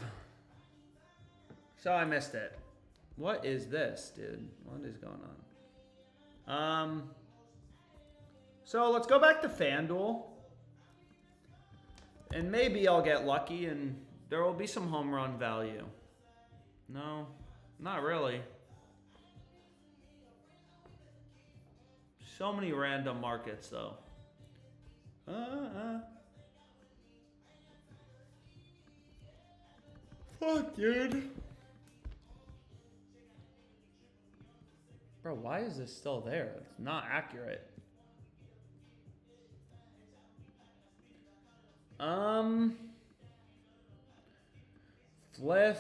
So I missed it. What is this, dude? What is going on? So let's go back to FanDuel. And maybe I'll get lucky and there will be some home run value. No, not really. So many random markets, though. Fuck, dude. Bro, why is this still there? It's not accurate. Fliff,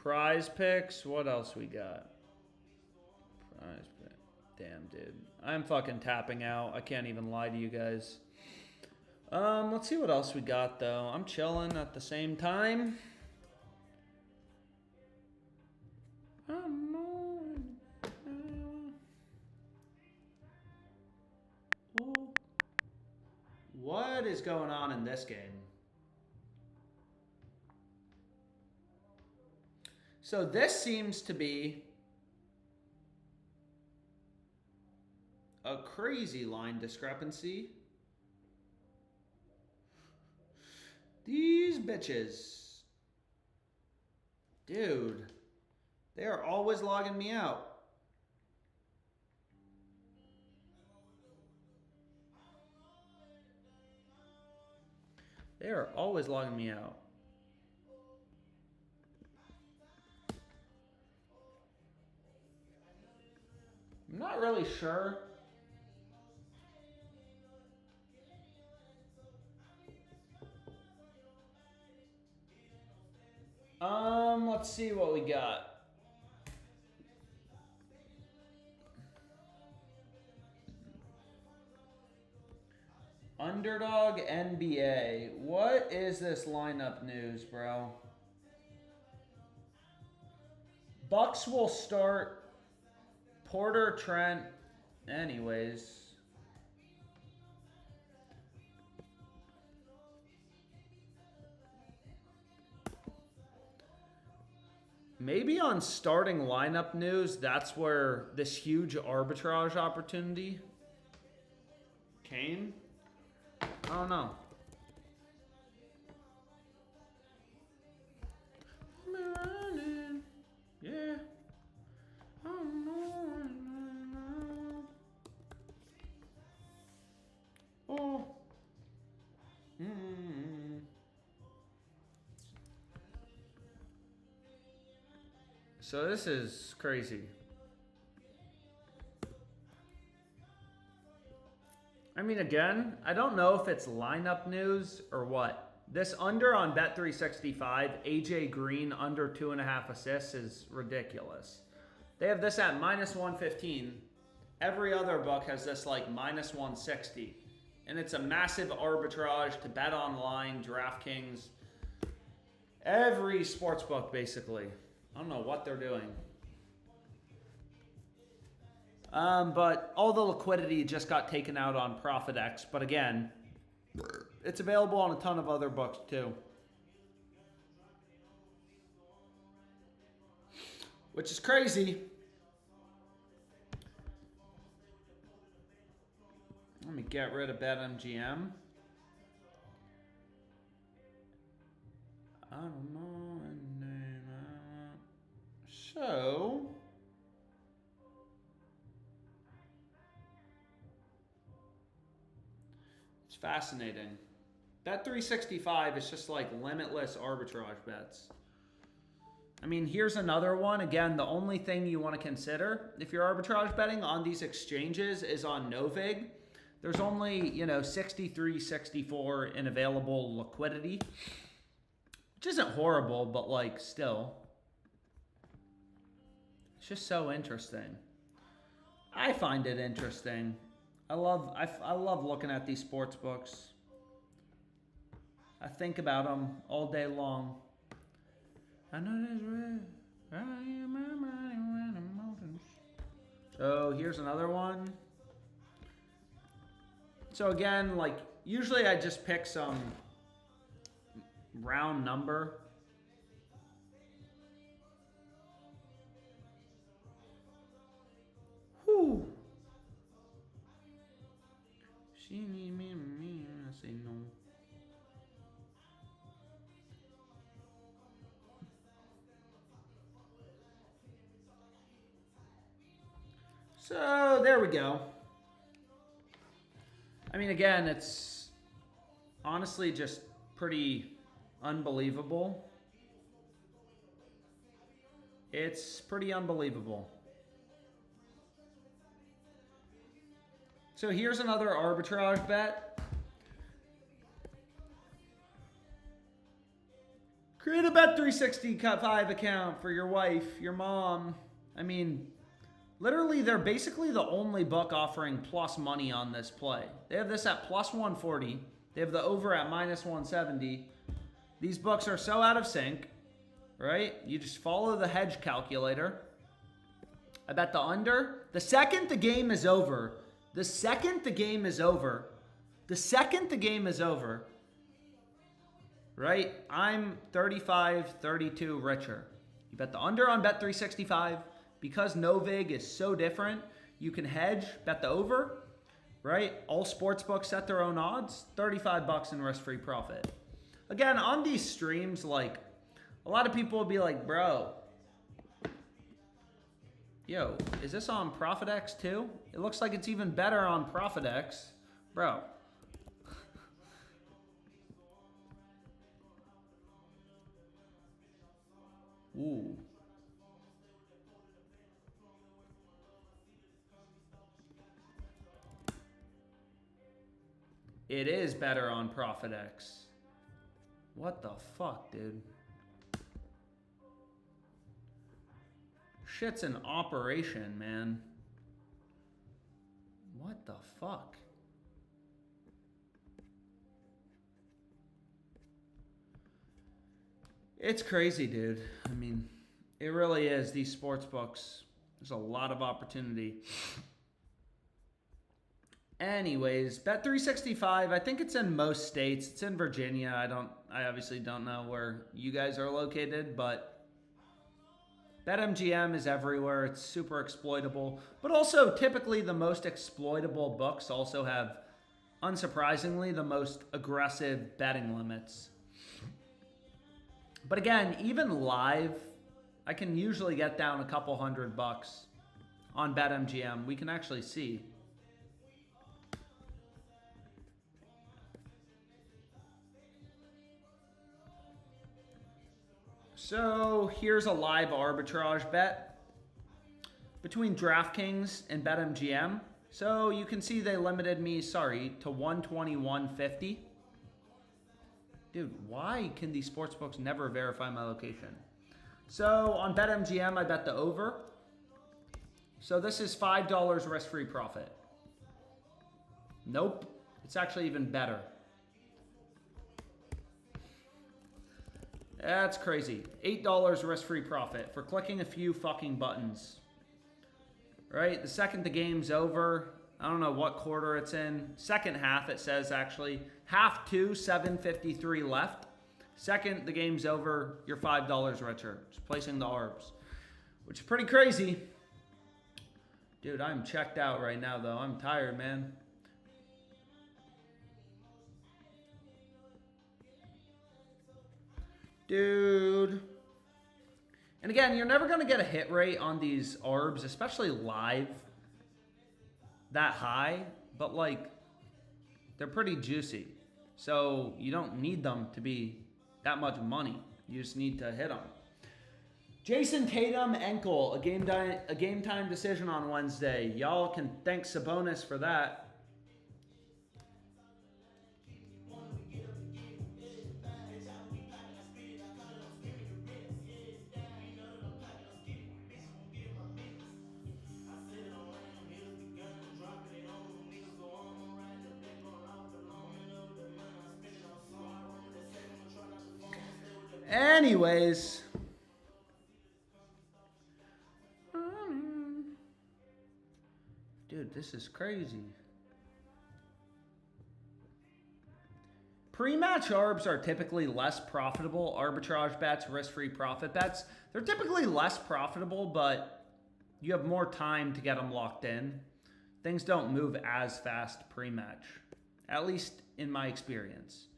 PrizePicks. What else we got? Damn, dude. I'm fucking tapping out. I can't even lie to you guys. Let's see what else we got, though. I'm chilling at the same time. is going on in this game? So this seems to be a crazy line discrepancy. These bitches. Dude. They are always logging me out. They are always logging me out. I'm not really sure. Let's see what we got. Underdog NBA. What is this lineup news, bro? Bucks will start Porter, Trent. Anyways. Maybe on starting lineup news, that's where this huge arbitrage opportunity came. I don't know. Yeah. I don't know. Oh. So this is crazy. I mean, again, I don't know if it's lineup news or what. This under on Bet365, AJ Green under 2.5 assists is ridiculous. They have this at -115. Every other book has this like -160. And it's a massive arbitrage to bet online, DraftKings, every sports book basically. I don't know what they're doing. But all the liquidity just got taken out on ProphetX. But again, it's available on a ton of other books too. Which is crazy. Let me get rid of BetMGM. I don't know. So, it's fascinating. Bet365 is just like limitless arbitrage bets. I mean, here's another one. Again, the only thing you want to consider if you're arbitrage betting on these exchanges is on Novig. There's only, 63, 64 in available liquidity, which isn't horrible, but like still. It's just so interesting. I find it interesting. I love looking at these sports books. I think about them all day long. I know this red. So here's another one. So again, like usually I just pick some round number. Whew. She need me, I say no. So there we go. I mean, again, it's honestly just pretty unbelievable. It's pretty unbelievable. So here's another arbitrage bet. Create a Bet365 account for your wife, your mom. I mean, literally, they're basically the only book offering plus money on this play. They have this at +140. They have the over at -170. These books are so out of sync, right? You just follow the hedge calculator. I bet the under. The second the game is over, The second the game is over, right, I'm 35, 32 richer. You bet the under on Bet365. Because no vig is so different, you can hedge, bet the over, right? All sportsbooks set their own odds, $35 in risk-free profit. Again, on these streams, like, a lot of people will be like, bro, yo, is this on ProphetX too? It looks like it's even better on ProphetX. Bro. Ooh. It is better on ProphetX. What the fuck, dude? Shit's in operation, man. What the fuck? It's crazy, dude. I mean, it really is. These sports books, there's a lot of opportunity. Anyways, Bet365, I think it's in most states. It's in Virginia. I obviously don't know where you guys are located, but BetMGM is everywhere. It's super exploitable. But also, typically, the most exploitable books also have, unsurprisingly, the most aggressive betting limits. But again, even live, I can usually get down a couple $100 on BetMGM. We can actually see. So here's a live arbitrage bet between DraftKings and BetMGM. So you can see they limited me, to 121.50. Dude, why can these sportsbooks never verify my location? So on BetMGM, I bet the over. So this is $5 risk-free profit. Nope, it's actually even better. That's crazy. $8 risk-free profit for clicking a few fucking buttons. Right? The second the game's over, I don't know what quarter it's in. Second half, it says actually. Half two, 7:53 left. Second the game's over, you're $5 richer. Just placing the ARBs, which is pretty crazy. Dude, I'm checked out right now, though. I'm tired, man. Dude. And again, you're never going to get a hit rate on these ARBs, especially live, that high. But, like, they're pretty juicy. So you don't need them to be that much money. You just need to hit them. Jason Tatum ankle, a game time decision on Wednesday. Y'all can thank Sabonis for that. Anyways, dude, this is crazy. Pre-match ARBs are typically less profitable. Arbitrage bets, risk-free profit bets, they're typically less profitable, but you have more time to get them locked in. Things don't move as fast pre-match, at least in my experience.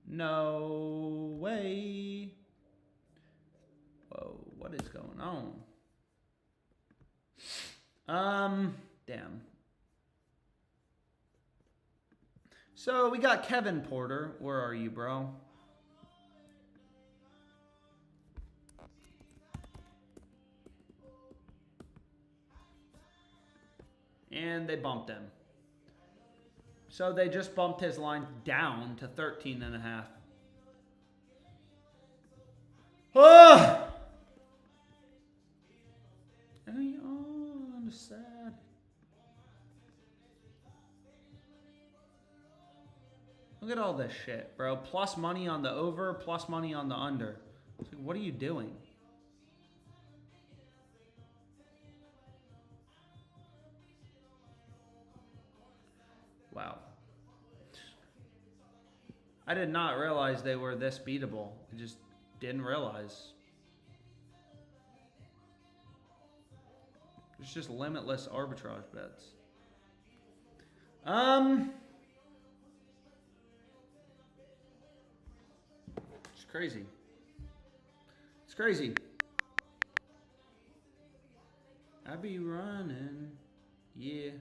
No way. Whoa, what is going on? Damn. So we got Kevin Porter. Where are you, bro? And they bumped him. So they just bumped his line down to 13.5. Oh! I'm sad. Look at all this shit, bro. Plus money on the over, plus money on the under. It's like, what are you doing? Wow. I did not realize they were this beatable. I just didn't realize. There's just limitless arbitrage bets. It's crazy. It's crazy. I be running, yeah.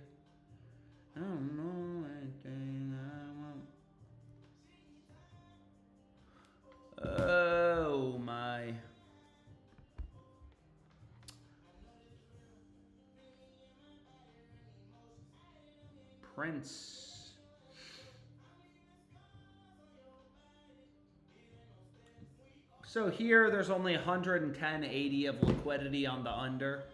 I don't know anything I want. Oh my. Prince. So here, there's only 110.80 of liquidity on the under.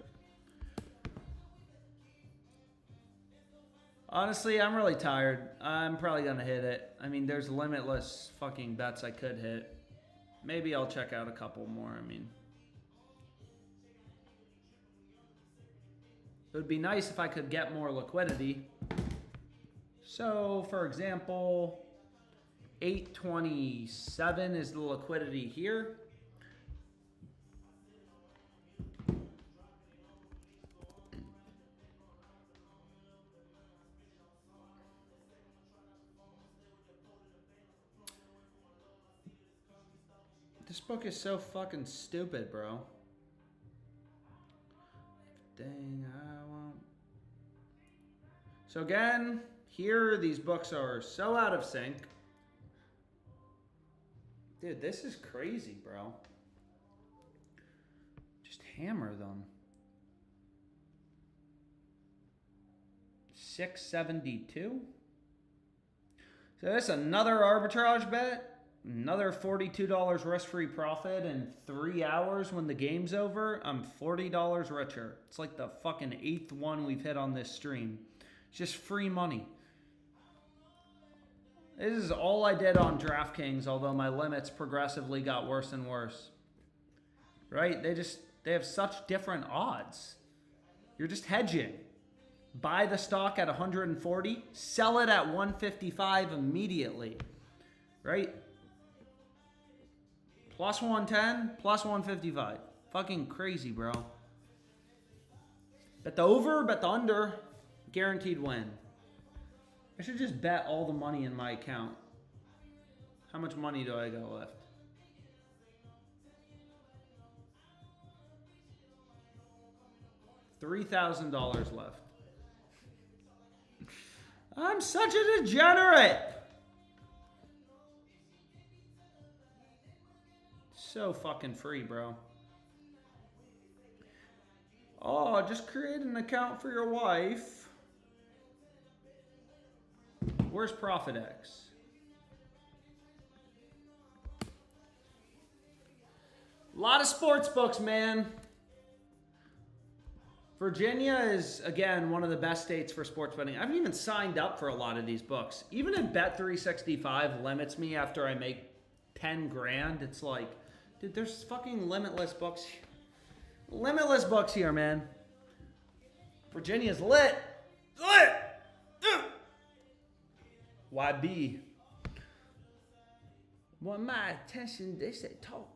Honestly, I'm really tired. I'm probably going to hit it. I mean, there's limitless fucking bets I could hit. Maybe I'll check out a couple more. I mean, it would be nice if I could get more liquidity. So, for example, 827 is the liquidity here. This book is so fucking stupid, bro. Dang, I won't. So again, here these books are so out of sync. Dude, this is crazy, bro. Just hammer them. 672. So that's another arbitrage bet. Another $42 risk-free profit in 3 hours when the game's over. I'm $40 richer. It's like the fucking 8th one we've hit on this stream. It's just free money. This is all I did on DraftKings, although my limits progressively got worse and worse. Right? They have such different odds. You're just hedging. Buy the stock at 140, sell it at 155 immediately. Right? Plus 110, plus 155. Fucking crazy, bro. Bet the over, bet the under. Guaranteed win. I should just bet all the money in my account. How much money do I got left? $3,000 left. I'm such a degenerate. So fucking free, bro. Oh, just create an account for your wife. Where's ProphetX? A lot of sports books, man. Virginia is, again, one of the best states for sports betting. I haven't even signed up for a lot of these books. Even if Bet365 limits me after I make 10 grand, it's like, dude, there's fucking limitless books. Limitless books here, man. Virginia's lit. Lit! YB. Want my attention, they say talk.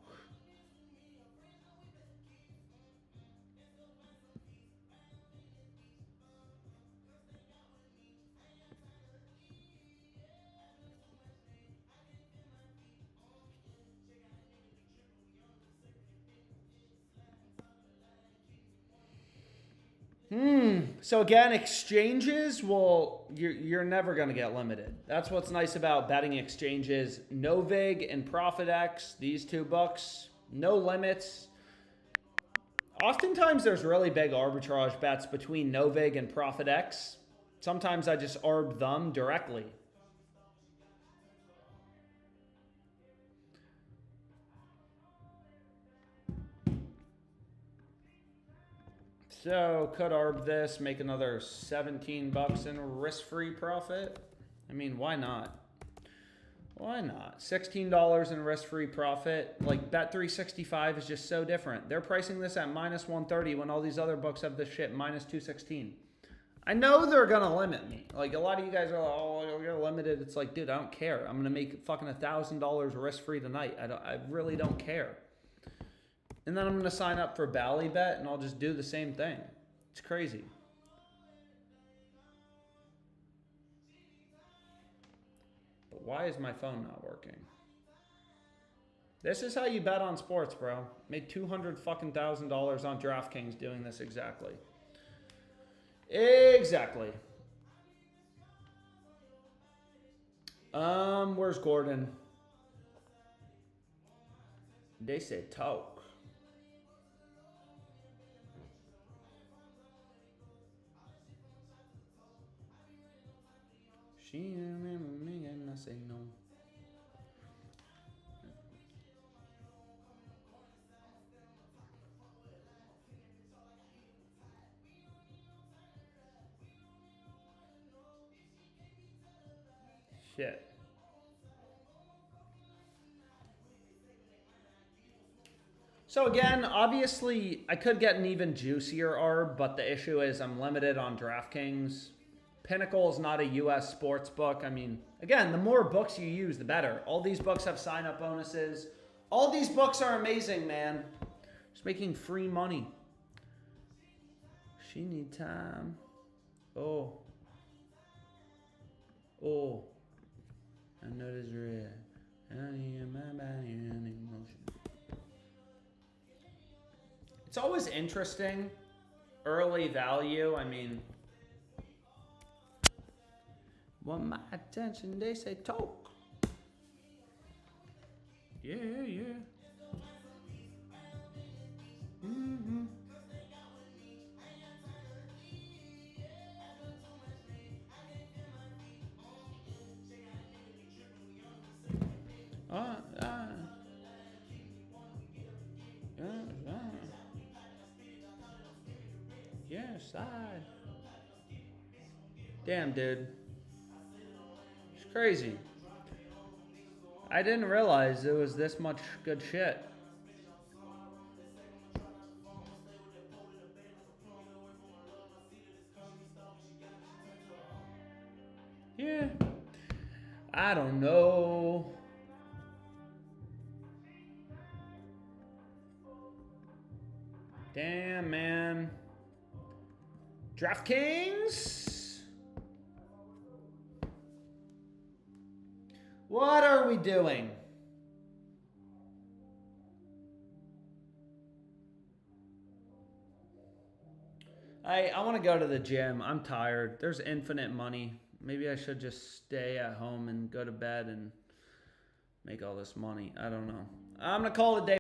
So again, exchanges, well, you're never going to get limited. That's what's nice about betting exchanges. Novig and ProphetX, these two books, no limits. Oftentimes there's really big arbitrage bets between Novig and ProphetX. Sometimes I just arb them directly. So, could arb this, make another 17 bucks in risk-free profit? I mean, why not? Why not? $16 in risk-free profit. Like, Bet365 is just so different. They're pricing this at minus 130 when all these other books have this shit minus 216. I know they're going to limit me. Like, a lot of you guys are like, oh, you're limited. It's like, dude, I don't care. I'm going to make fucking $1,000 risk-free tonight. I really don't care. And then I'm going to sign up for Ballybet, and I'll just do the same thing. It's crazy. But why is my phone not working? This is how you bet on sports, bro. Made $200,000 on DraftKings doing this exactly. Exactly. Where's Gordon? They said talk. She remember me and I say no. Shit. So again, obviously, I could get an even juicier ARB, but the issue is I'm limited on DraftKings. Pinnacle is not a U.S. sports book. I mean, again, the more books you use, the better. All these books have sign-up bonuses. All these books are amazing, man. Just making free money. She need time. Oh. Oh. I know this red. I am my body and emotion. It's always interesting. Early value, I mean. Want my attention, they say talk. Yeah, yeah. Mm-hmm. Yes, damn, dude. It's crazy. I didn't realize there was this much good shit. Yeah. I don't know. Damn, man. DraftKings? What are we doing? I want to go to the gym. I'm tired. There's infinite money. Maybe I should just stay at home and go to bed and make all this money. I don't know. I'm going to call it a day.